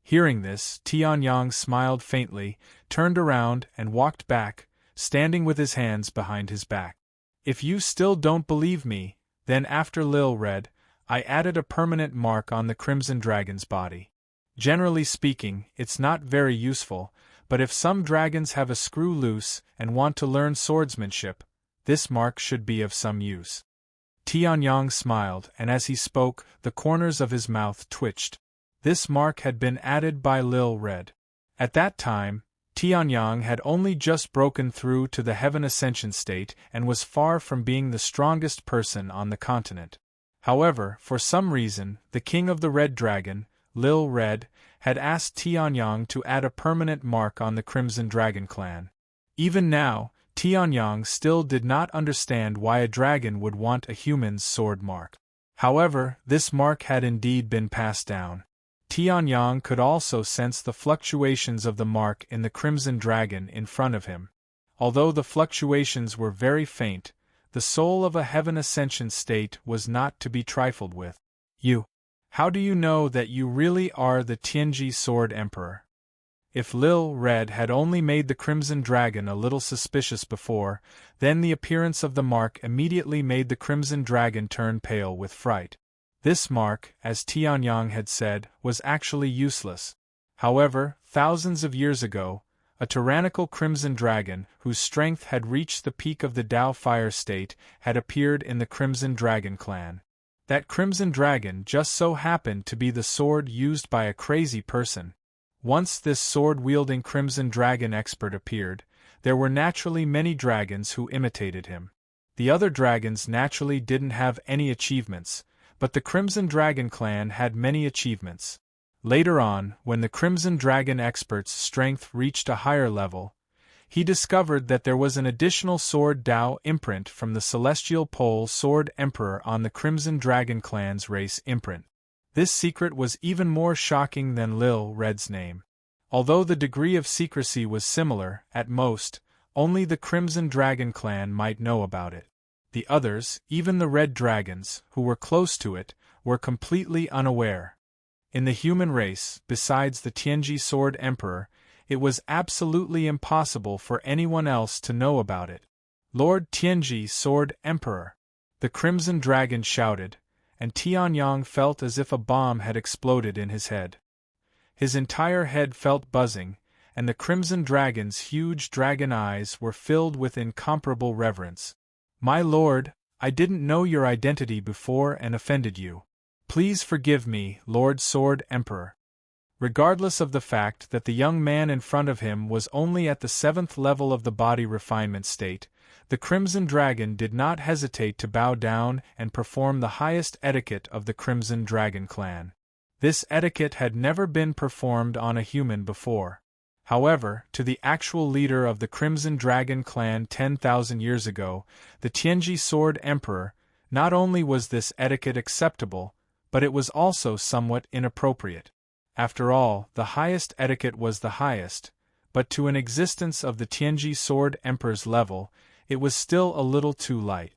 Hearing this, Tianyang smiled faintly, turned around and walked back, standing with his hands behind his back. If you still don't believe me, then after Lil Red, I added a permanent mark on the Crimson Dragon's body. Generally speaking, it's not very useful, but if some dragons have a screw loose and want to learn swordsmanship, this mark should be of some use. Tianyang smiled, and as he spoke, the corners of his mouth twitched. This mark had been added by Lil Red. At that time, Tianyang had only just broken through to the Heaven Ascension state and was far from being the strongest person on the continent. However, for some reason, the King of the Red Dragon, Lil Red, had asked Tianyang to add a permanent mark on the Crimson Dragon clan. Even now, Tianyang still did not understand why a dragon would want a human's sword mark. However, this mark had indeed been passed down. Tianyang could also sense the fluctuations of the mark in the Crimson Dragon in front of him. Although the fluctuations were very faint, the soul of a Heaven Ascension state was not to be trifled with. How do you know that you really are the Tianji Sword Emperor? If Lil Red had only made the Crimson Dragon a little suspicious before, then the appearance of the mark immediately made the Crimson Dragon turn pale with fright. This mark, as Tianyang had said, was actually useless. However, thousands of years ago, a tyrannical Crimson Dragon, whose strength had reached the peak of the Dao Fire state, had appeared in the Crimson Dragon clan. That Crimson Dragon just so happened to be the sword used by a crazy person. Once this sword-wielding Crimson Dragon expert appeared, there were naturally many dragons who imitated him. The other dragons naturally didn't have any achievements, but the Crimson Dragon clan had many achievements. Later on, when the Crimson Dragon expert's strength reached a higher level, he discovered that there was an additional Sword Dao imprint from the Celestial Pole Sword Emperor on the Crimson Dragon clan's race imprint. This secret was even more shocking than Lil Red's name. Although the degree of secrecy was similar, at most, only the Crimson Dragon clan might know about it. The others, even the Red Dragons, who were close to it, were completely unaware. In the human race, besides the Tianji Sword Emperor, it was absolutely impossible for anyone else to know about it. Lord Tianji Sword Emperor! The Crimson Dragon shouted, and Tianyang felt as if a bomb had exploded in his head. His entire head felt buzzing, and the Crimson Dragon's huge dragon eyes were filled with incomparable reverence. My lord, I didn't know your identity before and offended you. Please forgive me, Lord Sword Emperor. Regardless of the fact that the young man in front of him was only at the 7th level of the body refinement state, the Crimson Dragon did not hesitate to bow down and perform the highest etiquette of the Crimson Dragon clan. This etiquette had never been performed on a human before. However, to the actual leader of the Crimson Dragon clan 10,000 years ago, the Tianji Sword Emperor, not only was this etiquette acceptable, but it was also somewhat inappropriate. After all, the highest etiquette was the highest, but to an existence of the Tianji Sword Emperor's level, it was still a little too light.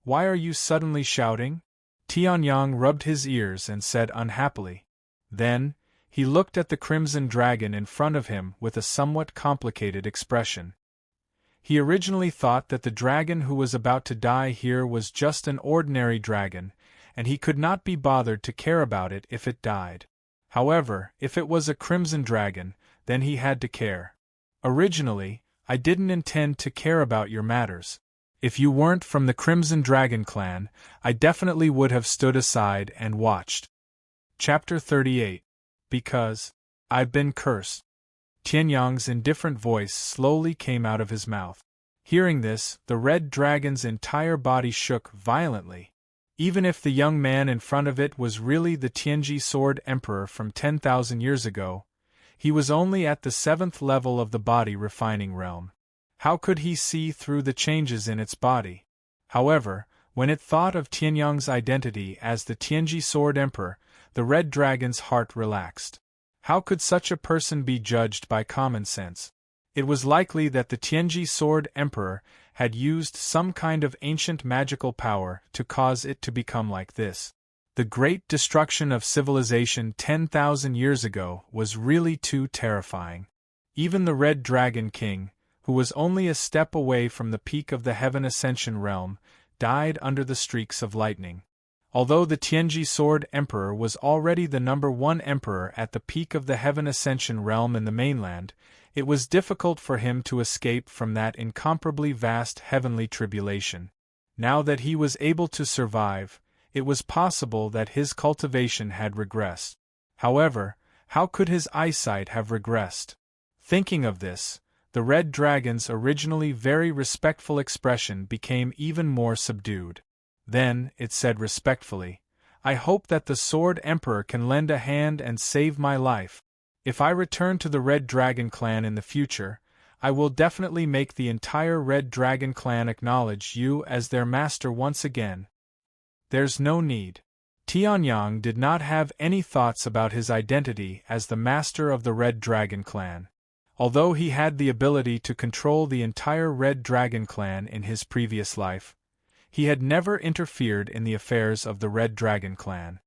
Why are you suddenly shouting? Tianyang rubbed his ears and said unhappily. Then, he looked at the Crimson Dragon in front of him with a somewhat complicated expression. He originally thought that the dragon who was about to die here was just an ordinary dragon, and he could not be bothered to care about it if it died. However, if it was a Crimson Dragon, then he had to care. Originally, I didn't intend to care about your matters. If you weren't from the Crimson Dragon clan, I definitely would have stood aside and watched. Chapter 38. Because I've been cursed. Tianyang's indifferent voice slowly came out of his mouth. Hearing this, the red dragon's entire body shook violently. Even if the young man in front of it was really the Tianji Sword Emperor from 10,000 years ago, he was only at the 7th level of the body refining realm. How could he see through the changes in its body? However, when it thought of Tianyang's identity as the Tianji Sword Emperor, the red dragon's heart relaxed. How could such a person be judged by common sense? It was likely that the Tianji Sword Emperor had used some kind of ancient magical power to cause it to become like this. The great destruction of civilization 10,000 years ago was really too terrifying. Even the Red Dragon King, who was only a step away from the peak of the Heaven Ascension realm, died under the streaks of lightning. Although the Tianji Sword Emperor was already the #1 emperor at the peak of the Heaven Ascension realm in the mainland, it was difficult for him to escape from that incomparably vast heavenly tribulation. Now that he was able to survive, it was possible that his cultivation had regressed. However, how could his eyesight have regressed? Thinking of this, the red dragon's originally very respectful expression became even more subdued. Then, it said respectfully, I hope that the Sword Emperor can lend a hand and save my life. If I return to the Red Dragon clan in the future, I will definitely make the entire Red Dragon clan acknowledge you as their master once again. There's no need. Tianyang did not have any thoughts about his identity as the master of the Red Dragon clan. Although he had the ability to control the entire Red Dragon clan in his previous life, he had never interfered in the affairs of the Red Dragon clan.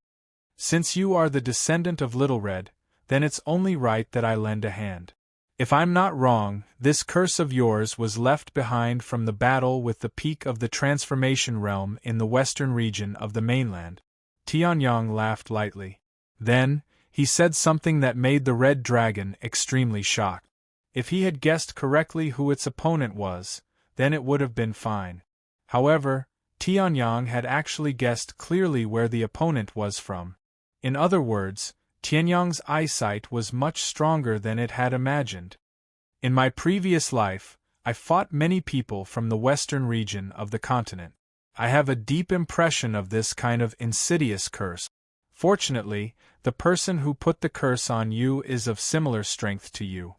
Since you are the descendant of Little Red, then it's only right that I lend a hand. If I'm not wrong, this curse of yours was left behind from the battle with the peak of the transformation realm in the western region of the mainland. Tianyang laughed lightly. Then, he said something that made the Red Dragon extremely shocked. If he had guessed correctly who its opponent was, then it would have been fine. However, Tianyang had actually guessed clearly where the opponent was from. In other words, Tianyang's eyesight was much stronger than it had imagined. In my previous life, I fought many people from the western region of the continent. I have a deep impression of this kind of insidious curse. Fortunately, the person who put the curse on you is of similar strength to you.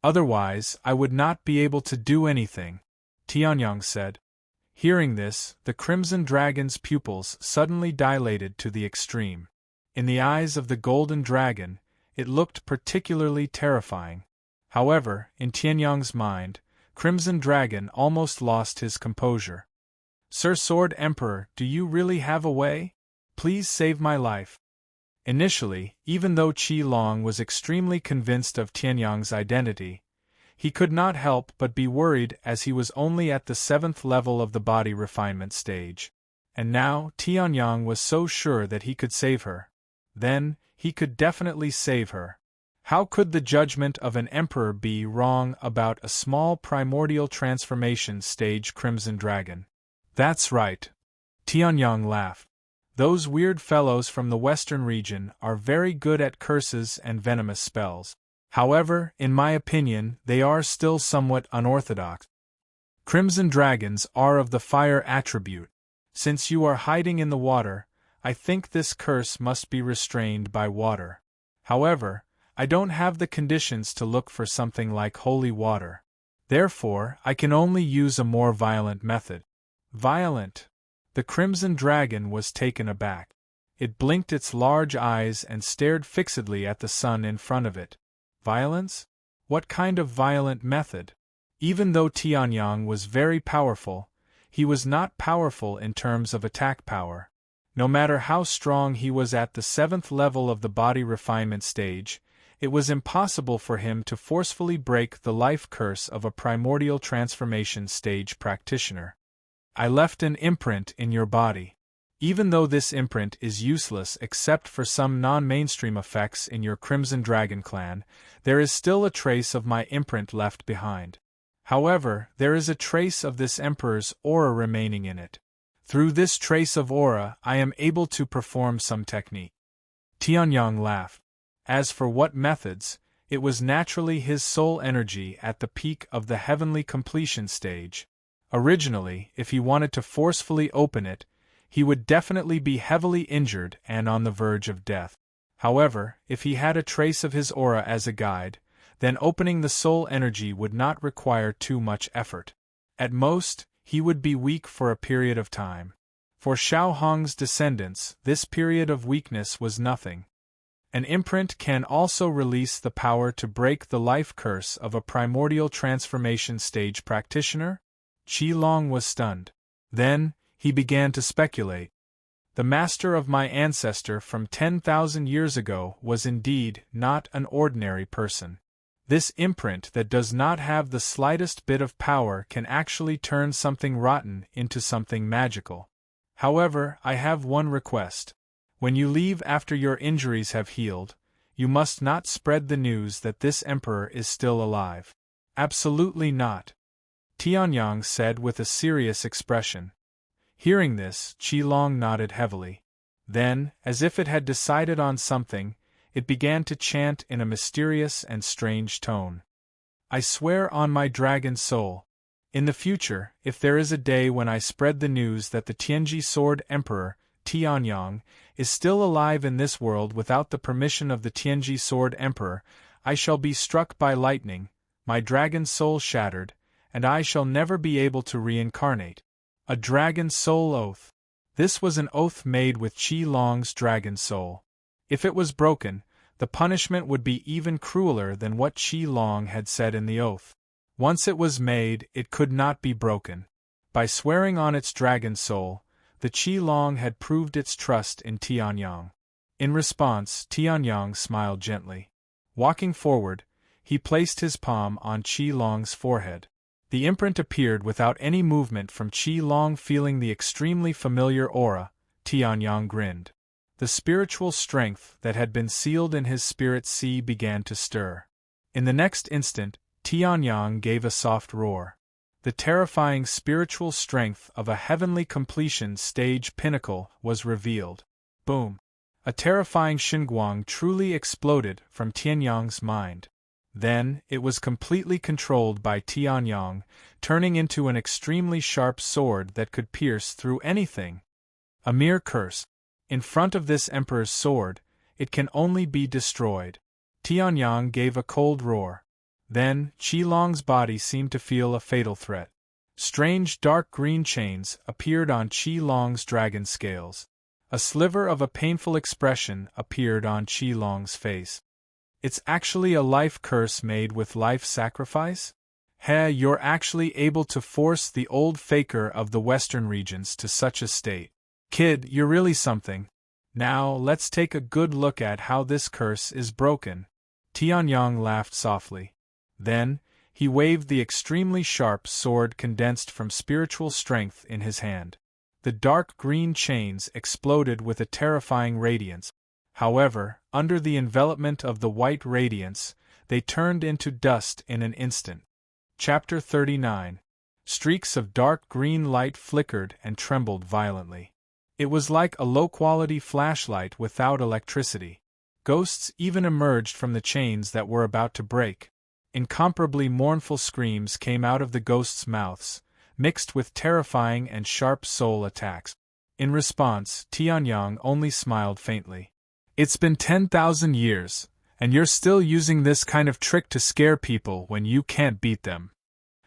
Otherwise, I would not be able to do anything, Tianyang said. Hearing this, the Crimson Dragon's pupils suddenly dilated to the extreme. In the eyes of the Golden Dragon, it looked particularly terrifying. However, in Tianyang's mind, Crimson Dragon almost lost his composure. Sir Sword Emperor, do you really have a way? Please save my life. Initially, even though Qi Long was extremely convinced of Tianyang's identity, he could not help but be worried as he was only at the 7th level of the body refinement stage. And now, Tianyang was so sure that he could save her. Then, he could definitely save her. How could the judgment of an emperor be wrong about a small primordial transformation stage crimson dragon? That's right. Tianyang laughed. Those weird fellows from the western region are very good at curses and venomous spells. However, in my opinion, they are still somewhat unorthodox. Crimson dragons are of the fire attribute. Since you are hiding in the water, I think this curse must be restrained by water. However, I don't have the conditions to look for something like holy water. Therefore, I can only use a more violent method. Violent? The crimson dragon was taken aback. It blinked its large eyes and stared fixedly at the sun in front of it. Violence? What kind of violent method? Even though Tianyang was very powerful, he was not powerful in terms of attack power. No matter how strong he was at the 7th level of the body refinement stage, it was impossible for him to forcefully break the life curse of a primordial transformation stage practitioner. I left an imprint in your body. Even though this imprint is useless except for some non-mainstream effects in your Crimson Dragon clan, there is still a trace of my imprint left behind. However, there is a trace of this emperor's aura remaining in it. Through this trace of aura, I am able to perform some technique. Tianyang laughed. As for what methods, it was naturally his soul energy at the peak of the heavenly completion stage. Originally, if he wanted to forcefully open it, he would definitely be heavily injured and on the verge of death. However, if he had a trace of his aura as a guide, then opening the soul energy would not require too much effort. At most, he would be weak for a period of time. For Xiao Hong's descendants, this period of weakness was nothing. An imprint can also release the power to break the life curse of a primordial transformation stage practitioner? Qi Long was stunned. Then, he began to speculate. The master of my ancestor from 10,000 years ago was indeed not an ordinary person. This imprint that does not have the slightest bit of power can actually turn something rotten into something magical. However, I have one request. When you leave after your injuries have healed, you must not spread the news that this emperor is still alive. Absolutely not. Tianyang said with a serious expression. Hearing this, Qi Long nodded heavily. Then, as if it had decided on something, it began to chant in a mysterious and strange tone. I swear on my dragon soul. In the future, if there is a day when I spread the news that the Tianji Sword Emperor, Tianyang, is still alive in this world without the permission of the Tianji Sword Emperor, I shall be struck by lightning, my dragon soul shattered, and I shall never be able to reincarnate. A dragon soul oath. This was an oath made with Qi Long's dragon soul. If it was broken, the punishment would be even crueler than what Qi Long had said in the oath. Once it was made, it could not be broken. By swearing on its dragon soul, the Qi Long had proved its trust in Tianyang. In response, Tianyang smiled gently. Walking forward, he placed his palm on Qi Long's forehead. The imprint appeared without any movement from Qi Long. Feeling the extremely familiar aura, Tianyang grinned. The spiritual strength that had been sealed in his spirit sea began to stir. In the next instant, Tianyang gave a soft roar. The terrifying spiritual strength of a heavenly completion stage pinnacle was revealed. Boom! A terrifying xinguang truly exploded from Tianyang's mind. Then, it was completely controlled by Tianyang, turning into an extremely sharp sword that could pierce through anything. A mere curse. In front of this emperor's sword, it can only be destroyed. Tianyang gave a cold roar. Then, Qi Long's body seemed to feel a fatal threat. Strange dark green chains appeared on Qi Long's dragon scales. A sliver of a painful expression appeared on Qi Long's face. It's actually a life curse made with life sacrifice? You're actually able to force the old faker of the western regions to such a state. Kid, you're really something. Now, let's take a good look at how this curse is broken. Tianyang laughed softly. Then, he waved the extremely sharp sword condensed from spiritual strength in his hand. The dark green chains exploded with a terrifying radiance. However, under the envelopment of the white radiance, they turned into dust in an instant. Chapter 39. Streaks of dark green light flickered and trembled violently. It was like a low-quality flashlight without electricity. Ghosts even emerged from the chains that were about to break. Incomparably mournful screams came out of the ghosts' mouths, mixed with terrifying and sharp soul attacks. In response, Tianyang only smiled faintly. "It's been 10,000 years, and you're still using this kind of trick to scare people when you can't beat them.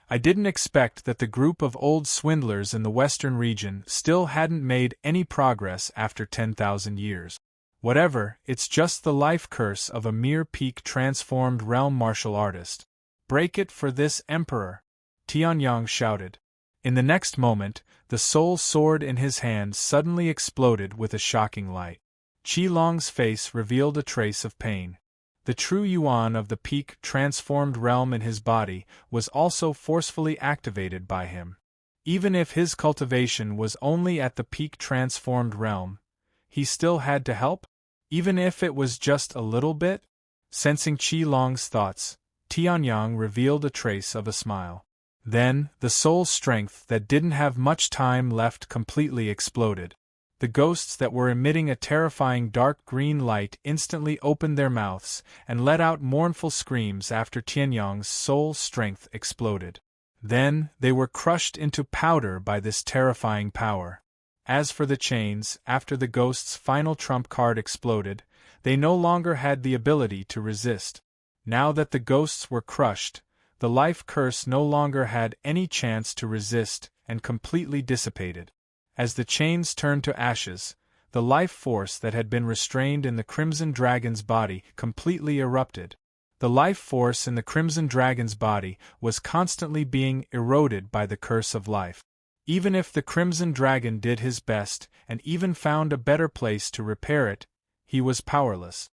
I didn't expect that the group of old swindlers in the western region still hadn't made any progress after 10,000 years. Whatever, it's just the life curse of a mere peak-transformed realm martial artist. Break it for this emperor!" Tianyang shouted. In the next moment, the soul sword in his hand suddenly exploded with a shocking light. Qilong's face revealed a trace of pain. The true yuan of the peak-transformed realm in his body was also forcefully activated by him. Even if his cultivation was only at the peak-transformed realm, he still had to help? Even if it was just a little bit? Sensing Qilong's thoughts, Tianyang revealed a trace of a smile. Then, the soul strength that didn't have much time left completely exploded. The ghosts that were emitting a terrifying dark green light instantly opened their mouths and let out mournful screams after Tianyang's soul strength exploded. Then, they were crushed into powder by this terrifying power. As for the chains, after the ghosts' final trump card exploded, they no longer had the ability to resist. Now that the ghosts were crushed, the life curse no longer had any chance to resist and completely dissipated. As the chains turned to ashes, the life force that had been restrained in the Crimson Dragon's body completely erupted. The life force in the Crimson Dragon's body was constantly being eroded by the curse of life. Even if the Crimson Dragon did his best and even found a better place to repair it, he was powerless.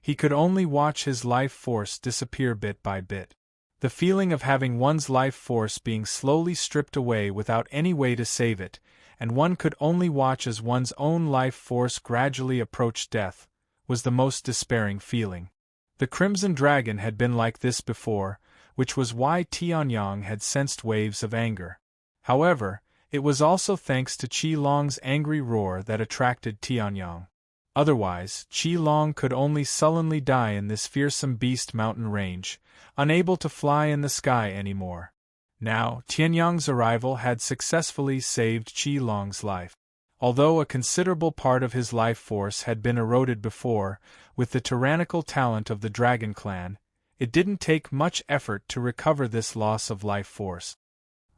He could only watch his life force disappear bit by bit. The feeling of having one's life force being slowly stripped away without any way to save it, and one could only watch as one's own life force gradually approached death, was the most despairing feeling. The Crimson Dragon had been like this before, which was why Tianyang had sensed waves of anger. However, it was also thanks to Qilong's angry roar that attracted Tianyang. Otherwise, Qilong could only sullenly die in this fearsome beast mountain range, unable to fly in the sky anymore. Now, Tianyang's arrival had successfully saved Qilong's life. Although a considerable part of his life force had been eroded before, with the tyrannical talent of the Dragon Clan, it didn't take much effort to recover this loss of life force.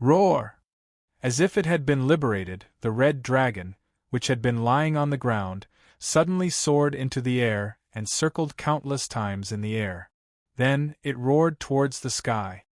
Roar! As if it had been liberated, the red dragon, which had been lying on the ground, suddenly soared into the air and circled countless times in the air. Then, it roared towards the sky.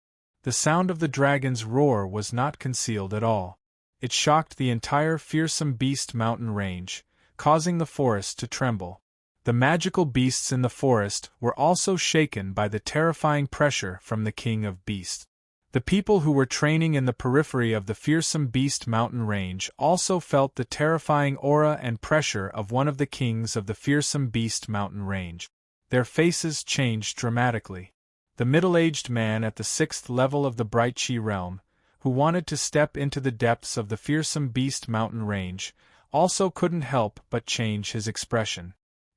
The sound of the dragon's roar was not concealed at all. It shocked the entire fearsome beast mountain range, causing the forest to tremble. The magical beasts in the forest were also shaken by the terrifying pressure from the king of beasts. The people who were training in the periphery of the fearsome beast mountain range also felt the terrifying aura and pressure of one of the kings of the fearsome beast mountain range. Their faces changed dramatically. The middle-aged man at the 6th level of the Bright Chi realm, who wanted to step into the depths of the fearsome beast mountain range, also couldn't help but change his expression.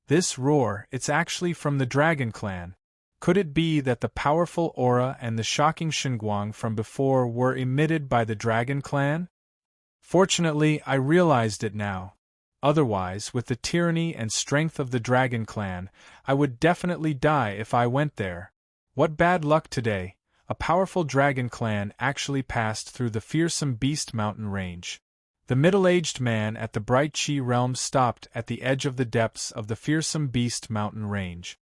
This roar, it's actually from the Dragon Clan. Could it be that the powerful aura and the shocking Xinguang from before were emitted by the Dragon Clan? Fortunately, I realized it now. Otherwise, with the tyranny and strength of the Dragon Clan, I would definitely die if I went there. What bad luck today! A powerful Dragon Clan actually passed through the fearsome beast mountain range. The middle-aged man at the Bright Chi realm stopped at the edge of the depths of the fearsome beast mountain range.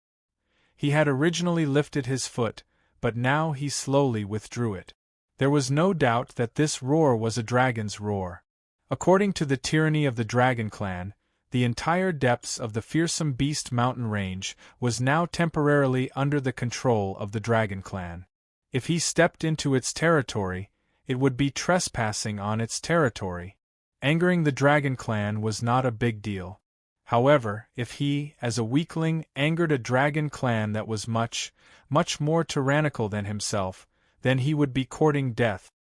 He had originally lifted his foot, but now he slowly withdrew it. There was no doubt that this roar was a dragon's roar. According to the tyranny of the Dragon Clan, The entire depths of the fearsome beast mountain range was now temporarily under the control of the Dragon Clan. If he stepped into its territory, it would be trespassing on its territory. Angering the Dragon Clan was not a big deal. However, if he, as a weakling, angered a Dragon Clan that was much more tyrannical than himself, then he would be courting death.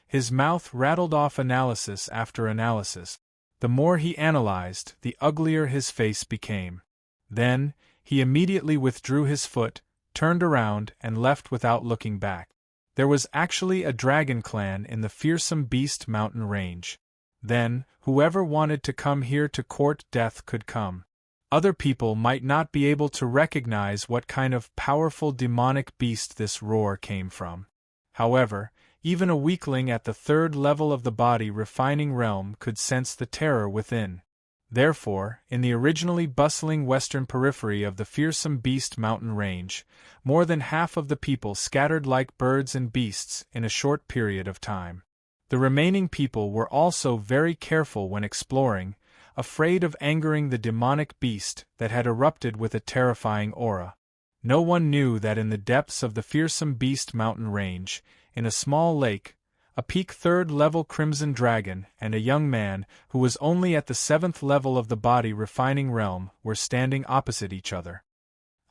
His mouth rattled off analysis after analysis. The more he analyzed, the uglier his face became. Then, he immediately withdrew his foot, turned around, and left without looking back. There was actually a Dragon Clan in the fearsome beast mountain range. Then, whoever wanted to come here to court death could come. Other people might not be able to recognize what kind of powerful demonic beast this roar came from. However, even a weakling at the third level of the body refining realm could sense the terror within. Therefore, in the originally bustling western periphery of the fearsome beast mountain range, more than half of the people scattered like birds and beasts in a short period of time. The remaining people were also very careful when exploring, afraid of angering the demonic beast that had erupted with a terrifying aura. No one knew that in the depths of the fearsome beast mountain range, in a small lake, a peak third-level crimson dragon and a young man who was only at the 7th level of the body refining realm were standing opposite each other.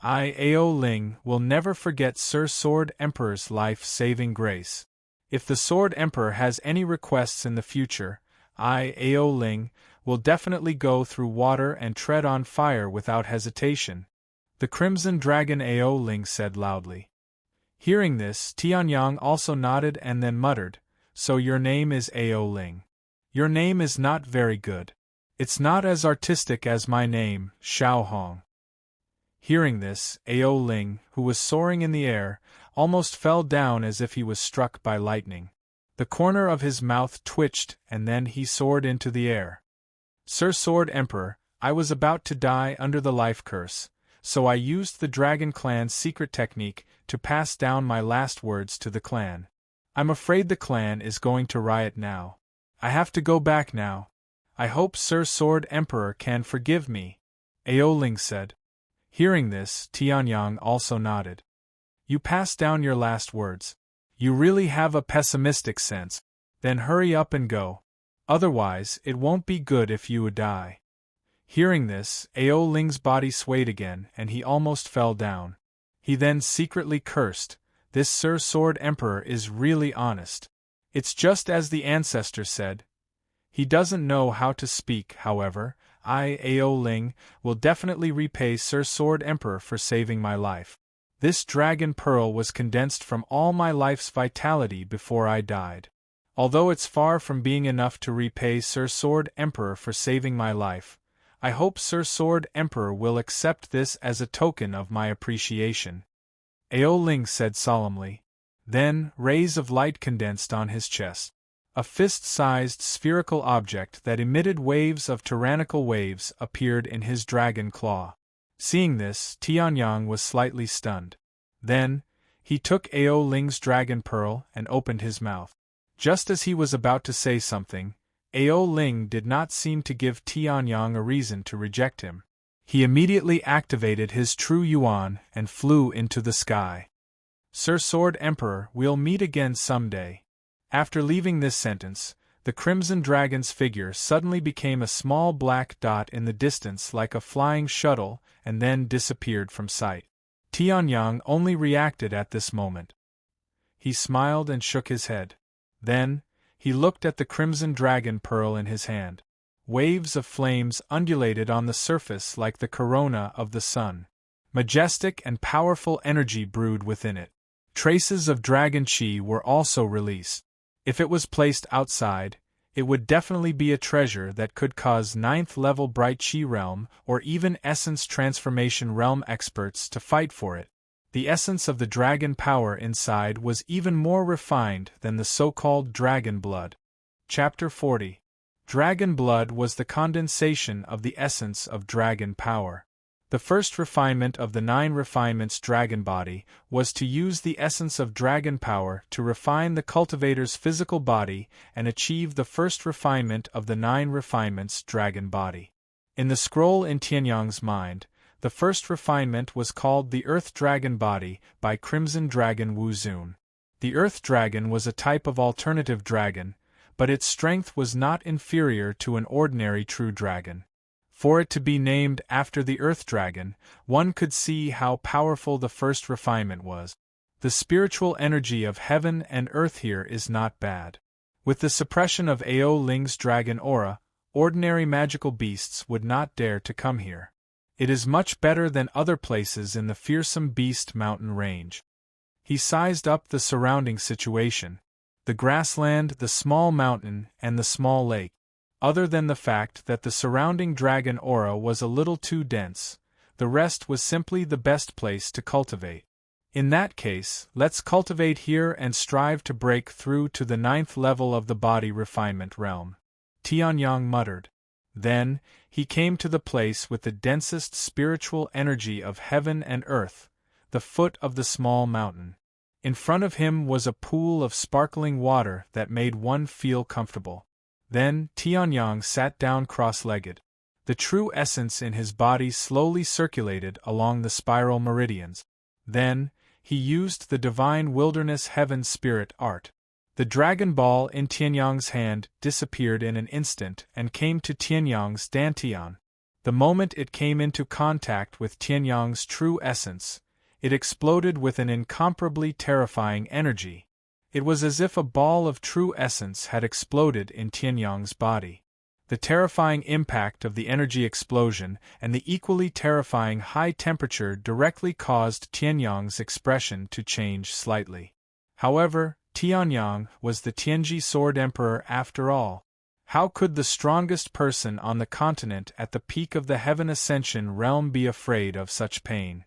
Ao Ling will never forget Sir Sword Emperor's life-saving grace. If the Sword Emperor has any requests in the future, Ao Ling will definitely go through water and tread on fire without hesitation. The Crimson Dragon Ao Ling said loudly. Hearing this, Tianyang also nodded and then muttered, "So your name is Ao Ling. Your name is not very good. It's not as artistic as my name, Xiao Hong." Hearing this, Ao Ling, who was soaring in the air, almost fell down as if he was struck by lightning. The corner of his mouth twitched and then he soared into the air. "Sir Sword Emperor, I was about to die under the life curse, so I used the Dragon Clan's secret technique to pass down my last words to the clan. I'm afraid the clan is going to riot now. I have to go back now. I hope Sir Sword Emperor can forgive me," Ao Ling said. Hearing this, Tianyang also nodded. "You passed down your last words. You really have a pessimistic sense. Then hurry up and go. Otherwise, it won't be good if you die." Hearing this, Ao Ling's body swayed again and he almost fell down. He then secretly cursed, "This Sir Sword Emperor is really honest. It's just as the ancestor said. He doesn't know how to speak, however. Ao Ling will definitely repay Sir Sword Emperor for saving my life. This dragon pearl was condensed from all my life's vitality before I died. Although it's far from being enough to repay Sir Sword Emperor for saving my life, I hope Sir Sword Emperor will accept this as a token of my appreciation," Ao Ling said solemnly. Then, rays of light condensed on his chest. A fist-sized spherical object that emitted waves of tyrannical waves appeared in his dragon claw. Seeing this, Tianyang was slightly stunned. Then, he took Ao Ling's dragon pearl and opened his mouth. Just as he was about to say something, Ao Ling did not seem to give Tianyang a reason to reject him. He immediately activated his true yuan and flew into the sky. "Sir Sword Emperor, we'll meet again someday." After leaving this sentence, the Crimson Dragon's figure suddenly became a small black dot in the distance like a flying shuttle and then disappeared from sight. Tianyang only reacted at this moment. He smiled and shook his head. Then, he looked at the Crimson Dragon pearl in his hand. Waves of flames undulated on the surface like the corona of the sun. Majestic and powerful energy brewed within it. Traces of dragon chi were also released. If it was placed outside, it would definitely be a treasure that could cause 9th-level Bright Chi Realm or even Essence Transformation Realm experts to fight for it. The essence of the dragon power inside was even more refined than the so-called dragon blood. Chapter 40. Dragon blood was the condensation of the essence of dragon power. The first refinement of the 9 refinements dragon body was to use the essence of dragon power to refine the cultivator's physical body and achieve the first refinement of the 9 refinements dragon body. In the scroll in Tianyang's mind, the first refinement was called the Earth Dragon Body by Crimson Dragon Wu Zun. The Earth Dragon was a type of alternative dragon, but its strength was not inferior to an ordinary true dragon. For it to be named after the Earth Dragon, one could see how powerful the first refinement was. The spiritual energy of heaven and earth here is not bad. With the suppression of Ao Ling's dragon aura, ordinary magical beasts would not dare to come here. It is much better than other places in the fearsome beast mountain range. He sized up the surrounding situation: the grassland, the small mountain, and the small lake. Other than the fact that the surrounding dragon aura was a little too dense, the rest was simply the best place to cultivate. In that case, let's cultivate here and strive to break through to the 9th level of the body refinement realm, Tianyang muttered. Then, he came to the place with the densest spiritual energy of heaven and earth, the foot of the small mountain. In front of him was a pool of sparkling water that made one feel comfortable. Then, Tianyang sat down cross-legged. The true essence in his body slowly circulated along the spiral meridians. Then, he used the divine wilderness heaven spirit art. The dragon ball in Tianyang's hand disappeared in an instant and came to Tianyang's dantian. The moment it came into contact with Tianyang's true essence, it exploded with an incomparably terrifying energy. It was as if a ball of true essence had exploded in Tianyang's body. The terrifying impact of the energy explosion and the equally terrifying high temperature directly caused Tianyang's expression to change slightly. However, Tianyang was the Tianji Sword Emperor after all. How could the strongest person on the continent at the peak of the Heaven Ascension realm be afraid of such pain?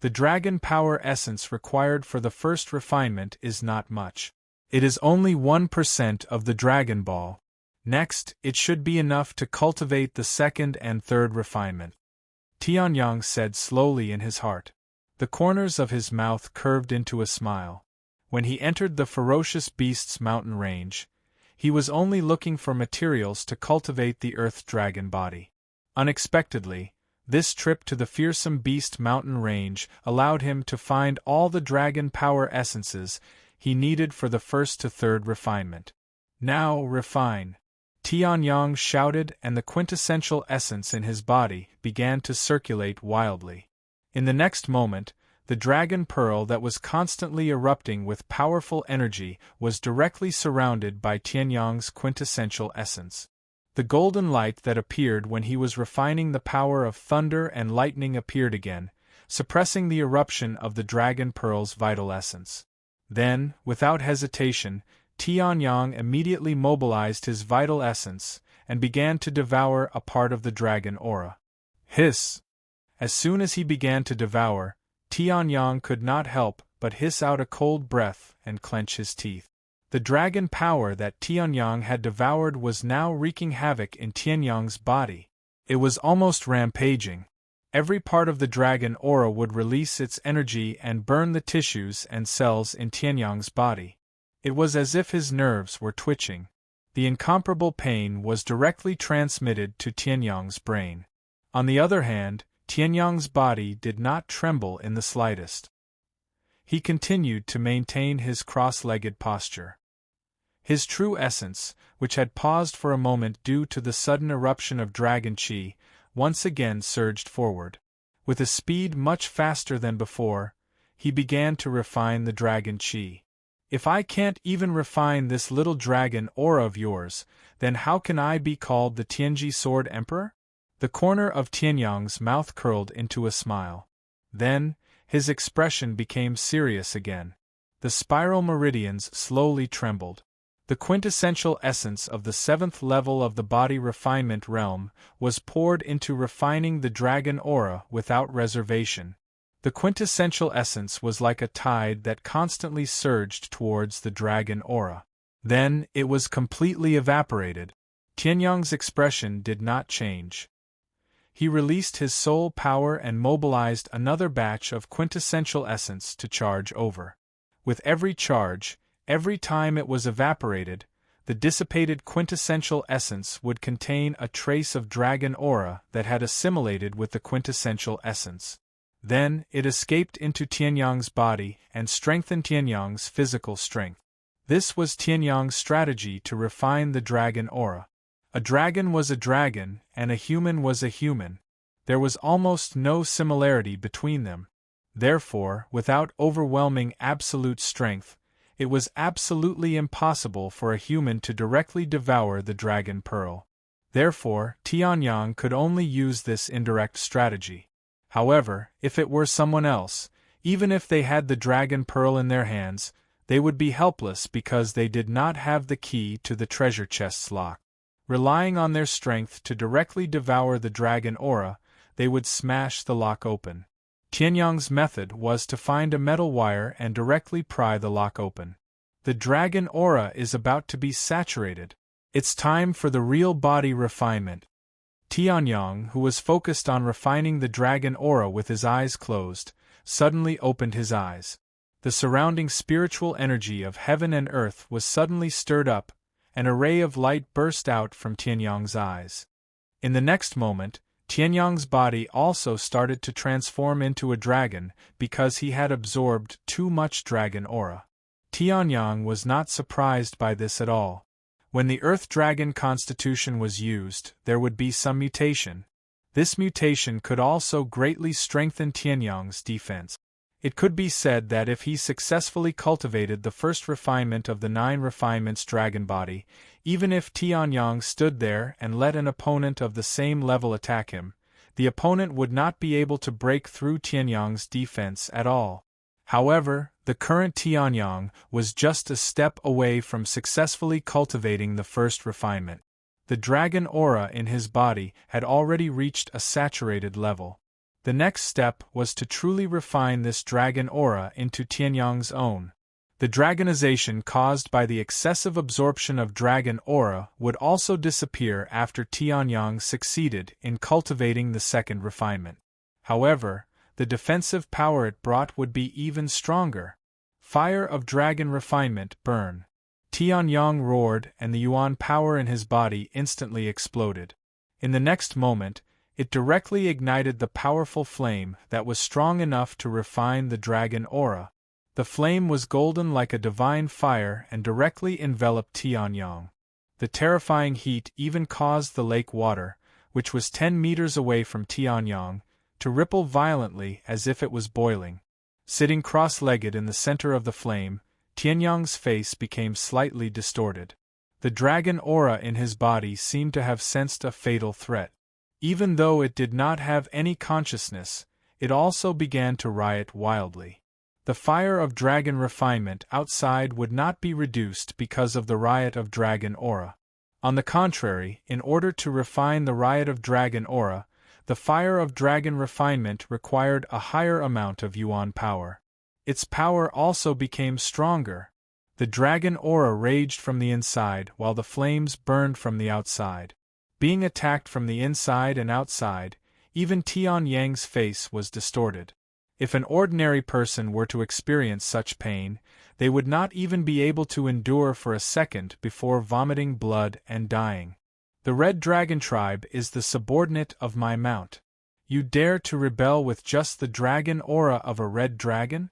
The dragon power essence required for the first refinement is not much. It is only 1% of the Dragon Ball. Next, it should be enough to cultivate the second and third refinement. Tianyang said slowly in his heart. The corners of his mouth curved into a smile. When he entered the ferocious beast's mountain range, he was only looking for materials to cultivate the earth dragon body. Unexpectedly, this trip to the fearsome beast mountain range allowed him to find all the dragon power essences he needed for the first to third refinement. Now refine! Tianyang shouted, and the quintessential essence in his body began to circulate wildly. In the next moment, the dragon pearl that was constantly erupting with powerful energy was directly surrounded by Tianyang's quintessential essence. The golden light that appeared when he was refining the power of thunder and lightning appeared again, suppressing the eruption of the dragon pearl's vital essence. Then, without hesitation, Tianyang immediately mobilized his vital essence and began to devour a part of the dragon aura. Hiss! As soon as he began to devour, Tianyang could not help but hiss out a cold breath and clench his teeth. The dragon power that Tianyang had devoured was now wreaking havoc in Tianyang's body. It was almost rampaging. Every part of the dragon aura would release its energy and burn the tissues and cells in Tianyang's body. It was as if his nerves were twitching. The incomparable pain was directly transmitted to Tianyang's brain. On the other hand, Tianyang's body did not tremble in the slightest. He continued to maintain his cross-legged posture. His true essence, which had paused for a moment due to the sudden eruption of dragon chi, once again surged forward. With a speed much faster than before, he began to refine the dragon chi. If I can't even refine this little dragon aura of yours, then how can I be called the Tianji Sword Emperor? The corner of Tianyang's mouth curled into a smile. Then, his expression became serious again. The spiral meridians slowly trembled. The quintessential essence of the 7th level of the body refinement realm was poured into refining the dragon aura without reservation. The quintessential essence was like a tide that constantly surged towards the dragon aura. Then, it was completely evaporated. Tianyang's expression did not change. He released his soul power and mobilized another batch of quintessential essence to charge over. With every charge, every time it was evaporated, the dissipated quintessential essence would contain a trace of dragon aura that had assimilated with the quintessential essence. Then, it escaped into Tianyang's body and strengthened Tianyang's physical strength. This was Tianyang's strategy to refine the dragon aura. A dragon was a dragon, and a human was a human. There was almost no similarity between them. Therefore, without overwhelming absolute strength, it was absolutely impossible for a human to directly devour the dragon pearl. Therefore, Tianyang could only use this indirect strategy. However, if it were someone else, even if they had the dragon pearl in their hands, they would be helpless because they did not have the key to the treasure chest's lock. Relying on their strength to directly devour the dragon aura, they would smash the lock open. Tianyang's method was to find a metal wire and directly pry the lock open. The dragon aura is about to be saturated. It's time for the real body refinement. Tianyang, who was focused on refining the dragon aura with his eyes closed, suddenly opened his eyes. The surrounding spiritual energy of heaven and earth was suddenly stirred up, and a ray of light burst out from Tianyang's eyes. In the next moment, Tianyang's body also started to transform into a dragon because he had absorbed too much dragon aura. Tianyang was not surprised by this at all. When the Earth Dragon constitution was used, there would be some mutation. This mutation could also greatly strengthen Tianyang's defense. It could be said that if he successfully cultivated the first refinement of the 9 refinements dragon body, even if Tianyang stood there and let an opponent of the same level attack him, the opponent would not be able to break through Tianyang's defense at all. However, the current Tianyang was just a step away from successfully cultivating the first refinement. The dragon aura in his body had already reached a saturated level. The next step was to truly refine this dragon aura into Tianyang's own. The dragonization caused by the excessive absorption of dragon aura would also disappear after Tianyang succeeded in cultivating the second refinement. However, the defensive power it brought would be even stronger. Fire of dragon refinement burn. Tianyang roared and the yuan power in his body instantly exploded. In the next moment, it directly ignited the powerful flame that was strong enough to refine the dragon aura. The flame was golden like a divine fire and directly enveloped Tianyang. The terrifying heat even caused the lake water, which was 10 meters away from Tianyang, to ripple violently as if it was boiling. Sitting cross-legged in the center of the flame, Tianyang's face became slightly distorted. The dragon aura in his body seemed to have sensed a fatal threat. Even though it did not have any consciousness, it also began to riot wildly. The fire of dragon refinement outside would not be reduced because of the riot of dragon aura. On the contrary, in order to refine the riot of dragon aura, the fire of dragon refinement required a higher amount of yuan power. Its power also became stronger. The dragon aura raged from the inside while the flames burned from the outside. Being attacked from the inside and outside, even Tianyang's face was distorted. If an ordinary person were to experience such pain, they would not even be able to endure for a second before vomiting blood and dying. The Red Dragon tribe is the subordinate of my mount. You dare to rebel with just the dragon aura of a red dragon?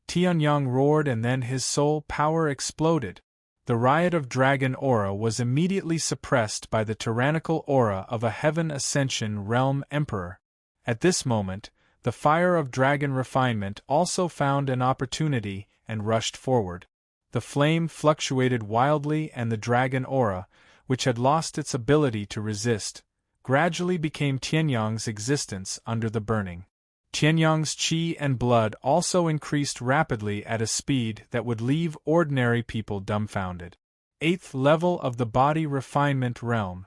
Tianyang roared and then his soul power exploded. The riot of dragon aura was immediately suppressed by the tyrannical aura of a Heaven Ascension Realm Emperor. At this moment, the fire of dragon refinement also found an opportunity and rushed forward. The flame fluctuated wildly and the dragon aura, which had lost its ability to resist, gradually became Tianyang's existence under the burning. Tianyang's qi and blood also increased rapidly at a speed that would leave ordinary people dumbfounded. 8th level of the body refinement realm.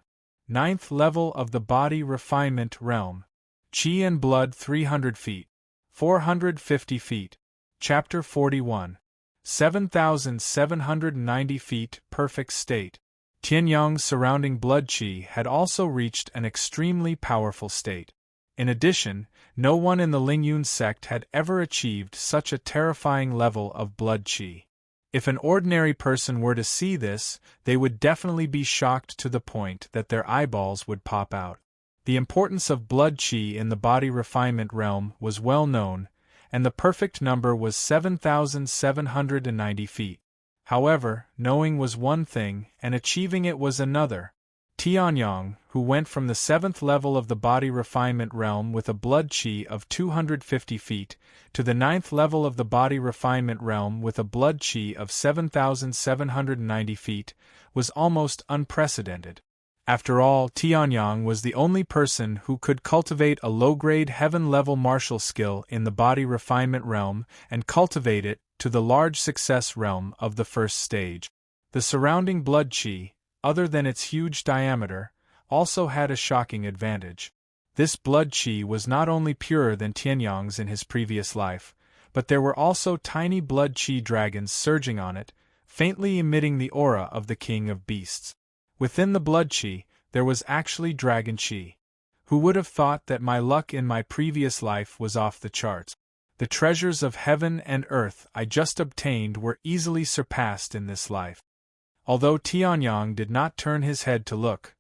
9th level of the body refinement realm. Qi and blood 300 feet. 450 feet. Chapter 41. 7,790 feet perfect state. Tianyang's surrounding blood qi had also reached an extremely powerful state. In addition, no one in the Lingyun sect had ever achieved such a terrifying level of blood qi. If an ordinary person were to see this, they would definitely be shocked to the point that their eyeballs would pop out. The importance of blood qi in the body refinement realm was well known, and the perfect number was 7,790 feet. However, knowing was one thing, and achieving it was another. Tianyang, who went from the 7th level of the body refinement realm with a blood qi of 250 feet, to the 9th level of the body refinement realm with a blood qi of 7,790 feet, was almost unprecedented. After all, Tianyang was the only person who could cultivate a low-grade heaven-level martial skill in the body refinement realm and cultivate it to the large success realm of the first stage. The surrounding blood qi, other than its huge diameter, also had a shocking advantage. This blood qi was not only purer than Tianyang's in his previous life, but there were also tiny blood qi dragons surging on it, faintly emitting the aura of the king of beasts. Within the blood qi, there was actually dragon qi. Who would have thought that my luck in my previous life was off the charts? The treasures of heaven and earth I just obtained were easily surpassed in this life. Although Tianyang did not turn his head to look,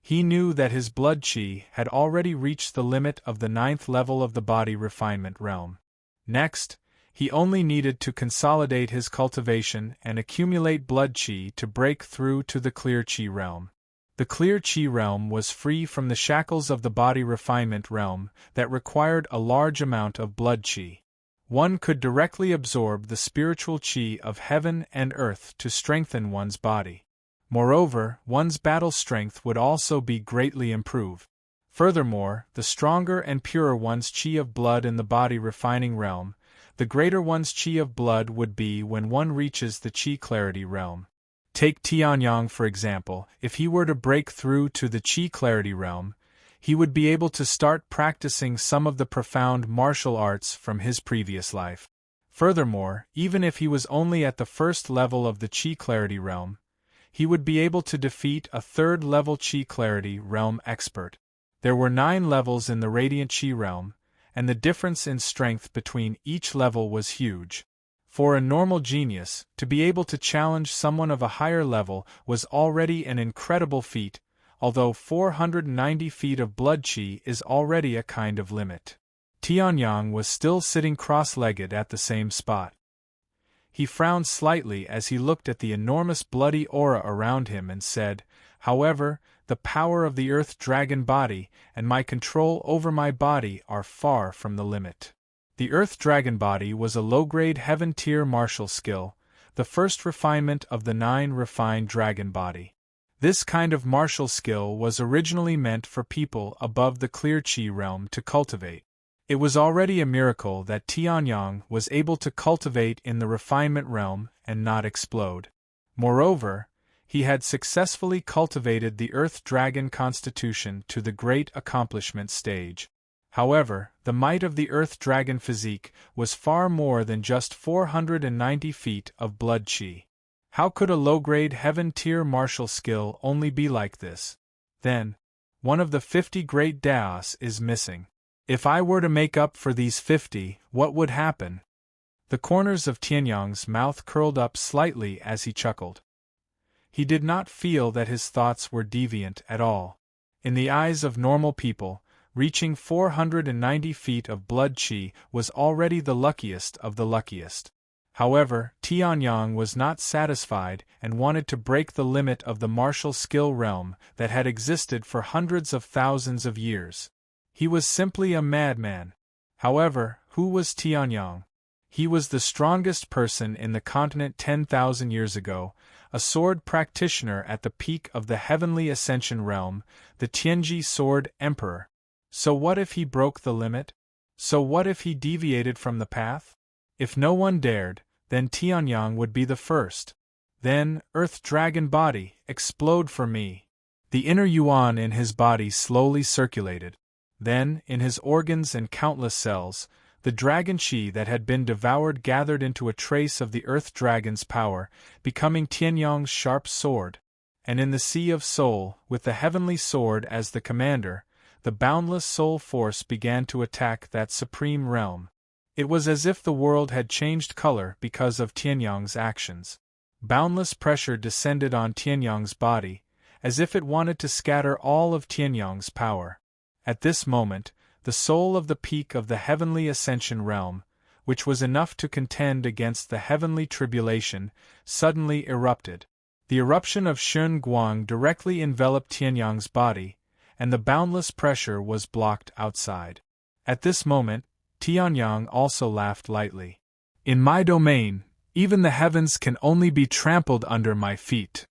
he knew that his blood qi had already reached the limit of the 9th level of the body refinement realm. Next, he only needed to consolidate his cultivation and accumulate blood qi to break through to the clear qi realm. The clear qi realm was free from the shackles of the body refinement realm that required a large amount of blood qi. One could directly absorb the spiritual qi of heaven and earth to strengthen one's body. Moreover, one's battle strength would also be greatly improved. Furthermore, the stronger and purer one's qi of blood in the body refining realm, the greater one's qi of blood would be when one reaches the qi clarity realm. Take Tianyang for example. If he were to break through to the qi clarity realm, he would be able to start practicing some of the profound martial arts from his previous life. Furthermore, even if he was only at the 1st level of the qi clarity realm, he would be able to defeat a 3rd level qi clarity realm expert. There were 9 levels in the radiant qi realm, and the difference in strength between each level was huge. For a normal genius, to be able to challenge someone of a higher level was already an incredible feat, although 490 feet of blood qi is already a kind of limit. Tianyang was still sitting cross-legged at the same spot. He frowned slightly as he looked at the enormous bloody aura around him and said, "However, the power of the earth dragon body and my control over my body are far from the limit." The earth dragon body was a low-grade heaven-tier martial skill, the first refinement of the 9 refined dragon body. This kind of martial skill was originally meant for people above the clear qi realm to cultivate. It was already a miracle that Tianyang was able to cultivate in the refinement realm and not explode. Moreover, he had successfully cultivated the earth dragon constitution to the great accomplishment stage. However, the might of the earth dragon physique was far more than just 490 feet of blood qi. How could a low-grade heaven-tier martial skill only be like this? Then, one of the 50 great daos is missing. If I were to make up for these 50, what would happen? The corners of Tianyang's mouth curled up slightly as he chuckled. He did not feel that his thoughts were deviant at all. In the eyes of normal people, reaching 490 feet of blood qi was already the luckiest of the luckiest. However, Tianyang was not satisfied and wanted to break the limit of the martial skill realm that had existed for hundreds of thousands of years. He was simply a madman. However, who was Tianyang? He was the strongest person in the continent 10,000 years ago, a sword practitioner at the peak of the heavenly ascension realm, the Tianji Sword Emperor. So what if he broke the limit? So what if he deviated from the path? If no one dared, then Tianyang would be the first. Then, Earth Dragon Body, explode for me. The inner yuan in his body slowly circulated. Then, in his organs and countless cells, the dragon qi that had been devoured gathered into a trace of the Earth Dragon's power, becoming Tianyang's sharp sword. And in the Sea of Soul, with the heavenly sword as the commander, the boundless soul force began to attack that supreme realm. It was as if the world had changed color because of Tianyang's actions. Boundless pressure descended on Tianyang's body, as if it wanted to scatter all of Tianyang's power. At this moment, the soul of the peak of the heavenly ascension realm, which was enough to contend against the heavenly tribulation, suddenly erupted. The eruption of Shun Guang directly enveloped Tianyang's body, and the boundless pressure was blocked outside. At this moment, Tianyang also laughed lightly. In my domain, even the heavens can only be trampled under my feet.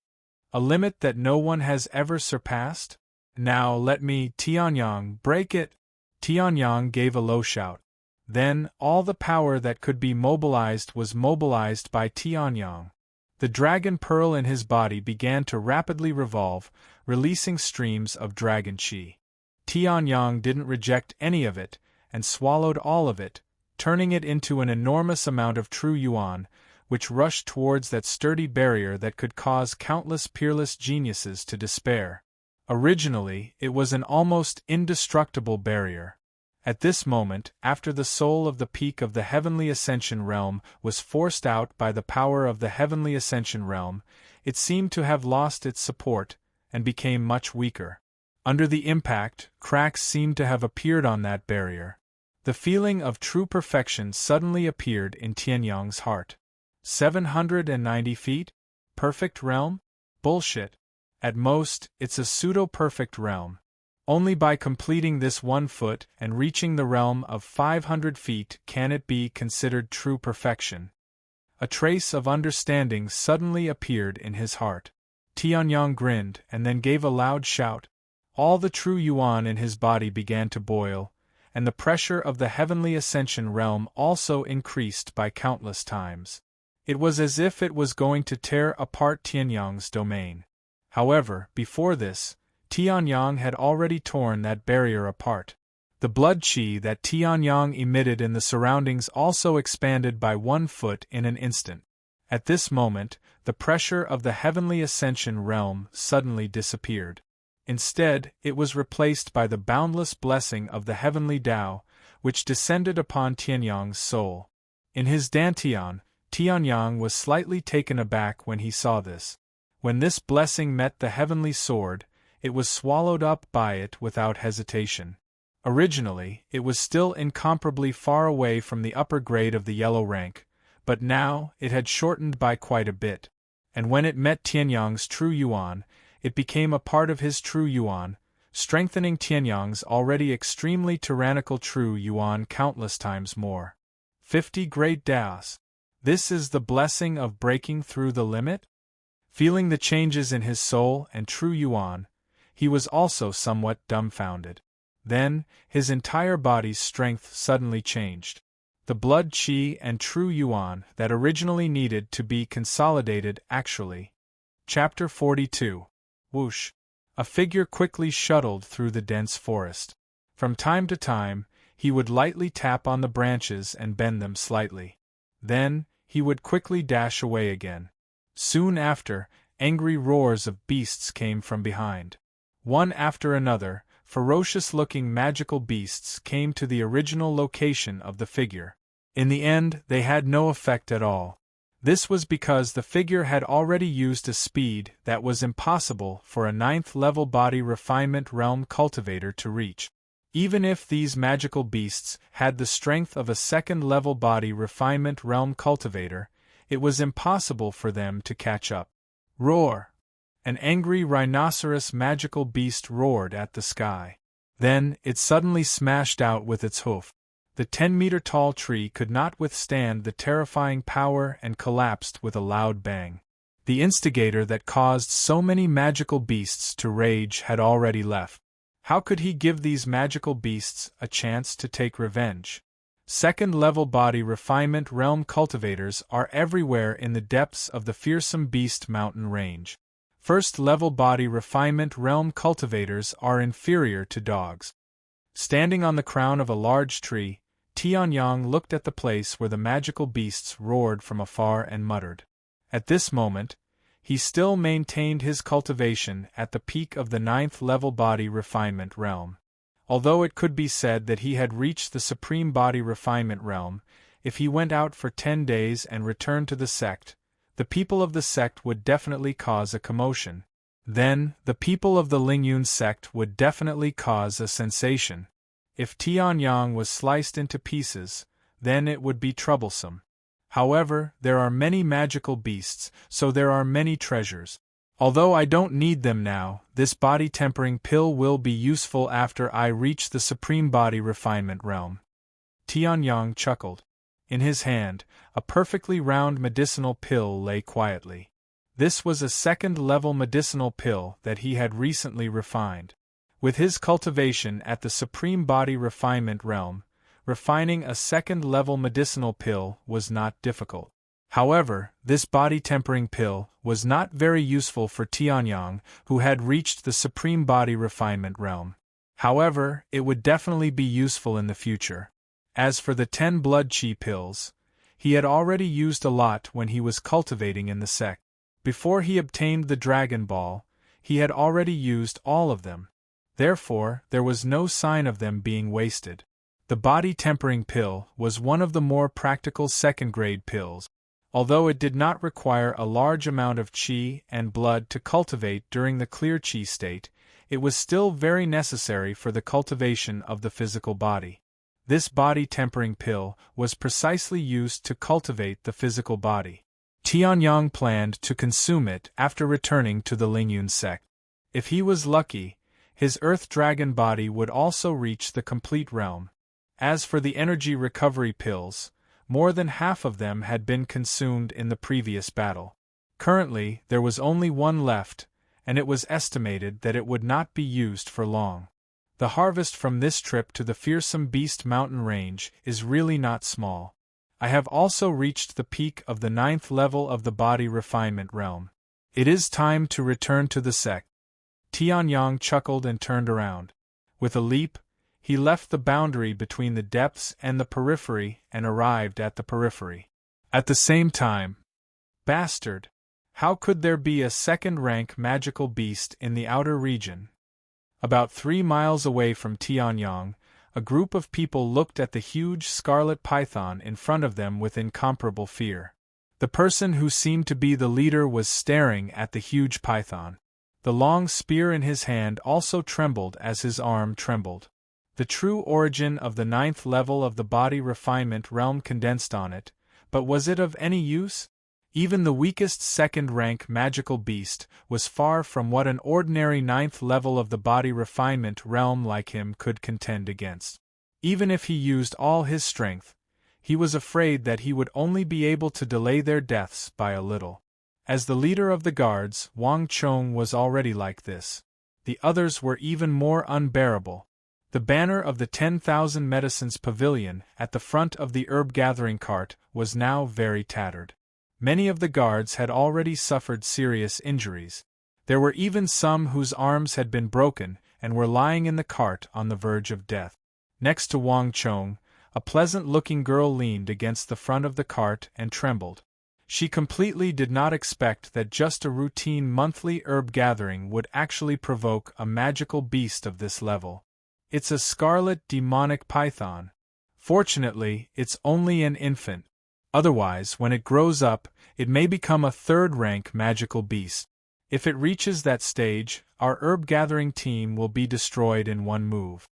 A limit that no one has ever surpassed? Now let me, Tianyang, break it! Tianyang gave a low shout. Then, all the power that could be mobilized was mobilized by Tianyang. The dragon pearl in his body began to rapidly revolve, releasing streams of dragon chi. Tianyang didn't reject any of it, and swallowed all of it, turning it into an enormous amount of true yuan, which rushed towards that sturdy barrier that could cause countless peerless geniuses to despair. Originally, it was an almost indestructible barrier. At this moment, after the soul of the peak of the heavenly ascension realm was forced out by the power of the heavenly ascension realm, it seemed to have lost its support, and became much weaker. Under the impact, cracks seemed to have appeared on that barrier. The feeling of true perfection suddenly appeared in Tianyang's heart. 790 feet? Perfect realm? Bullshit. At most, it's a pseudo-perfect realm. Only by completing this 1 foot and reaching the realm of 500 feet can it be considered true perfection. A trace of understanding suddenly appeared in his heart. Tianyang grinned and then gave a loud shout. All the true yuan in his body began to boil, and the pressure of the heavenly ascension realm also increased by countless times. It was as if it was going to tear apart Tianyang's domain. However, before this, Tianyang had already torn that barrier apart. The blood chi that Tianyang emitted in the surroundings also expanded by 1 foot in an instant. At this moment, the pressure of the heavenly ascension realm suddenly disappeared. Instead, it was replaced by the boundless blessing of the heavenly Tao, which descended upon Tianyang's soul. In his dantian, Tianyang was slightly taken aback when he saw this. When this blessing met the heavenly sword, it was swallowed up by it without hesitation. Originally, it was still incomparably far away from the upper grade of the yellow rank, but now it had shortened by quite a bit. And when it met Tianyang's true yuan, it became a part of his true yuan, strengthening Tianyang's already extremely tyrannical true yuan countless times more. 50 great daos. This is the blessing of breaking through the limit? Feeling the changes in his soul and true yuan, he was also somewhat dumbfounded. Then, his entire body's strength suddenly changed. The blood chi and true yuan that originally needed to be consolidated actually. Chapter 42. Whoosh! A figure quickly shuttled through the dense forest. From time to time, he would lightly tap on the branches and bend them slightly. Then, he would quickly dash away again. Soon after, angry roars of beasts came from behind. One after another, ferocious-looking magical beasts came to the original location of the figure. In the end, they had no effect at all. This was because the figure had already used a speed that was impossible for a 9th-level body refinement realm cultivator to reach. Even if these magical beasts had the strength of a 2nd-level body refinement realm cultivator, it was impossible for them to catch up. Roar! An angry rhinoceros magical beast roared at the sky. Then, it suddenly smashed out with its hoof. The 10-meter-tall tree could not withstand the terrifying power and collapsed with a loud bang. The instigator that caused so many magical beasts to rage had already left. How could he give these magical beasts a chance to take revenge? 2nd-level body refinement realm cultivators are everywhere in the depths of the fearsome beast mountain range. 1st-level body refinement realm cultivators are inferior to dogs. Standing on the crown of a large tree, Tianyang looked at the place where the magical beasts roared from afar and muttered. At this moment, he still maintained his cultivation at the peak of the 9th-level body refinement realm. Although it could be said that he had reached the supreme body refinement realm, if he went out for 10 days and returned to the sect, the people of the sect would definitely cause a commotion. Then, the people of the Lingyun sect would definitely cause a sensation. If Tianyang was sliced into pieces, then it would be troublesome. However, there are many magical beasts, so there are many treasures. Although I don't need them now, this body-tempering pill will be useful after I reach the supreme body refinement realm. Tianyang chuckled. In his hand, a perfectly round medicinal pill lay quietly. This was a second-level medicinal pill that he had recently refined. With his cultivation at the supreme body refinement realm, refining a second-level medicinal pill was not difficult. However, this body-tempering pill was not very useful for Tianyang, who had reached the supreme body refinement realm. However, it would definitely be useful in the future. As for the 10 blood chi pills, he had already used a lot when he was cultivating in the sect. Before he obtained the Dragon Ball, he had already used all of them. Therefore, there was no sign of them being wasted. The body-tempering pill was one of the more practical second-grade pills. Although it did not require a large amount of qi and blood to cultivate during the clear qi state, it was still very necessary for the cultivation of the physical body. This body-tempering pill was precisely used to cultivate the physical body. Tianyang planned to consume it after returning to the Lingyun sect. If he was lucky, his Earth Dragon body would also reach the complete realm. As for the energy recovery pills, more than half of them had been consumed in the previous battle. Currently, there was only one left, and it was estimated that it would not be used for long. The harvest from this trip to the fearsome Beast Mountain Range is really not small. I have also reached the peak of the 9th level of the body refinement realm. It is time to return to the sect. Tianyang chuckled and turned around. With a leap, he left the boundary between the depths and the periphery and arrived at the periphery. At the same time, bastard! How could there be a second-rank magical beast in the outer region? About 3 miles away from Tianyang, a group of people looked at the huge scarlet python in front of them with incomparable fear. The person who seemed to be the leader was staring at the huge python. The long spear in his hand also trembled as his arm trembled. The true origin of the 9th level of the body refinement realm condensed on it, but was it of any use? Even the weakest second-rank magical beast was far from what an ordinary 9th level of the body refinement realm like him could contend against. Even if he used all his strength, he was afraid that he would only be able to delay their deaths by a little. As the leader of the guards, Wang Chong was already like this. The others were even more unbearable. The banner of the 10,000 Medicines Pavilion at the front of the herb-gathering cart was now very tattered. Many of the guards had already suffered serious injuries. There were even some whose arms had been broken and were lying in the cart on the verge of death. Next to Wang Chong, a pleasant-looking girl leaned against the front of the cart and trembled. She completely did not expect that just a routine monthly herb gathering would actually provoke a magical beast of this level. It's a scarlet demonic python. Fortunately, it's only an infant. Otherwise, when it grows up, it may become a third-rank magical beast. If it reaches that stage, our herb-gathering team will be destroyed in one move.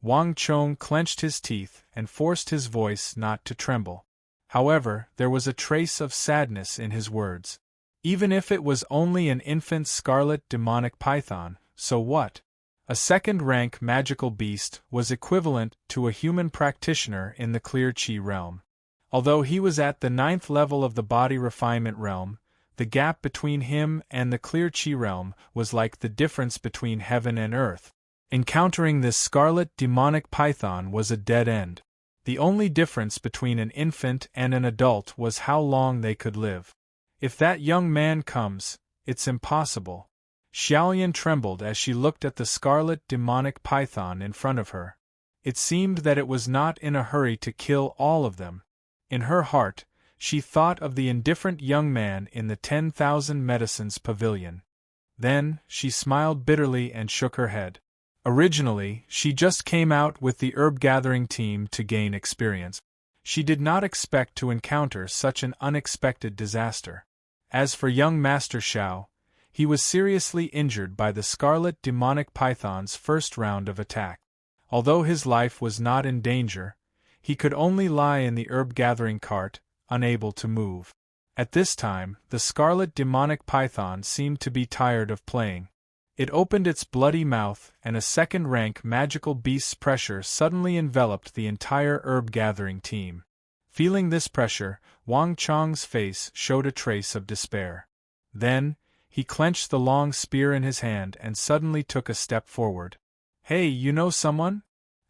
Wang Chong clenched his teeth and forced his voice not to tremble. However, there was a trace of sadness in his words. Even if it was only an infant scarlet demonic python, so what? A second-rank magical beast was equivalent to a human practitioner in the clear chi realm. Although he was at the 9th level of the body refinement realm, the gap between him and the clear chi realm was like the difference between heaven and earth. Encountering this scarlet demonic python was a dead end. The only difference between an infant and an adult was how long they could live. If that young man comes, it's impossible. Xiaoyan trembled as she looked at the scarlet demonic python in front of her. It seemed that it was not in a hurry to kill all of them. In her heart, she thought of the indifferent young man in the 10,000 Medicines Pavilion. Then, she smiled bitterly and shook her head. Originally, she just came out with the herb-gathering team to gain experience. She did not expect to encounter such an unexpected disaster. As for young Master Xiao, he was seriously injured by the scarlet demonic python's first round of attack. Although his life was not in danger, he could only lie in the herb-gathering cart, unable to move. At this time, the scarlet demonic python seemed to be tired of playing. It opened its bloody mouth, and a second-rank magical beast's pressure suddenly enveloped the entire herb-gathering team. Feeling this pressure, Wang Chong's face showed a trace of despair. Then, he clenched the long spear in his hand and suddenly took a step forward. "Hey, you know someone?"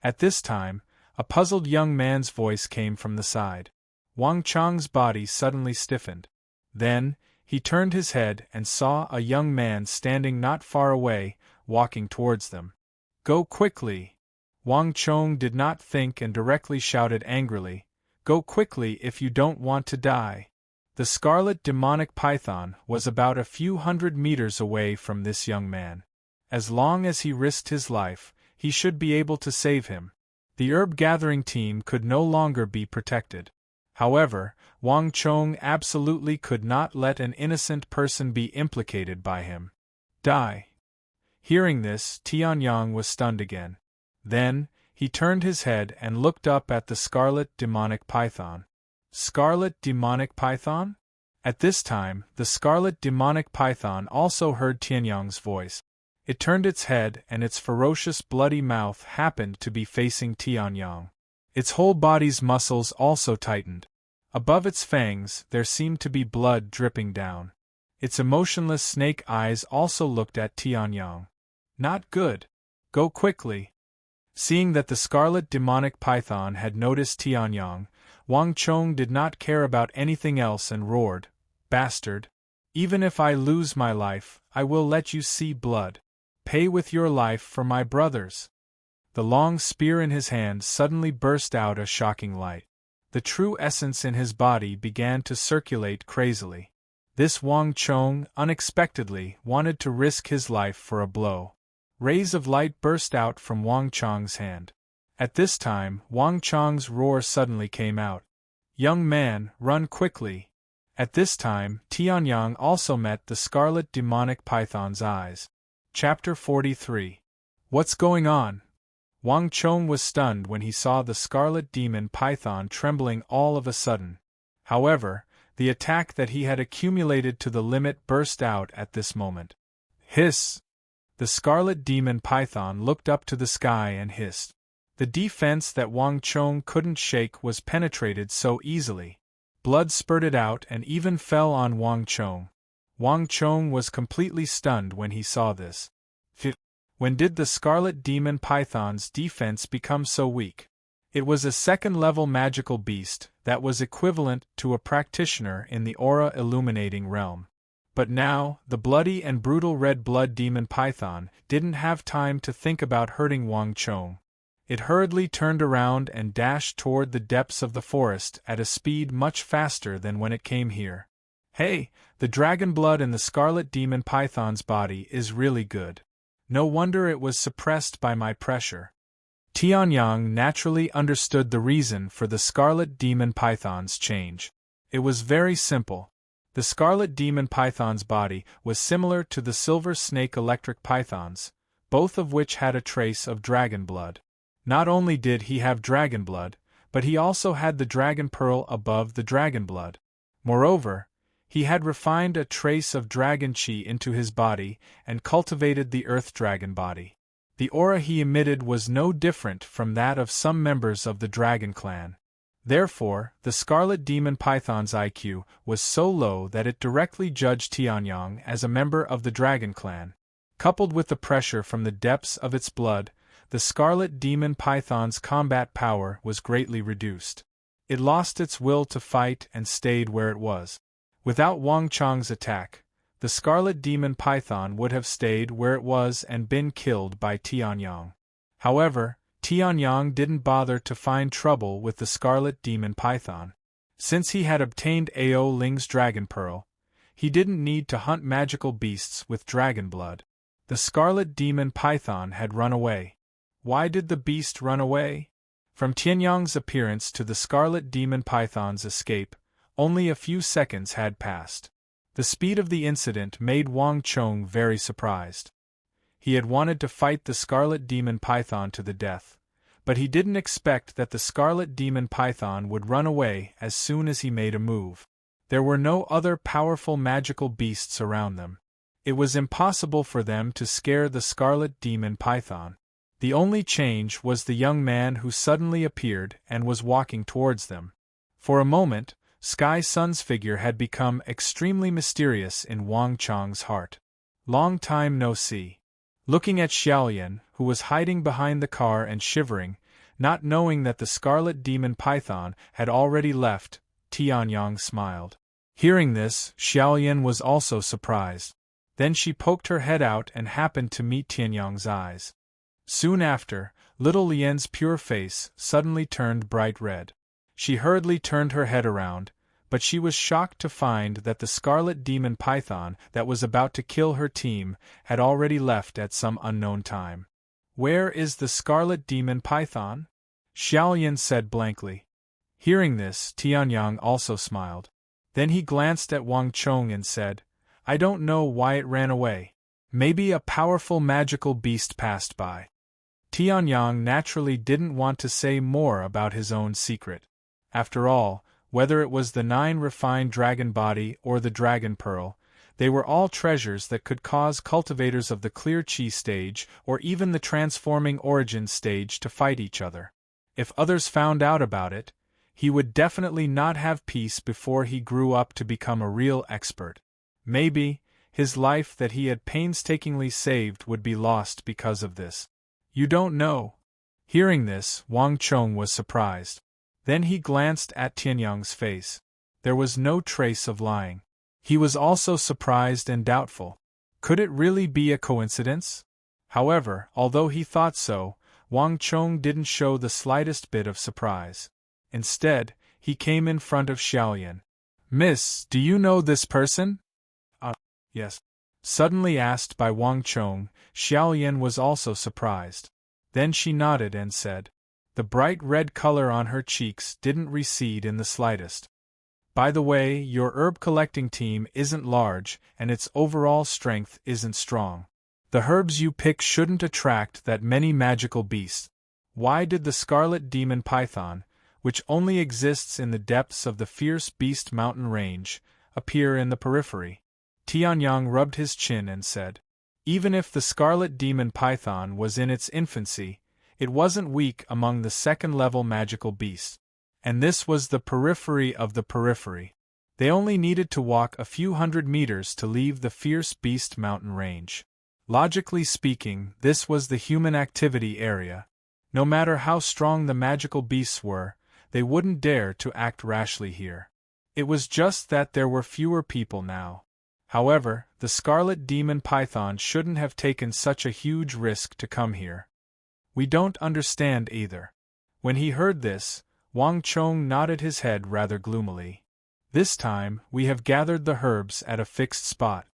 At this time, a puzzled young man's voice came from the side. Wang Chong's body suddenly stiffened. Then, he turned his head and saw a young man standing not far away, walking towards them. "Go quickly!" Wang Chong did not think and directly shouted angrily, "Go quickly if you don't want to die!" The scarlet demonic python was about a few hundred meters away from this young man. As long as he risked his life, he should be able to save him. The herb-gathering team could no longer be protected. However, Wang Chong absolutely could not let an innocent person be implicated by him. Die. Hearing this, Tianyang was stunned again. Then, he turned his head and looked up at the scarlet demonic python. Scarlet demonic python? At this time, the scarlet demonic python also heard Tianyang's voice. It turned its head and its ferocious bloody mouth happened to be facing Tianyang. Its whole body's muscles also tightened. Above its fangs there seemed to be blood dripping down. Its emotionless snake eyes also looked at Tianyang. "Not good. Go quickly." Seeing that the scarlet demonic python had noticed Tianyang, Wang Chong did not care about anything else and roared, "Bastard! Even if I lose my life, I will let you see blood. Pay with your life for my brothers." The long spear in his hand suddenly burst out a shocking light. The true essence in his body began to circulate crazily. This Wang Chong, unexpectedly, wanted to risk his life for a blow. Rays of light burst out from Wang Chong's hand. At this time, Wang Chong's roar suddenly came out. "Young man, run quickly!" At this time, Tianyang also met the scarlet demonic python's eyes. Chapter 43. What's going on? Wang Chong was stunned when he saw the scarlet demon python trembling all of a sudden. However, the attack that he had accumulated to the limit burst out at this moment. Hiss! The scarlet demon python looked up to the sky and hissed. The defense that Wang Chong couldn't shake was penetrated so easily. Blood spurted out and even fell on Wang Chong. Wang Chong was completely stunned when he saw this. When did the scarlet demon python's defense become so weak? It was a second-level magical beast that was equivalent to a practitioner in the aura-illuminating realm. But now, the bloody and brutal red blood demon python didn't have time to think about hurting Wang Chong. It hurriedly turned around and dashed toward the depths of the forest at a speed much faster than when it came here. Hey, the dragon blood in the scarlet demon python's body is really good. No wonder it was suppressed by my pressure. Tianyang naturally understood the reason for the scarlet demon python's change. It was very simple. The scarlet demon python's body was similar to the silver snake electric python's, both of which had a trace of dragon blood. Not only did he have dragon blood, but he also had the dragon pearl above the dragon blood. Moreover, he had refined a trace of dragon chi into his body and cultivated the earth dragon body. The aura he emitted was no different from that of some members of the dragon clan. Therefore, the scarlet demon python's IQ was so low that it directly judged Tianyang as a member of the dragon clan. Coupled with the pressure from the depths of its blood, the scarlet demon python's combat power was greatly reduced. It lost its will to fight and stayed where it was. Without Wang Chong's attack, the scarlet demon python would have stayed where it was and been killed by Tianyang. However, Tianyang didn't bother to find trouble with the scarlet demon python. Since he had obtained Ao Ling's dragon pearl, he didn't need to hunt magical beasts with dragon blood. The scarlet demon python had run away. Why did the beast run away? From Tianyang's appearance to the Scarlet Demon Python's escape, only a few seconds had passed. The speed of the incident made Wang Chong very surprised. He had wanted to fight the Scarlet Demon Python to the death, but he didn't expect that the Scarlet Demon Python would run away as soon as he made a move. There were no other powerful magical beasts around them. It was impossible for them to scare the Scarlet Demon Python. The only change was the young man who suddenly appeared and was walking towards them. For a moment, Sky Sun's figure had become extremely mysterious in Wang Chong's heart. Long time no see. Looking at Xiaoyan, who was hiding behind the car and shivering, not knowing that the Scarlet Demon Python had already left, Tianyang smiled. Hearing this, Xiaoyan was also surprised. Then she poked her head out and happened to meet Tianyang's eyes. Soon after, little Lian's pure face suddenly turned bright red. She hurriedly turned her head around, but she was shocked to find that the Scarlet Demon Python that was about to kill her team had already left at some unknown time. "Where is the Scarlet Demon Python?" Xiaoyan said blankly. Hearing this, Tianyang also smiled. Then he glanced at Wang Chong and said, "I don't know why it ran away. Maybe a powerful magical beast passed by." Tianyang naturally didn't want to say more about his own secret. After all, whether it was the 9 refined dragon body or the dragon pearl, they were all treasures that could cause cultivators of the clear chi stage or even the transforming origin stage to fight each other. If others found out about it, he would definitely not have peace before he grew up to become a real expert. Maybe his life that he had painstakingly saved would be lost because of this. "You don't know." Hearing this, Wang Chong was surprised. Then he glanced at Tianyang's face. There was no trace of lying. He was also surprised and doubtful. Could it really be a coincidence? However, although he thought so, Wang Chong didn't show the slightest bit of surprise. Instead, he came in front of Xiaoyan. "Miss, do you know this person?" Yes." Suddenly asked by Wang Chong, Xiaoyan was also surprised. Then she nodded and said. The bright red color on her cheeks didn't recede in the slightest. "By the way, your herb collecting team isn't large, and its overall strength isn't strong. The herbs you pick shouldn't attract that many magical beasts. Why did the Scarlet Demon Python, which only exists in the depths of the Fierce Beast mountain range, appear in the periphery?" Tianyang rubbed his chin and said, "Even if the Scarlet Demon Python was in its infancy, it wasn't weak among the second-level magical beasts. And this was the periphery of the periphery. They only needed to walk a few hundred meters to leave the Fierce Beast mountain range. Logically speaking, this was the human activity area. No matter how strong the magical beasts were, they wouldn't dare to act rashly here. It was just that there were fewer people now. However, the Scarlet Demon Python shouldn't have taken such a huge risk to come here. We don't understand either." When he heard this, Wang Chong nodded his head rather gloomily. "This time, we have gathered the herbs at a fixed spot.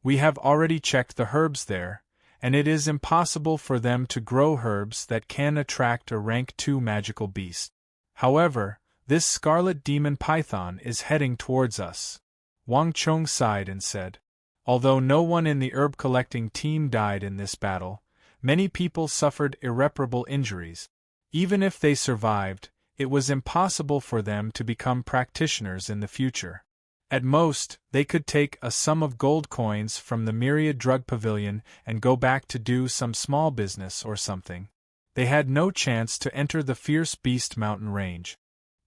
We have already checked the herbs there, and it is impossible for them to grow herbs that can attract a rank 2 magical beast. However, this Scarlet Demon Python is heading towards us." Wang Chong sighed and said, "Although no one in the herb collecting team died in this battle, many people suffered irreparable injuries. Even if they survived, it was impossible for them to become practitioners in the future. At most, they could take a sum of gold coins from the Myriad Drug Pavilion and go back to do some small business or something. They had no chance to enter the Fierce Beast mountain range.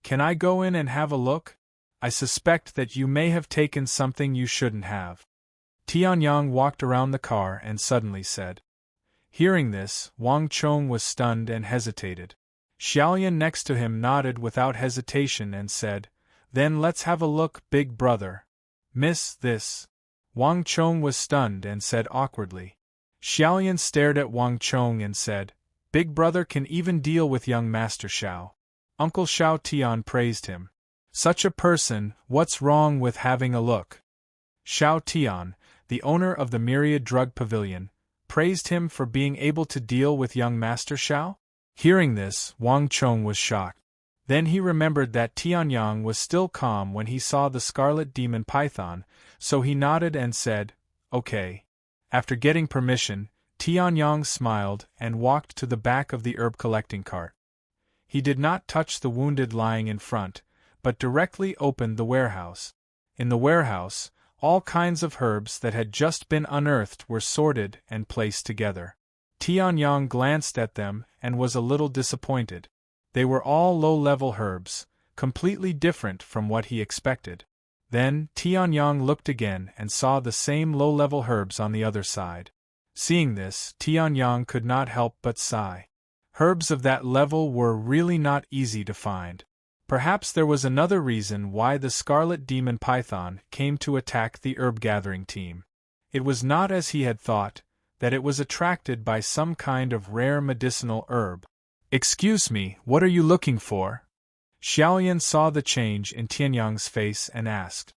Can I go in and have a look? I suspect that you may have taken something you shouldn't have." Tianyang walked around the car and suddenly said. Hearing this, Wang Chong was stunned and hesitated. Xiaoyan next to him nodded without hesitation and said, "Then let's have a look, big brother." "Miss, this." Wang Chong was stunned and said awkwardly. Xiaoyan stared at Wang Chong and said, "Big brother can even deal with young Master Xiao. Uncle Xiao Tian praised him. Such a person, what's wrong with having a look?" Xiao Tian, the owner of the Myriad Drug Pavilion, praised him for being able to deal with young Master Xiao? Hearing this, Wang Chong was shocked. Then he remembered that Tianyang was still calm when he saw the scarlet demon python, so he nodded and said, "Okay." After getting permission, Tianyang smiled and walked to the back of the herb collecting cart. He did not touch the wounded lying in front, but directly opened the warehouse. In the warehouse, all kinds of herbs that had just been unearthed were sorted and placed together. Tianyang glanced at them and was a little disappointed. They were all low-level herbs, completely different from what he expected. Then Tianyang looked again and saw the same low-level herbs on the other side. Seeing this, Tianyang could not help but sigh. Herbs of that level were really not easy to find. Perhaps there was another reason why the scarlet demon python came to attack the herb-gathering team. It was not as he had thought, that it was attracted by some kind of rare medicinal herb. "Excuse me, what are you looking for?" Xiaoyan saw the change in Tianyang's face and asked.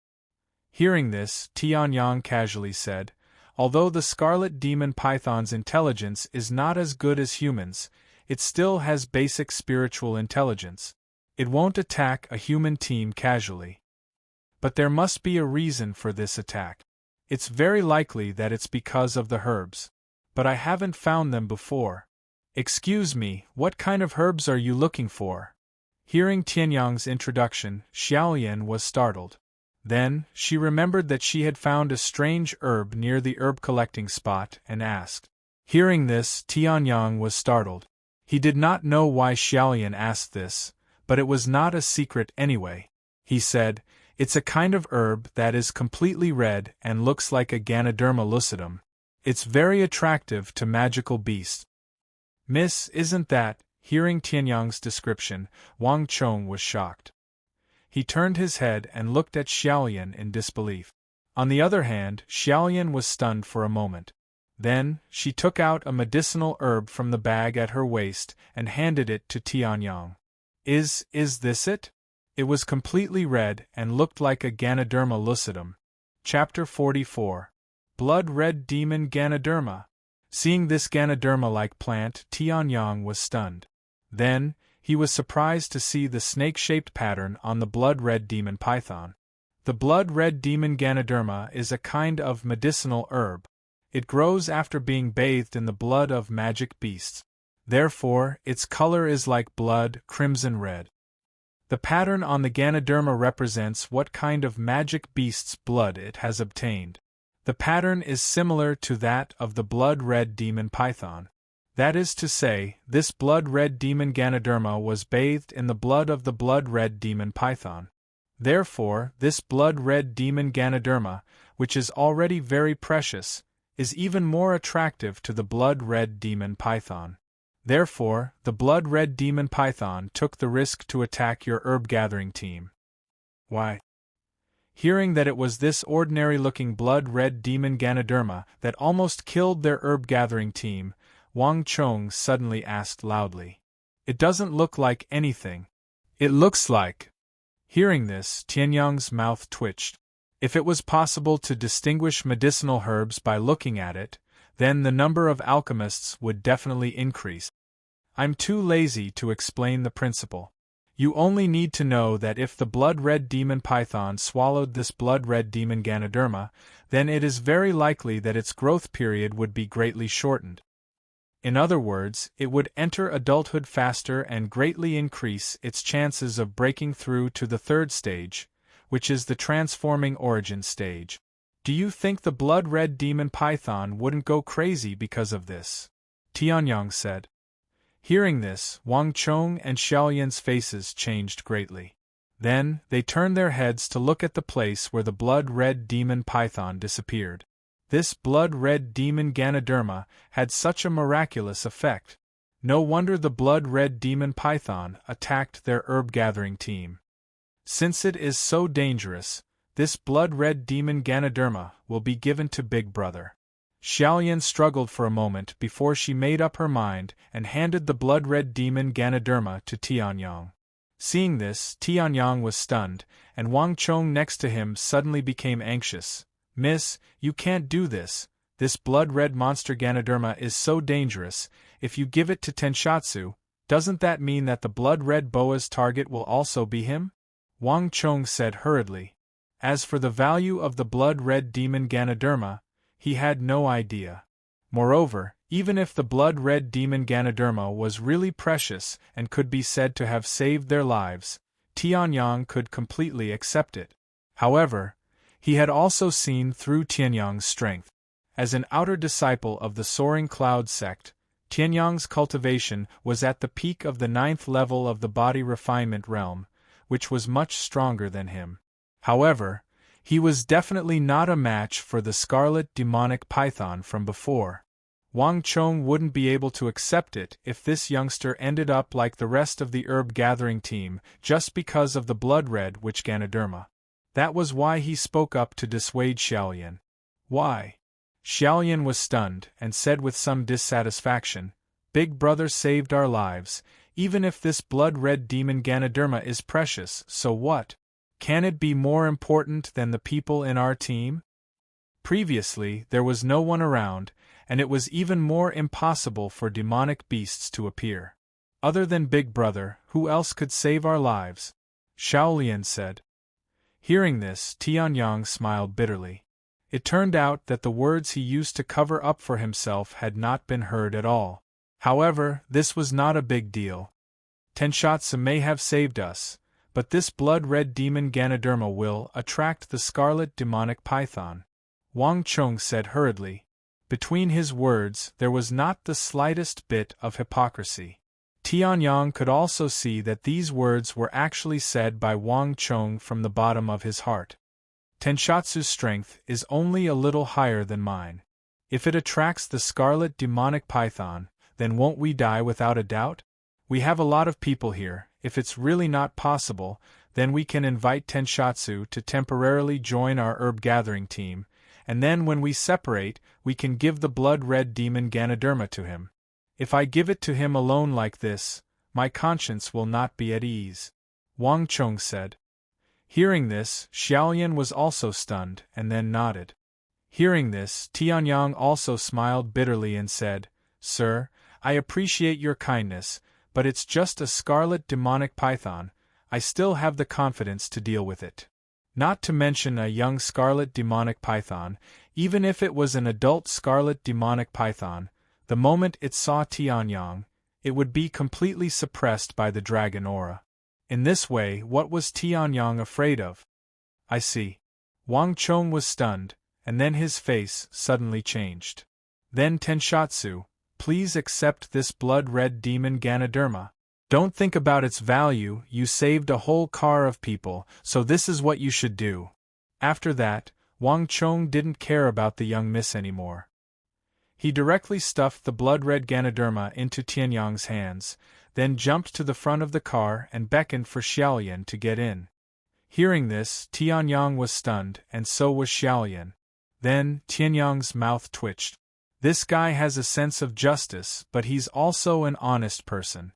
Hearing this, Tianyang casually said, "Although the scarlet demon python's intelligence is not as good as humans, it still has basic spiritual intelligence. It won't attack a human team casually. But there must be a reason for this attack. It's very likely that it's because of the herbs. But I haven't found them before. Excuse me, what kind of herbs are you looking for?" Hearing Tianyang's introduction, Xiaoyan was startled. Then, she remembered that she had found a strange herb near the herb collecting spot and asked. Hearing this, Tianyang was startled. He did not know why Xiaoyan asked this, but it was not a secret anyway. He said, "It's a kind of herb that is completely red and looks like a Ganoderma lucidum. It's very attractive to magical beasts." "Miss, isn't that?" Hearing Tianyang's description, Wang Chong was shocked. He turned his head and looked at Xiaoyan in disbelief. On the other hand, Xiaoyan was stunned for a moment. Then, she took out a medicinal herb from the bag at her waist and handed it to Tianyang. Is this it?" It was completely red and looked like a Ganoderma lucidum. Chapter 44. Blood-red demon Ganoderma. Seeing this Ganoderma-like plant, Tianyang was stunned. Then, he was surprised to see the snake-shaped pattern on the blood-red demon python. The blood-red demon Ganoderma is a kind of medicinal herb. It grows after being bathed in the blood of magic beasts. Therefore, its color is like blood, crimson red. The pattern on the Ganoderma represents what kind of magic beast's blood it has obtained. The pattern is similar to that of the blood-red demon python. That is to say, this blood-red demon Ganoderma was bathed in the blood of the blood-red demon python. Therefore, this blood-red demon Ganoderma, which is already very precious, is even more attractive to the blood-red demon python. Therefore, the blood-red demon python took the risk to attack your herb-gathering team. Why? Hearing that it was this ordinary-looking blood-red demon Ganoderma that almost killed their herb-gathering team, Wang Chong suddenly asked loudly. "It doesn't look like anything. It looks like—" Hearing this, Tianyang's mouth twitched. If it was possible to distinguish medicinal herbs by looking at it, then the number of alchemists would definitely increase. "I'm too lazy to explain the principle. You only need to know that if the blood-red demon python swallowed this blood-red demon Ganoderma, then it is very likely that its growth period would be greatly shortened. In other words, it would enter adulthood faster and greatly increase its chances of breaking through to the third stage, which is the transforming origin stage. Do you think the blood-red demon python wouldn't go crazy because of this?" Tianyang said. Hearing this, Wang Chong and Xiaoyan's faces changed greatly. Then, they turned their heads to look at the place where the blood-red demon python disappeared. This blood-red demon Ganoderma had such a miraculous effect. No wonder the blood-red demon python attacked their herb-gathering team. Since it is so dangerous, this blood-red demon Ganoderma will be given to Big Brother. Xiaoyan struggled for a moment before she made up her mind and handed the blood-red demon Ganoderma to Tianyang. Seeing this, Tianyang was stunned, and Wang Chong next to him suddenly became anxious. "Miss, you can't do this. This blood-red monster Ganoderma is so dangerous. If you give it to Tenshatsu, Doesn't that mean that the blood-red boa's target will also be him? Wang Chong said hurriedly. As for the value of the blood-red demon Ganoderma, he had no idea. Moreover, even if the blood-red demon Ganoderma was really precious and could be said to have saved their lives, Tianyang could completely accept it. However, he had also seen through Tianyang's strength. As an outer disciple of the Soaring Cloud sect, Tianyang's cultivation was at the peak of the 9th level of the body refinement realm, which was much stronger than him. However, he was definitely not a match for the scarlet demonic python from before. Wang Chong wouldn't be able to accept it if this youngster ended up like the rest of the herb-gathering team just because of the blood-red witch Ganoderma. That was why he spoke up to dissuade Xiaolian. Why? Xiaolian was stunned and said with some dissatisfaction, "Big brother saved our lives, even if this blood-red demon Ganoderma is precious, so what? Can it be more important than the people in our team?" Previously, there was no one around, and it was even more impossible for demonic beasts to appear. Other than Big Brother, who else could save our lives? Xiaolian said. Hearing this, Tianyang smiled bitterly. It turned out that the words he used to cover up for himself had not been heard at all. However, this was not a big deal. Tenshatsu may have saved us, but this blood-red demon Ganoderma will attract the scarlet demonic python. Wang Chong said hurriedly. Between his words there was not the slightest bit of hypocrisy. Tianyang could also see that these words were actually said by Wang Chong from the bottom of his heart. Tenshatsu's strength is only a little higher than mine. If it attracts the scarlet demonic python, then won't we die without a doubt? We have a lot of people here. If it's really not possible, then we can invite Tenshatsu to temporarily join our herb-gathering team, and then when we separate, we can give the blood-red demon Ganoderma to him. If I give it to him alone like this, my conscience will not be at ease. Wang Chong said. Hearing this, Xiaolian was also stunned, and then nodded. Hearing this, Tianyang also smiled bitterly and said, "Sir, I appreciate your kindness, but it's just a scarlet demonic python. I still have the confidence to deal with it. Not to mention a young scarlet demonic python, even if it was an adult scarlet demonic python, the moment it saw Tianyang, it would be completely suppressed by the dragon aura. In this way, what was Tianyang afraid of?" I see. Wang Chong was stunned, and then his face suddenly changed. Then Tenshatsu, please accept this blood-red demon Ganoderma. Don't think about its value, you saved a whole car of people, so this is what you should do. After that, Wang Chong didn't care about the young miss anymore. He directly stuffed the blood-red Ganoderma into Tianyang's hands, then jumped to the front of the car and beckoned for Xiaolian to get in. Hearing this, Tianyang was stunned, and so was Xiaolian. Then, Tianyang's mouth twitched. This guy has a sense of justice, but he's also an honest person.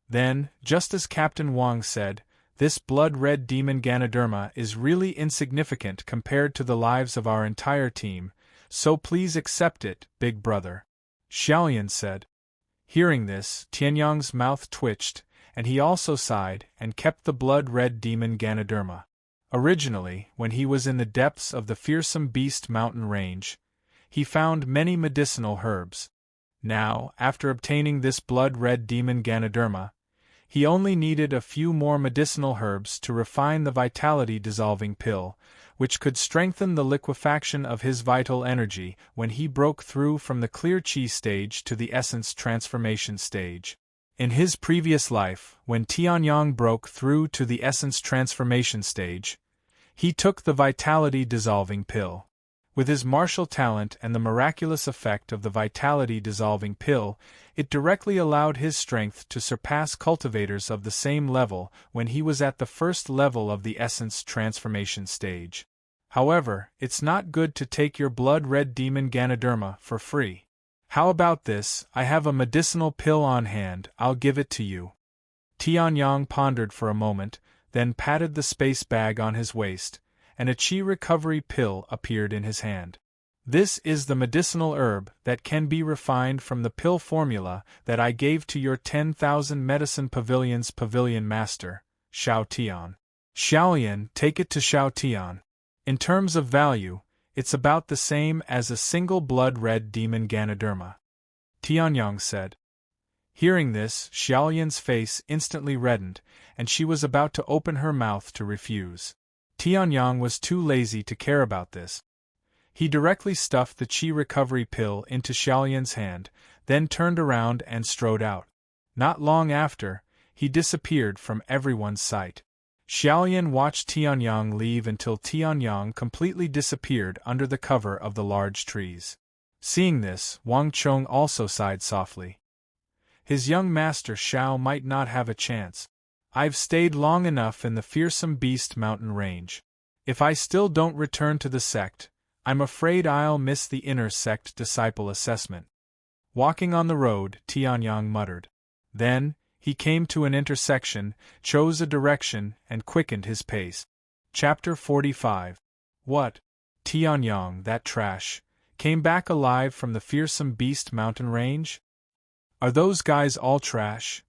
Then, just as Captain Wang said, this blood-red demon Ganoderma is really insignificant compared to the lives of our entire team, so please accept it, Big Brother. Xiaolian said. Hearing this, Tianyang's mouth twitched, and he also sighed and kept the blood-red demon Ganoderma. Originally, when he was in the depths of the fearsome beast mountain range, he found many medicinal herbs. Now, after obtaining this blood-red demon Ganoderma, he only needed a few more medicinal herbs to refine the vitality-dissolving pill, which could strengthen the liquefaction of his vital energy when he broke through from the clear chi stage to the essence transformation stage. In his previous life, when Tianyang broke through to the essence transformation stage, he took the vitality-dissolving pill. With his martial talent and the miraculous effect of the vitality-dissolving pill, it directly allowed his strength to surpass cultivators of the same level when he was at the first level of the essence transformation stage. However, it's not good to take your blood-red demon Ganoderma for free. How about this? I have a medicinal pill on hand, I'll give it to you. Tianyang pondered for a moment, then patted the space bag on his waist, and a chi recovery pill appeared in his hand. This is the medicinal herb that can be refined from the pill formula that I gave to your 10,000 medicine pavilion's pavilion master, Xiao Tian. Xiaoyan, take it to Xiao Tian. In terms of value, it's about the same as a single blood-red demon Ganoderma. Tianyang said. Hearing this, Xiaoyan's face instantly reddened, and she was about to open her mouth to refuse. Tianyang was too lazy to care about this. He directly stuffed the qi recovery pill into Xiaoyan's hand, then turned around and strode out. Not long after, he disappeared from everyone's sight. Xiaoyan watched Tianyang leave until Tianyang completely disappeared under the cover of the large trees. Seeing this, Wang Chong also sighed softly. His young master Xiao might not have a chance. I've stayed long enough in the fearsome beast mountain range. If I still don't return to the sect, I'm afraid I'll miss the inner sect disciple assessment. Walking on the road, Tianyang muttered. Then, he came to an intersection, chose a direction, and quickened his pace. Chapter 45. What? Tianyang, that trash, came back alive from the fearsome beast mountain range? Are those guys all trash?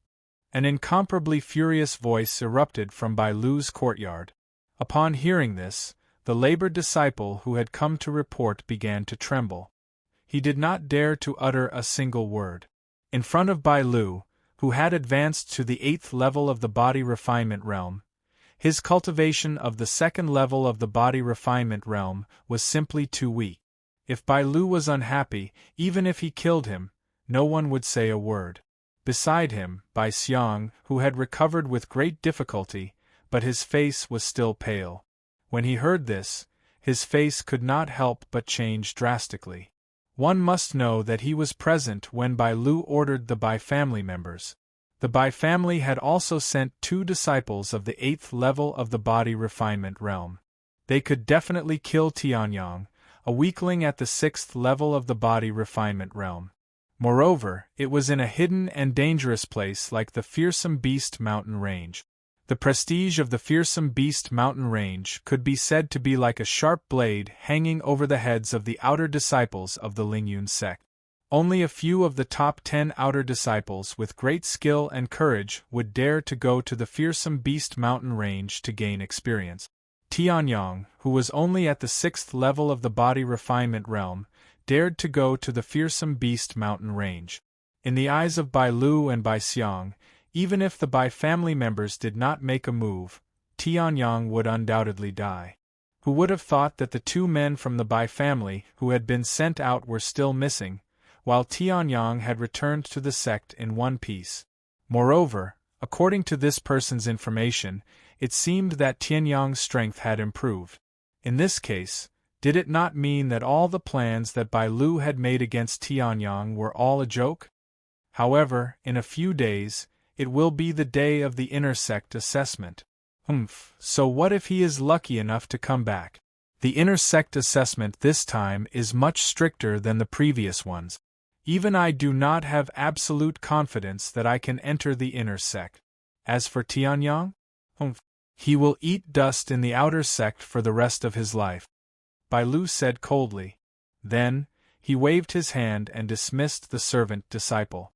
An incomparably furious voice erupted from Bai Lu's courtyard. Upon hearing this, the labored disciple who had come to report began to tremble. He did not dare to utter a single word. In front of Bai Lu, who had advanced to the 8th level of the body refinement realm, his cultivation of the 2nd level of the body refinement realm was simply too weak. If Bai Lu was unhappy, even if he killed him, no one would say a word. Beside him, Bai Xiang, who had recovered with great difficulty, but his face was still pale. When he heard this, his face could not help but change drastically. One must know that he was present when Bai Lu ordered the Bai family members. The Bai family had also sent 2 disciples of the 8th level of the body refinement realm. They could definitely kill Tianyang, a weakling at the 6th level of the body refinement realm. Moreover, it was in a hidden and dangerous place like the fearsome beast mountain range. The prestige of the fearsome beast mountain range could be said to be like a sharp blade hanging over the heads of the outer disciples of the Lingyun sect. Only a few of the top 10 outer disciples with great skill and courage would dare to go to the fearsome beast mountain range to gain experience. Tianyang, who was only at the 6th level of the body refinement realm, dared to go to the fearsome beast mountain range. In the eyes of Bai Lu and Bai Xiang, even if the Bai family members did not make a move, Tianyang would undoubtedly die. Who would have thought that the 2 men from the Bai family who had been sent out were still missing, while Tianyang had returned to the sect in one piece? Moreover, according to this person's information, it seemed that Tianyang's strength had improved. In this case, did it not mean that all the plans that Bai Lu had made against Tianyang were all a joke? However, in a few days, it will be the day of the inner sect assessment. So what if he is lucky enough to come back? The inner sect assessment this time is much stricter than the previous ones. Even I do not have absolute confidence that I can enter the inner sect. As for Tianyang, he will eat dust in the outer sect for the rest of his life. Bai Lu said coldly. Then, he waved his hand and dismissed the servant disciple.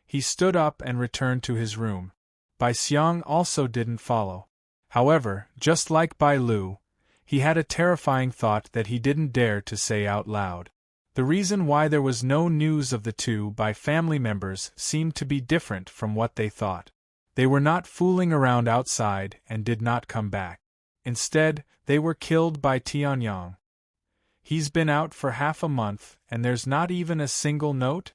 He stood up and returned to his room. Bai Xiang also didn't follow. However, just like Bai Lu, he had a terrifying thought that he didn't dare to say out loud. The reason why there was no news of the 2 Bai family members seemed to be different from what they thought. They were not fooling around outside and did not come back. Instead, they were killed by Tianyang. He's been out for half a month, and there's not even a single note?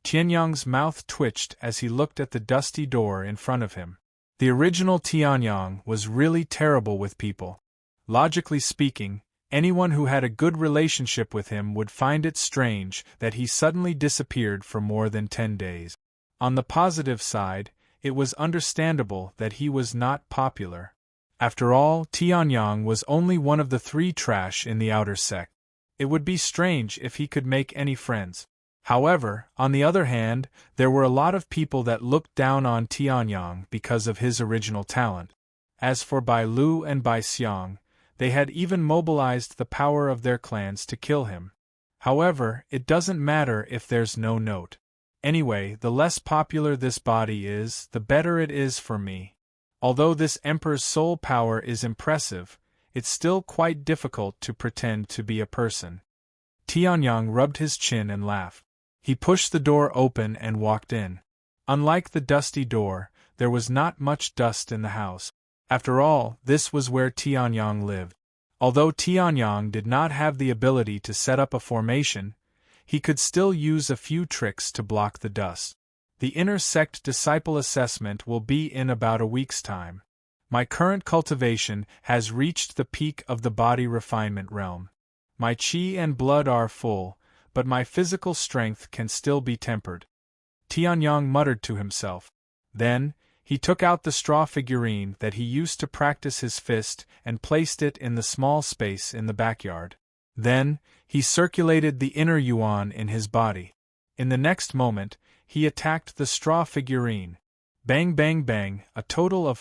Tianyang's mouth twitched as he looked at the dusty door in front of him. The original Tianyang was really terrible with people. Logically speaking, anyone who had a good relationship with him would find it strange that he suddenly disappeared for more than 10 days. On the positive side, it was understandable that he was not popular. After all, Tianyang was only one of the 3 trash in the outer sect. It would be strange if he could make any friends. However, on the other hand, there were a lot of people that looked down on Tianyang because of his original talent. As for Bai Lu and Bai Xiang, They had even mobilized the power of their clans to kill him. However, it doesn't matter if there's no note. Anyway, the less popular this body is, the better it is for me. Although this emperor's soul power is impressive, it's still quite difficult to pretend to be a person. Tianyang rubbed his chin and laughed. He pushed the door open and walked in. Unlike the dusty door, there was not much dust in the house. After all, this was where Tianyang lived. Although Tianyang did not have the ability to set up a formation, he could still use a few tricks to block the dust. The inner sect disciple assessment will be in about a week's time. My current cultivation has reached the peak of the body refinement realm. My chi and blood are full, but my physical strength can still be tempered. Tianyang muttered to himself. Then, he took out the straw figurine that he used to practice his fist and placed it in the small space in the backyard. Then, he circulated the inner yuan in his body. In the next moment, he attacked the straw figurine. Bang bang bang, a total of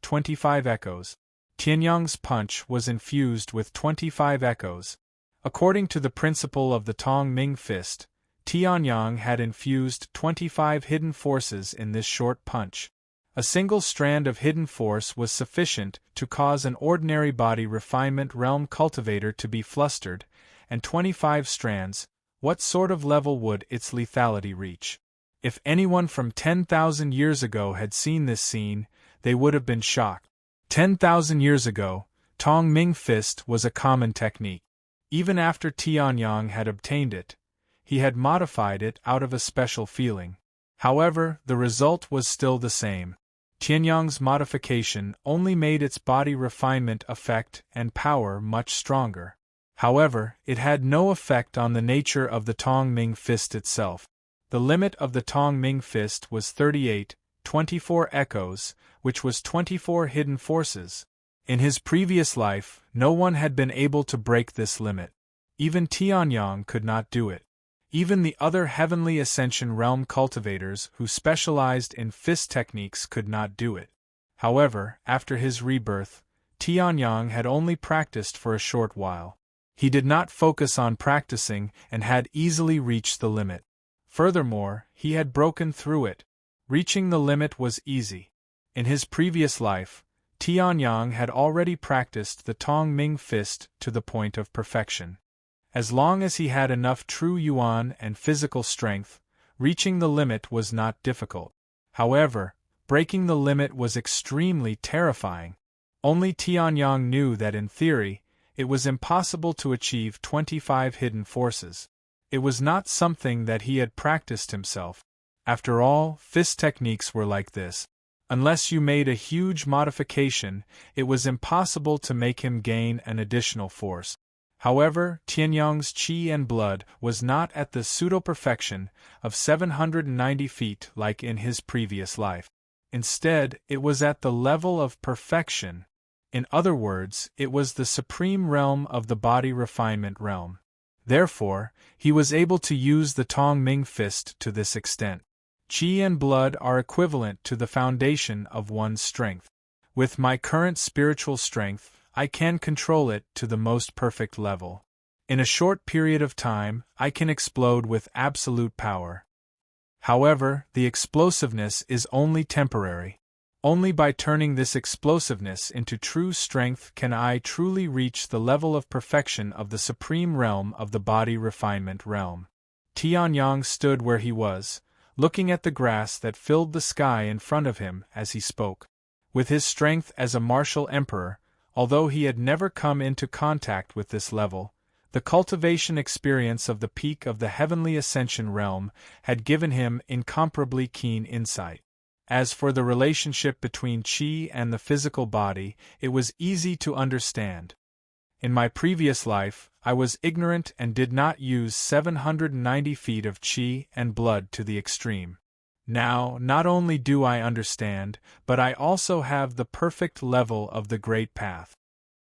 25 echoes. Tianyang's punch was infused with 25 echoes. According to the principle of the Tong Ming fist, Tianyang had infused 25 hidden forces in this short punch. A single strand of hidden force was sufficient to cause an ordinary body refinement realm cultivator to be flustered, and 25 strands, what sort of level would its lethality reach? If anyone from 10,000 years ago had seen this scene, they would have been shocked. 10,000 years ago, Tong Ming fist was a common technique. Even after Tianyang had obtained it, he had modified it out of a special feeling. However, the result was still the same. Tianyang's modification only made its body refinement effect and power much stronger. However, it had no effect on the nature of the Tong Ming fist itself. The limit of the Tong Ming fist was 24 echoes, which was 24 hidden forces. In his previous life, no one had been able to break this limit. Even Tianyang could not do it. Even the other Heavenly Ascension Realm cultivators who specialized in fist techniques could not do it. However, after his rebirth, Tianyang had only practiced for a short while. He did not focus on practicing and had easily reached the limit. Furthermore, he had broken through it. Reaching the limit was easy. In his previous life, Tianyang had already practiced the Tong Ming fist to the point of perfection. As long as he had enough true yuan and physical strength, reaching the limit was not difficult. However, breaking the limit was extremely terrifying. Only Tianyang knew that in theory, it was impossible to achieve 25 hidden forces. It was not something that he had practiced himself. After all, fist techniques were like this. Unless you made a huge modification, it was impossible to make him gain an additional force. However, Tianyang's chi and blood was not at the pseudo-perfection of 790 feet like in his previous life. Instead, it was at the level of perfection. In other words, it was the supreme realm of the body refinement realm. Therefore, he was able to use the Tong Ming fist to this extent. Chi and blood are equivalent to the foundation of one's strength. With my current spiritual strength, I can control it to the most perfect level. In a short period of time, I can explode with absolute power. However, the explosiveness is only temporary. Only by turning this explosiveness into true strength can I truly reach the level of perfection of the supreme realm of the body refinement realm. Tianyang stood where he was, looking at the grass that filled the sky in front of him as he spoke. With his strength as a martial emperor, although he had never come into contact with this level, the cultivation experience of the peak of the Heavenly Ascension realm had given him incomparably keen insight. As for the relationship between chi and the physical body, it was easy to understand. In my previous life, I was ignorant and did not use 790 feet of chi and blood to the extreme. Now, not only do I understand, but I also have the perfect level of the Great Path.